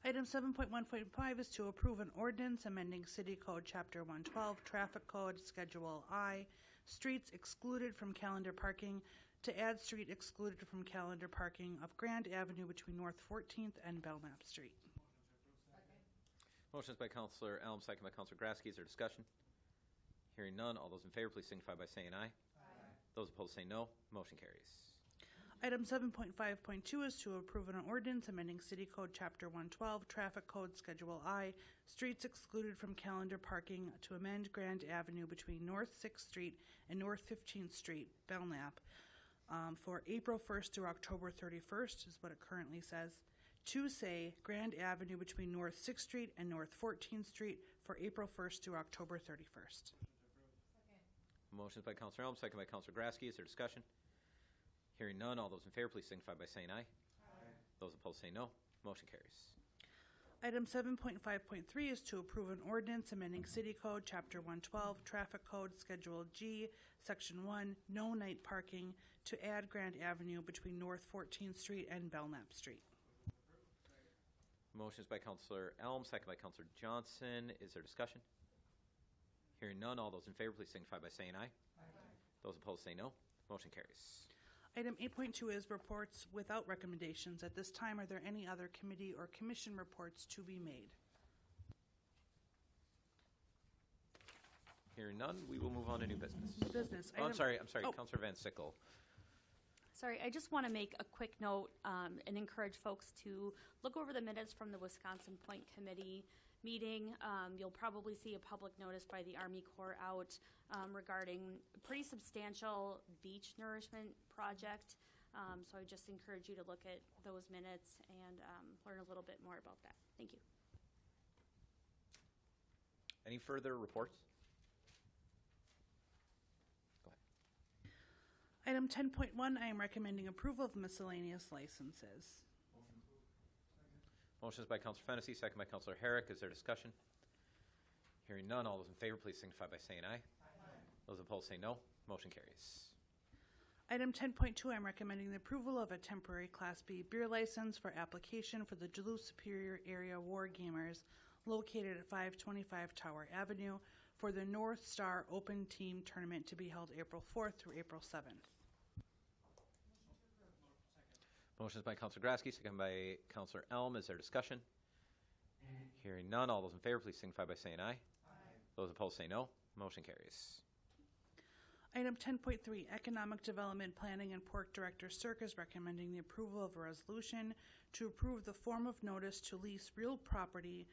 Item 7.1.5 is to approve an ordinance amending City Code Chapter 112, Traffic Code, Schedule I, Streets Excluded from Calendar Parking, to add street excluded from calendar parking of Grand Avenue between North 14th and Belknap Street. Motion is by Councilor Elm, second by Councilor Grasky. Is there discussion? Hearing none, all those in favor, please signify by saying aye. Aye. Those opposed say no. Motion carries. Item 7.5.2 is to approve an ordinance amending City Code Chapter 112, Traffic Code, Schedule I, Streets Excluded from Calendar Parking, to amend Grand Avenue between North 6th Street and North 15th Street, Belknap, for April 1st through October 31st, is what it currently says, to say Grand Avenue between North 6th Street and North 14th Street for April 1st through October 31st. Motion is by Councilor Elm, second by Councilor Grasky. Is there discussion? Hearing none, all those in favor, please signify by saying aye. Aye. Those opposed say no. Motion carries. Item 7.5.3 is to approve an ordinance amending City Code Chapter 112, Traffic Code, Schedule G, Section 1, no night parking, to add Grand Avenue between North 14th Street and Belknap Street. Motion is by Councilor Elm, second by Councilor Johnson. Is there discussion? Hearing none, all those in favor, please signify by saying aye. Aye. Those opposed say no. Motion carries. Item 8.2 is reports without recommendations. At this time, are there any other committee or commission reports to be made? Hearing none, we will move on to new business. Business. Oh, I'm sorry, Councilor Van Sickle. Sorry, I just want to make a quick note and encourage folks to look over the minutes from the Wisconsin Point Committee meeting. You'll probably see a public notice by the Army Corps out regarding a pretty substantial beach nourishment project So I just encourage you to look at those minutes and learn a little bit more about that. Thank you. Any further reports? Item 10.1, I am recommending approval of miscellaneous licenses. Motion is by Councilor Fennessy, second by Councilor Herrick. Is there discussion? Hearing none, all those in favor, please signify by saying aye. Those opposed say no. Motion carries. Item 10.2, I'm recommending the approval of a temporary Class B beer license for application for the Duluth Superior Area War Gamers located at 525 Tower Avenue for the North Star Open Team Tournament to be held April 4th through April 7th. Motion is by Councilor Grasky, second by Councilor Elm. Is there discussion? Hearing none, all those in favor, please signify by saying aye. Those opposed say no. Motion carries. Item 10.3, Economic Development Planning and Pork Director Cirque is recommending the approval of a resolution to approve the form of notice to lease real property,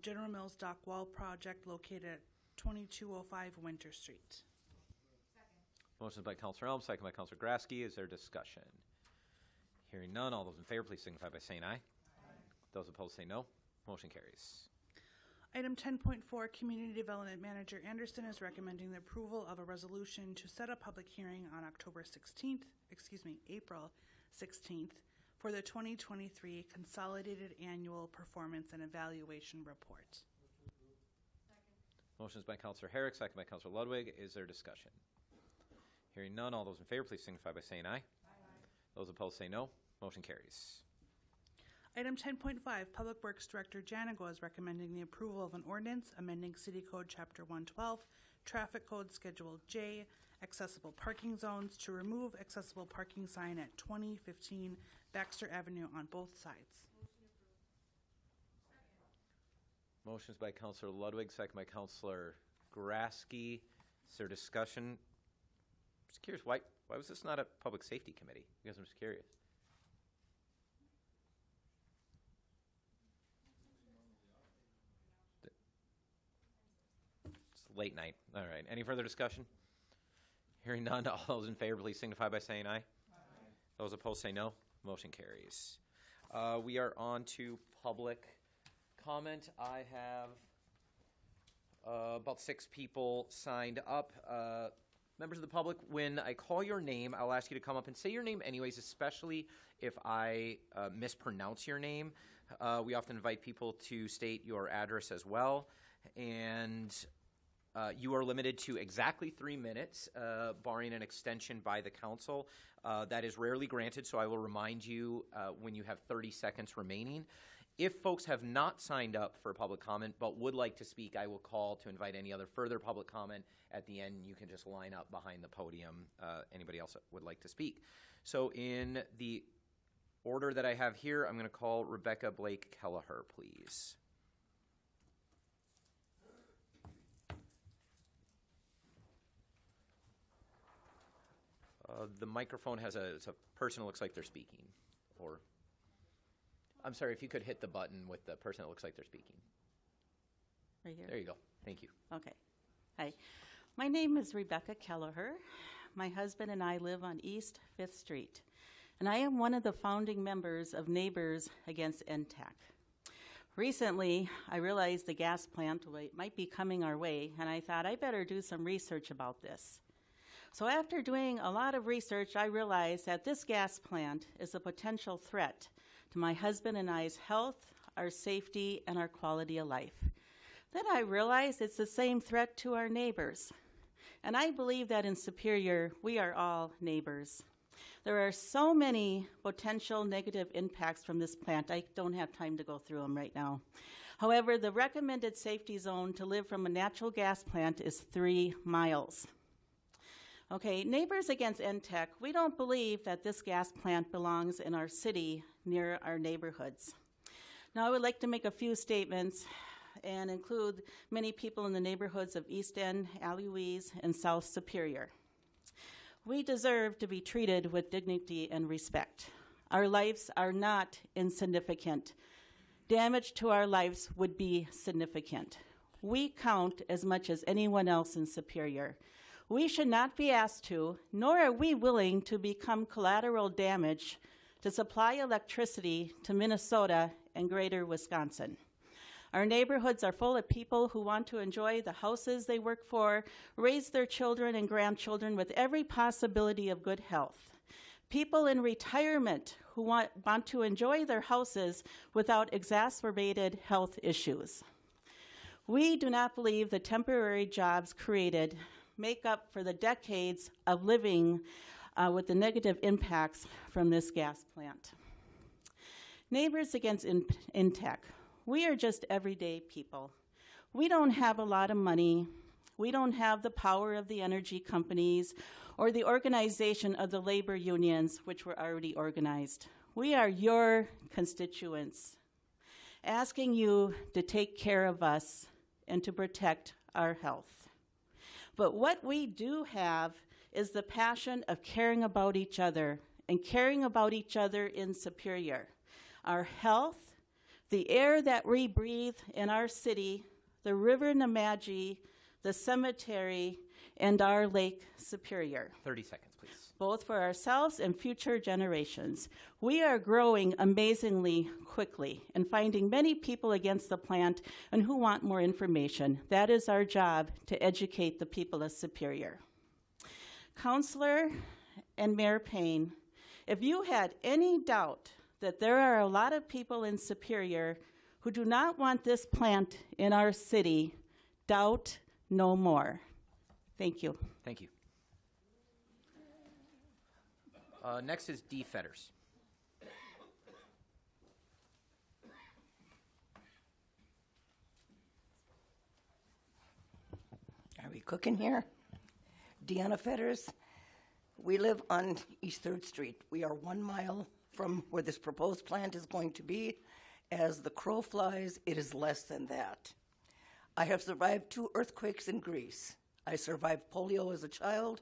General Mills Dock Wall Project located at 2205 Winter Street. Motion is by Councilor Elm, second by Councilor Grasky. Is there discussion? Hearing none, all those in favor, please signify by saying aye. Those opposed say no. Motion carries. Item 10.4, Community Development Manager Anderson is recommending the approval of a resolution to set a public hearing on April 16th for the 2023 Consolidated Annual Performance and Evaluation Report. Motion is by Councilor Herrick, second by Councilor Ludwig. Is there discussion? Hearing none, all those in favor, please signify by saying aye. Those opposed say no. Motion carries. Item 10.5, Public Works Director Janigo is recommending the approval of an ordinance amending City Code Chapter 112, Traffic Code Schedule J, accessible parking zones to remove accessible parking sign at 2015 Baxter Avenue on both sides. Motion is by Councilor Ludwig, second by Councilor Grasky. Is there discussion? Just curious, why was this not a public safety committee? Because I'm just curious. It's late night. All right. Any further discussion? Hearing none, all those in favor, please signify by saying aye. Those opposed say no. Motion carries. We are on to public comment. I have about 6 people signed up. Members of the public, when I call your name, I'll ask you to come up and say your name anyways, especially if I mispronounce your name. We often invite people to state your address as well. And you are limited to exactly 3 minutes, barring an extension by the council. That is rarely granted, so I will remind you when you have 30 seconds remaining. If folks have not signed up for public comment but would like to speak, I will call to invite any other further public comment at the end. You can just line up behind the podium, anybody else that would like to speak. So in the order that I have here, I'm going to call Rebecca Blake Kelleher, please. The microphone has it's a person that looks like they're speaking. Or, I'm sorry, if you could hit the button with the person that looks like they're speaking. Right here? There you go. Thank you. Okay. Hi. My name is Rebecca Kelleher. My husband and I live on East 5th Street. And I am one of the founding members of Neighbors Against NTAC. Recently, I realized the gas plant might be coming our way, and I thought I better do some research about this. So after doing a lot of research, I realized that this gas plant is a potential threat to my husband and I's health, our safety, and our quality of life. Then I realized it's the same threat to our neighbors. And I believe that in Superior, we are all neighbors. There are so many potential negative impacts from this plant. I don't have time to go through them right now. However, the recommended safety zone to live from a natural gas plant is 3 miles. Okay, Neighbors Against NTAC, we don't believe that this gas plant belongs in our city near our neighborhoods. Now, I would like to make a few statements and include many people in the neighborhoods of East End, Aloise, and South Superior. We deserve to be treated with dignity and respect. Our lives are not insignificant. Damage to our lives would be significant. We count as much as anyone else in Superior. We should not be asked to, nor are we willing to become collateral damage to supply electricity to Minnesota and greater Wisconsin. Our neighborhoods are full of people who want to enjoy the houses they work for, raise their children and grandchildren with every possibility of good health. People in retirement who want to enjoy their houses without exacerbated health issues. We do not believe the temporary jobs created make up for the decades of living with the negative impacts from this gas plant. Neighbors Against Intech. We are just everyday people. We don't have a lot of money. We don't have the power of the energy companies or the organization of the labor unions, which were already organized. We are your constituents, asking you to take care of us and to protect our health. But what we do have is the passion of caring about each other and caring about each other in Superior. Our health, the air that we breathe in our city, the River Nemadji, the cemetery, and our Lake Superior. 30 seconds, please. Both for ourselves and future generations. We are growing amazingly quickly and finding many people against the plant and who want more information. That is our job, to educate the people of Superior. Councilor and Mayor Payne, if you had any doubt that there are a lot of people in Superior who do not want this plant in our city, doubt no more. Thank you. Thank you. Next is D. Fetters. Are we cooking here? Deanna Fetters. We live on East 3rd Street. We are 1 mile from where this proposed plant is going to be. As the crow flies, it is less than that. I have survived 2 earthquakes in Greece. I survived polio as a child.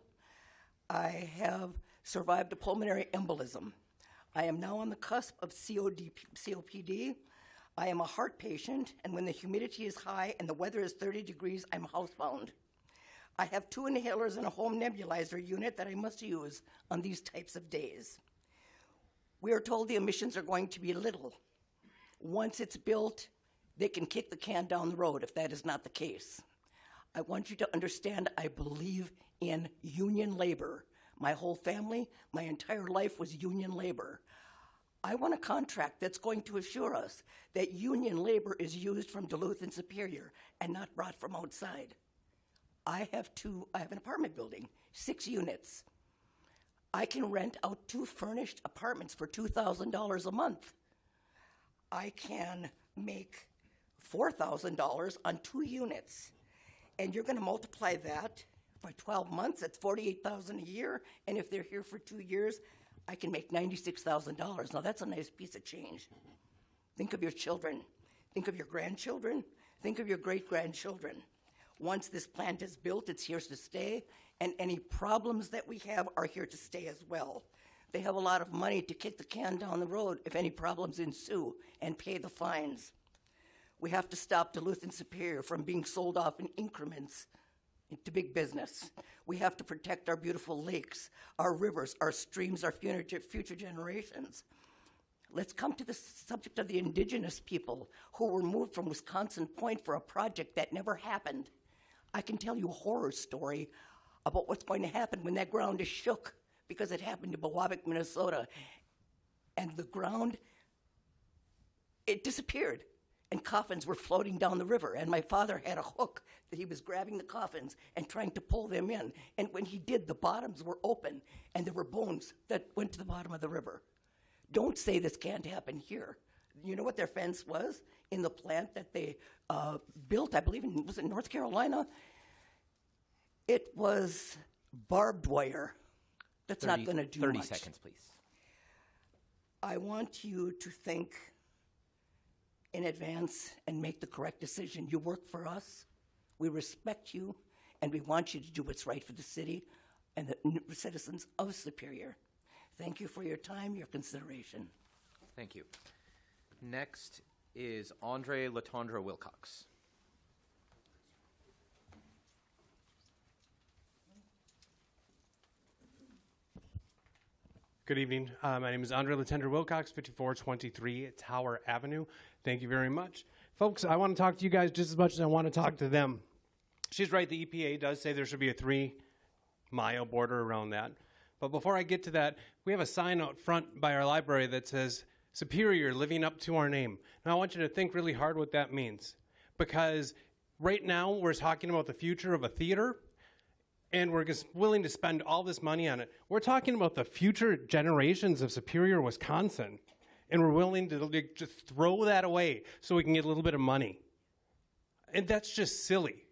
I have survived a pulmonary embolism. I am now on the cusp of COPD. I am a heart patient, and when the humidity is high and the weather is 30 degrees, I'm housebound. I have 2 inhalers and a home nebulizer unit that I must use on these types of days. We are told the emissions are going to be little. Once it's built, they can kick the can down the road if that is not the case. I want you to understand I believe in union labor. My whole family, my entire life was union labor. I want a contract that's going to assure us that union labor is used from Duluth and Superior and not brought from outside. I have an apartment building, 6 units. I can rent out 2 furnished apartments for $2,000 a month. I can make $4,000 on 2 units. And you're going to multiply that by 12 months, that's $48,000 a year. And if they're here for 2 years, I can make $96,000. Now that's a nice piece of change. Think of your children. Think of your grandchildren. Think of your great-grandchildren. Once this plant is built, it's here to stay, and any problems that we have are here to stay as well. They have a lot of money to kick the can down the road if any problems ensue and pay the fines. We have to stop Duluth and Superior from being sold off in increments to big business. We have to protect our beautiful lakes, our rivers, our streams, our future generations. Let's come to the subject of the indigenous people who were moved from Wisconsin Point for a project that never happened. I can tell you a horror story about what's going to happen when that ground is shook, because it happened to Biwabik, Minnesota. And the ground, it disappeared. And coffins were floating down the river. And my father had a hook that he was grabbing the coffins and trying to pull them in. And when he did, the bottoms were open, and there were bones that went to the bottom of the river. Don't say this can't happen here. You know what their fence was in the plant that they built, I believe, was it North Carolina? It was barbed wire. That's not going to do 30 much. seconds, please. I want you to think in advance and make the correct decision. You work for us. We respect you, and we want you to do what's right for the city and the citizens of Superior. Thank you for your time, your consideration. Thank you. Next is Andre Latondra Wilcox. Good evening. My name is Andre Latender Wilcox, 5423 Tower Avenue. Thank you very much. Folks, I want to talk to you guys just as much as I want to talk to them. She's right, the EPA does say there should be a 3-mile border around that. But before I get to that, we have a sign out front by our library that says, Superior, living up to our name. Now I want you to think really hard what that means. Because right now we're talking about the future of a theater, and we're just willing to spend all this money on it. We're talking about the future generations of Superior, Wisconsin, and we're willing to just throw that away so we can get a little bit of money. And that's just silly.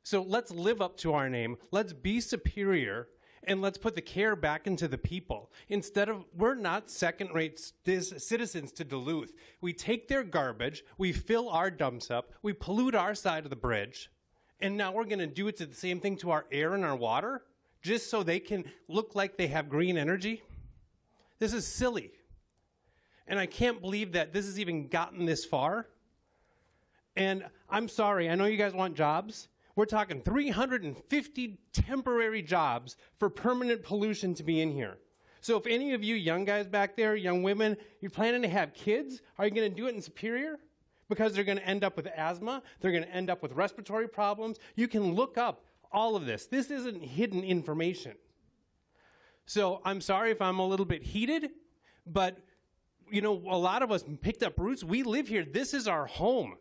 So let's live up to our name. Let's be superior, and let's put the care back into the people. Instead of, we're not second-rate citizens to Duluth. We take their garbage, we fill our dumps up, we pollute our side of the bridge, and now we're going to do it to the same thing to our air and our water just so they can look like they have green energy? This is silly. And I can't believe that this has even gotten this far. And I'm sorry, I know you guys want jobs. We're talking 350 temporary jobs for permanent pollution to be in here. So if any of you young guys back there, young women, you're planning to have kids, are you going to do it in Superior? Because they're going to end up with asthma. They're going to end up with respiratory problems. You can look up all of this. This isn't hidden information. So I'm sorry if I'm a little bit heated, but you know, a lot of us picked up roots. We live here. This is our home.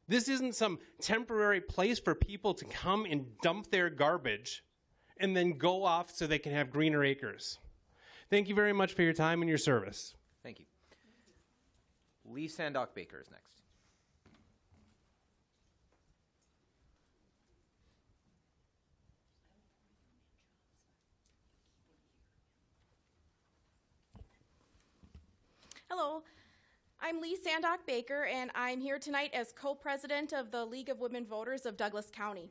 This isn't some temporary place for people to come and dump their garbage and then go off so they can have greener acres. Thank you very much for your time and your service. Thank you. Lee Sandock Baker is next. Hello, I'm Lee Sandock Baker, and I'm here tonight as co-president of the League of Women Voters of Douglas County.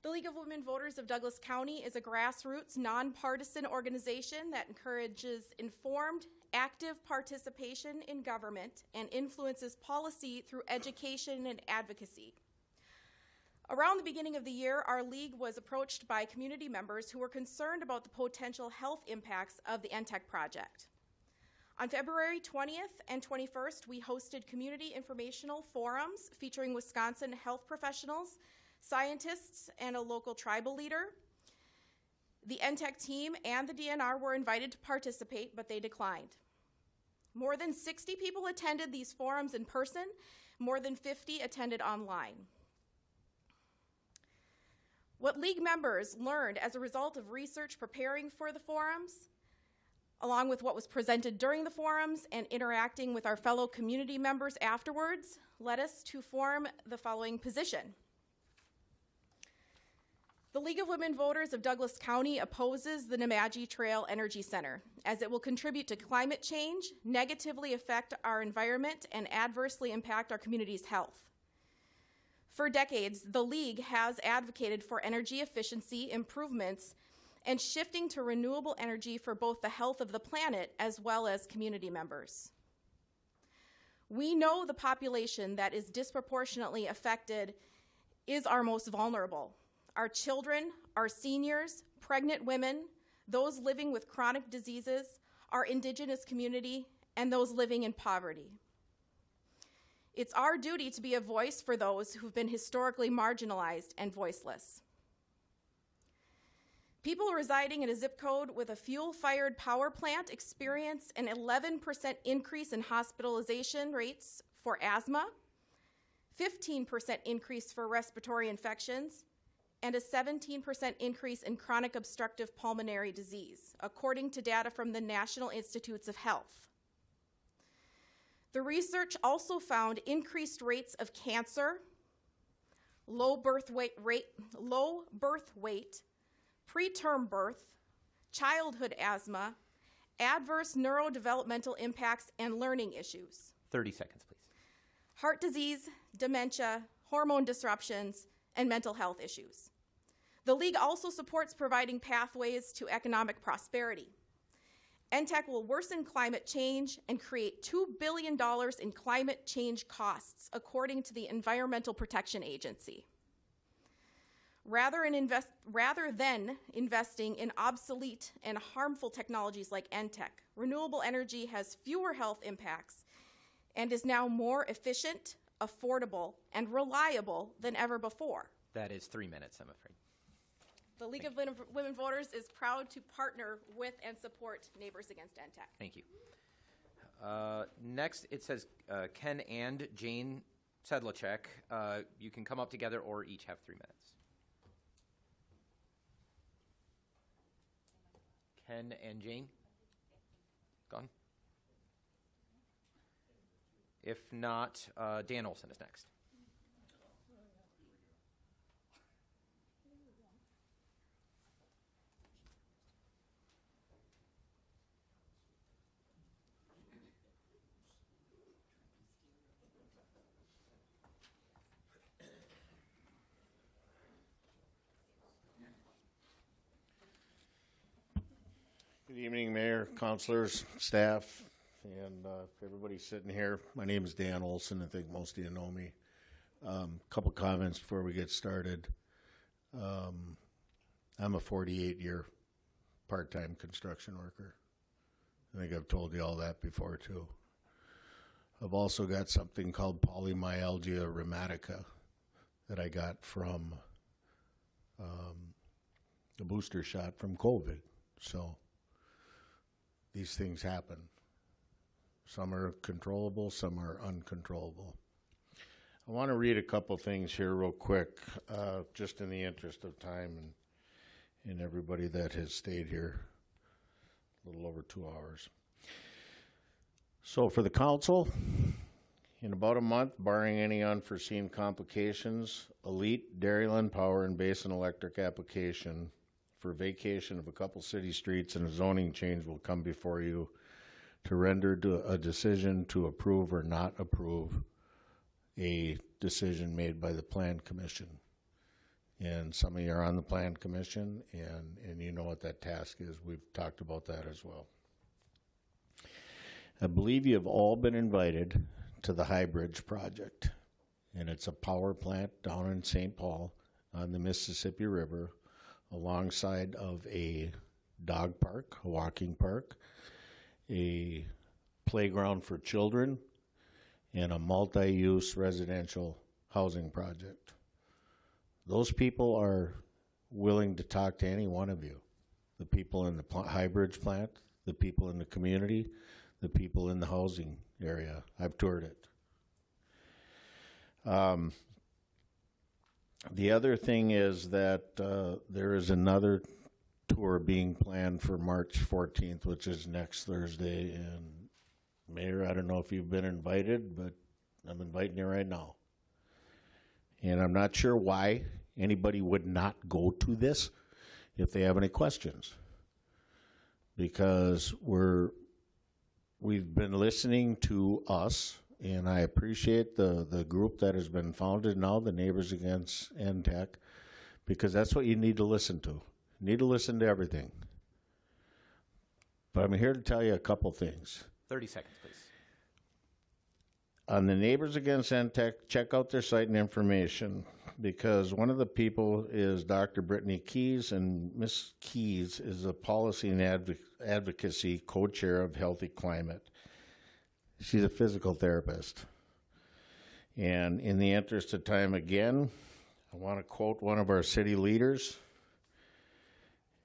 The League of Women Voters of Douglas County is a grassroots, nonpartisan organization that encourages informed, active participation in government and influences policy through education and advocacy. Around the beginning of the year, our league was approached by community members who were concerned about the potential health impacts of the NTEC project. On February 20th and 21st, we hosted community informational forums featuring Wisconsin health professionals, scientists, and a local tribal leader. The NTEC team and the DNR were invited to participate, but they declined. More than 60 people attended these forums in person. More than 50 attended online. What league members learned as a result of research preparing for the forums, along with what was presented during the forums and interacting with our fellow community members afterwards, led us to form the following position. The League of Women Voters of Douglas County opposes the Nemadji Trail Energy Center, as it will contribute to climate change, negatively affect our environment, and adversely impact our community's health. For decades, the League has advocated for energy efficiency improvements and shifting to renewable energy for both the health of the planet as well as community members. We know the population that is disproportionately affected is our most vulnerable. Our children, our seniors, pregnant women, those living with chronic diseases, our indigenous community, and those living in poverty. It's our duty to be a voice for those who've been historically marginalized and voiceless. People residing in a zip code with a fuel-fired power plant experience an 11% increase in hospitalization rates for asthma, 15% increase for respiratory infections, and a 17% increase in chronic obstructive pulmonary disease, according to data from the National Institutes of Health. The research also found increased rates of cancer, low birth weight, preterm birth, childhood asthma, adverse neurodevelopmental impacts, and learning issues. 30 seconds, please. Heart disease, dementia, hormone disruptions, and mental health issues. The League also supports providing pathways to economic prosperity. NTEC will worsen climate change and create $2 billion in climate change costs, according to the Environmental Protection Agency. Rather than investing in obsolete and harmful technologies like NTEC, renewable energy has fewer health impacts and is now more efficient, affordable, and reliable than ever before. That is 3 minutes, I'm afraid. The League of Women Voters is proud to partner with and support Neighbors Against NTEC. Thank you. Next, it says Ken and Jane Sedlacek. You can come up together or each have 3 minutes. Ken and Jane? Gone? If not, Dan Olson is next. Good evening, Mayor, councilors, staff, and everybody sitting here. My name is Dan Olson. I think most of you know me. Couple comments before we get started. I'm a 48-year part-time construction worker. I think I've told you all that before, too. I've also got something called polymyalgia rheumatica that I got from a booster shot from COVID. So these things happen. Some are controllable, some are uncontrollable. I want to read a couple things here real quick, just in the interest of time and everybody that has stayed here a little over 2 hours. So for the council, in about a month, barring any unforeseen complications, Elite, Dairyland Power, and Basin Electric application for vacation of a couple city streets and a zoning change will come before you to render a decision to approve or not approve a decision made by the Plan Commission. And some of you are on the Plan Commission, and you know what that task is. We've talked about that as well. I believe you have all been invited to the High Bridge project, and it's a power plant down in St. Paul on the Mississippi River, alongside of a dog park, a walking park, a playground for children, and a multi-use residential housing project. Those people are willing to talk to any one of you. The people in the High Bridge plant, the people in the community, the people in the housing area. I've toured it. The other thing is that there is another tour being planned for March 14th, which is next Thursday. And Mayor, I don't know if you've been invited, but I'm inviting you right now. And I'm not sure why anybody would not go to this if they have any questions. Because we've been listening to us, and I appreciate the group that has been founded now, the Neighbors Against NTEC, because that's what you need to listen to. You need to listen to everything. But I'm here to tell you a couple things. 30 seconds, please. On the Neighbors Against NTEC, check out their site and information, because one of the people is Dr. Brittany Keys, and Ms. Keys is a policy and advocacy co-chair of Healthy Climate. She's a physical therapist. And in the interest of time again, I want to quote one of our city leaders,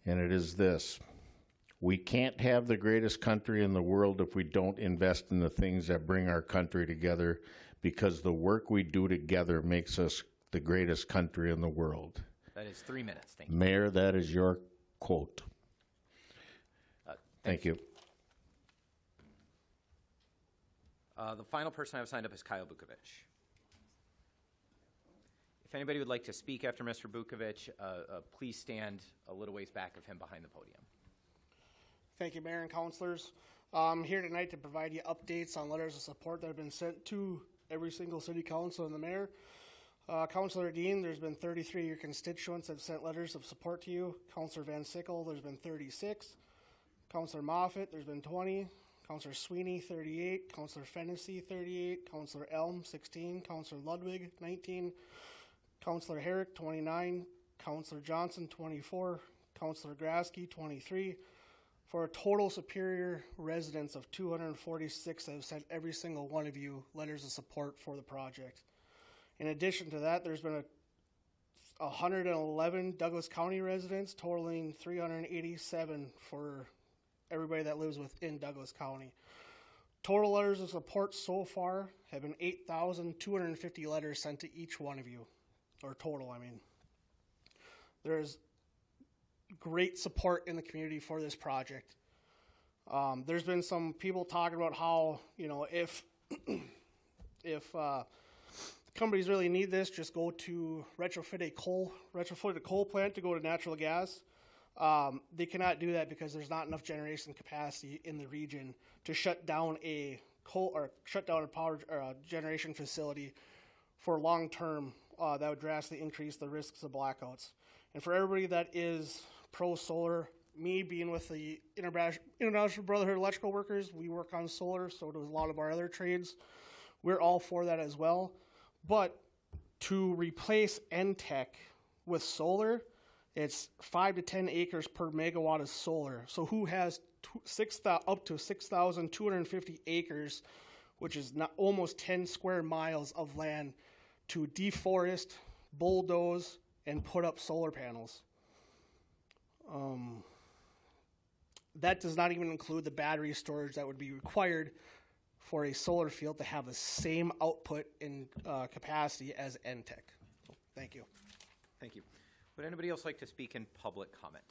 and it is this: we can't have the greatest country in the world if we don't invest in the things that bring our country together, because the work we do together makes us the greatest country in the world. That is 3 minutes. Thank you. Mayor, that is your quote. Thank you. The final person I have signed up is Kyle Bukovic. If anybody would like to speak after Mr. Bukovic, please stand a little ways back of him behind the podium. Thank you, Mayor and councilors. I'm here tonight to provide you updates on letters of support that have been sent to every single city council and the mayor. Councilor Dean, there's been 33 of your constituents that have sent letters of support to you. Councilor Van Sickle, there's been 36. Councilor Moffitt, there's been 20. Councilor Sweeney, 38. Councilor Fennessy, 38. Councilor Elm, 16. Councilor Ludwig, 19. Councilor Herrick, 29. Counselor Johnson, 24, Counselor Grasky, 23, for a total Superior residents of 246 that have sent every single one of you letters of support for the project. In addition to that, there's been 111 Douglas County residents, totaling 387 for everybody that lives within Douglas County. Total letters of support so far have been 8,250 letters sent to each one of you, or total, I mean. There's great support in the community for this project. There's been some people talking about how, if companies really need this, just go to retrofit a coal plant to go to natural gas. They cannot do that because there's not enough generation capacity in the region to shut down a power generation facility for long term. That would drastically increase the risks of blackouts. And for everybody that is pro solar, me being with the International Brotherhood of Electrical Workers, we work on solar, so does a lot of our other trades. We're all for that as well. But to replace NTEC with solar, it's 5 to 10 acres per megawatt of solar. So who has up to 6,250 acres, which is almost 10 square miles of land, to deforest, bulldoze, and put up solar panels? That does not even include the battery storage that would be required for a solar field to have the same output and capacity as NTEC. So, thank you. Thank you. Would anybody else like to speak in public comment?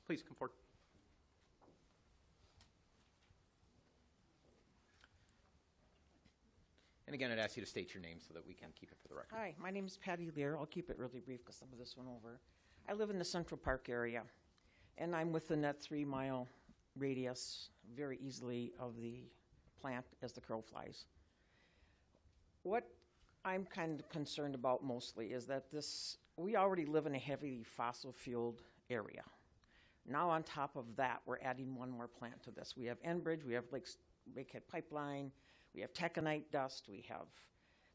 Please come forward. And again, I'd ask you to state your name so that we can keep it for the record. Hi, my name is Patty Lear. I'll keep it really brief because some of this went over. I live in the Central Park area, and I'm within that 3-mile radius very easily of the plant as the crow flies. What I'm kind of concerned about mostly is that we already live in a heavily fossil fueled area. Now on top of that, we're adding one more plant to this. We have Enbridge, we have Lakehead Pipeline, we have taconite dust, we have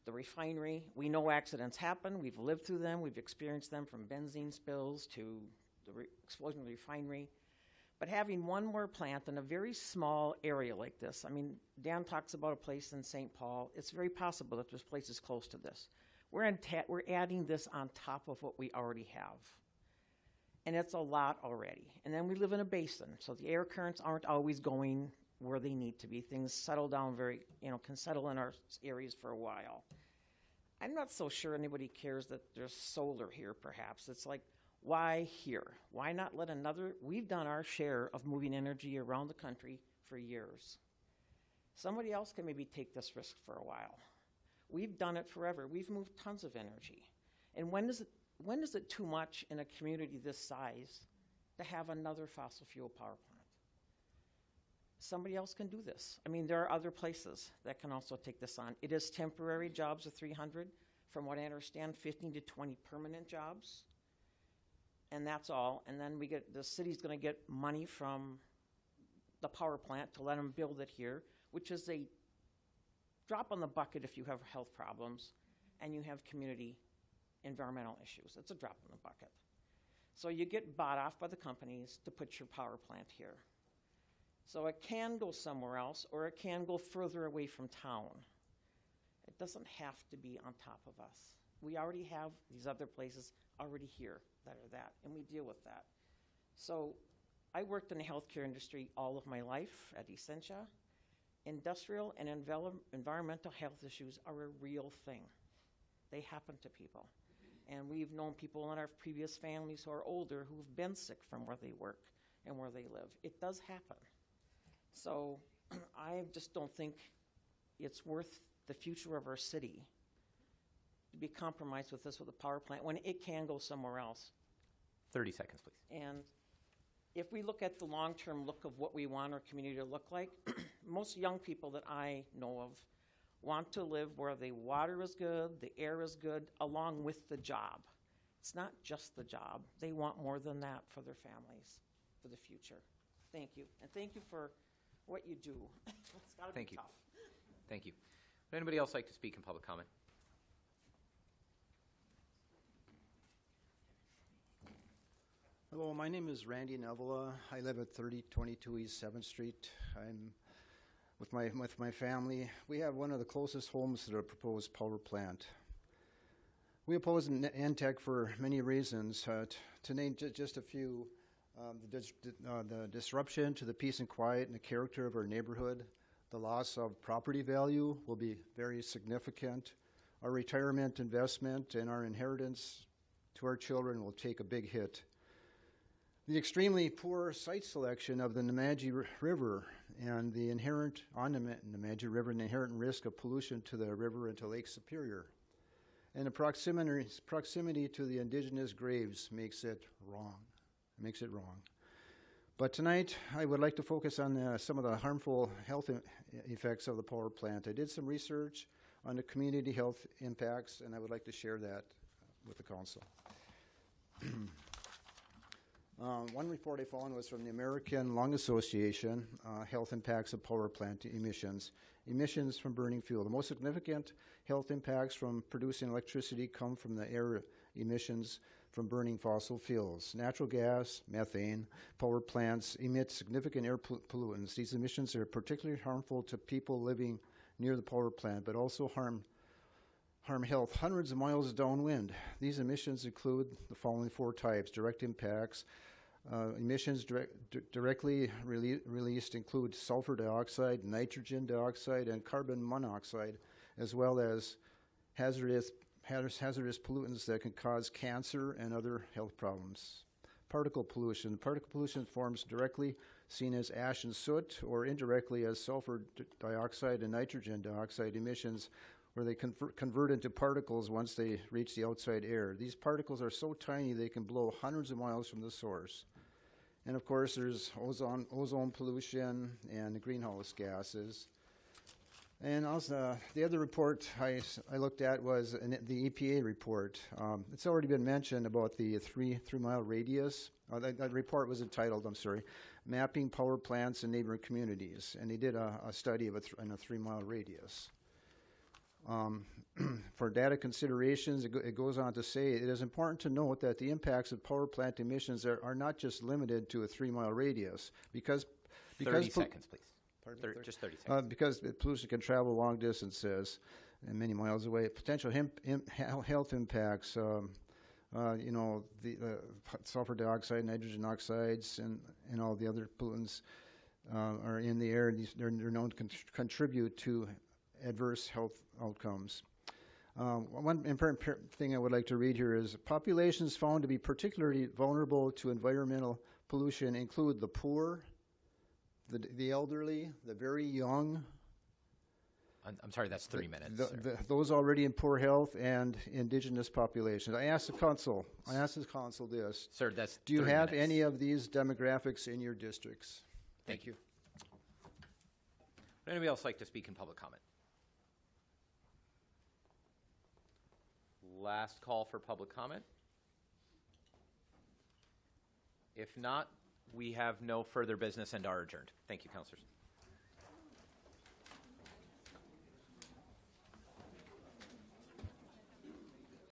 the refinery. We know accidents happen, we've lived through them, we've experienced them from benzene spills to the explosion of the refinery. But having one more plant in a very small area like this, I mean, Dan talks about a place in St. Paul. It's very possible that there's places close to this. We're adding this on top of what we already have. And it's a lot already. And then we live in a basin, so the air currents aren't always going where they need to be. Things settle down can settle in our areas for a while. I'm not so sure anybody cares that there's solar here, perhaps. It's like, why here? Why not we've done our share of moving energy around the country for years. Somebody else can maybe take this risk for a while. We've done it forever. We've moved tons of energy. And when is it too much in a community this size to have another fossil fuel power plant? Somebody else can do this. I mean, there are other places that can also take this on. It is temporary jobs of 300. From what I understand, 15 to 20 permanent jobs. And that's all. And then the city's going to get money from the power plant to let them build it here, which is a drop on the bucket if you have health problems and you have community environmental issues. It's a drop in the bucket. So you get bought off by the companies to put your power plant here. So it can go somewhere else, or it can go further away from town. It doesn't have to be on top of us. We already have these other places already here that are that, and we deal with that. So I worked in the healthcare industry all of my life at Essentia. Industrial and environmental health issues are a real thing. They happen to people. And we've known people in our previous families who are older who've been sick from where they work and where they live. It does happen. So I just don't think it's worth the future of our city to be compromised with a power plant when it can go somewhere else. 30 seconds, please. And if we look at the long-term look of what we want our community to look like, most young people that I know of want to live where the water is good, the air is good, along with the job. It's not just the job. They want more than that for their families, for the future. Thank you. And thank you for what you do. It's got to be tough. Thank you. Would anybody else like to speak in public comment? Hello, my name is Randy Nevela. I live at 3022 East 7th Street. I'm with my family. We have one of the closest homes to the proposed power plant. We oppose NTEC for many reasons. To name just a few, the disruption to the peace and quiet and the character of our neighborhood, the loss of property value will be very significant. Our retirement investment and our inheritance to our children will take a big hit. The extremely poor site selection of the Nemadji River and the inherent on the Nemadji River and the inherent risk of pollution to the river and to Lake Superior. And the proximity to the indigenous graves makes it wrong. But tonight, I would like to focus on some of the harmful health effects of the power plant. I did some research on the community health impacts, and I would like to share that with the council. One report I found was from the American Lung Association, health impacts of power plant emissions. Emissions from burning fuel. The most significant health impacts from producing electricity come from the air emissions from burning fossil fuels. Natural gas, methane, power plants emit significant air pollutants. These emissions are particularly harmful to people living near the power plant, but also harm health hundreds of miles downwind. These emissions include the following four types. Direct impacts. Emissions directly released include sulfur dioxide, nitrogen dioxide, and carbon monoxide, as well as hazardous pollutants that can cause cancer and other health problems. Particle pollution. Particle pollution forms directly seen as ash and soot, or indirectly as sulfur dioxide and nitrogen dioxide emissions, where they convert into particles once they reach the outside air. These particles are so tiny they can blow hundreds of miles from the source. And of course, there's ozone pollution and greenhouse gases. And also, the other report I looked at was the EPA report. It's already been mentioned about the 3-mile radius. That report was entitled, Mapping Power Plants in Neighboring Communities. And they did a study of in a 3-mile radius. For data considerations, it goes on to say, it is important to note that the impacts of power plant emissions are not just limited to a 3-mile radius, because 30 seconds, please. Just 30 seconds. Because pollution can travel long distances and many miles away. Potential health impacts, the sulfur dioxide, nitrogen oxides, and all the other pollutants are in the air. They're known to contribute to adverse health outcomes. One important thing I would like to read here is populations found to be particularly vulnerable to environmental pollution include the poor, the elderly, the very young. I'm sorry, that's 3 minutes. Those already in poor health, and indigenous populations. I asked the council this. Sir, that's do you 3 have minutes. any of these demographics in your districts? Thank you. Would anybody else like to speak in public comment? Last call for public comment. If not, we have no further business and are adjourned. Thank you, councilors.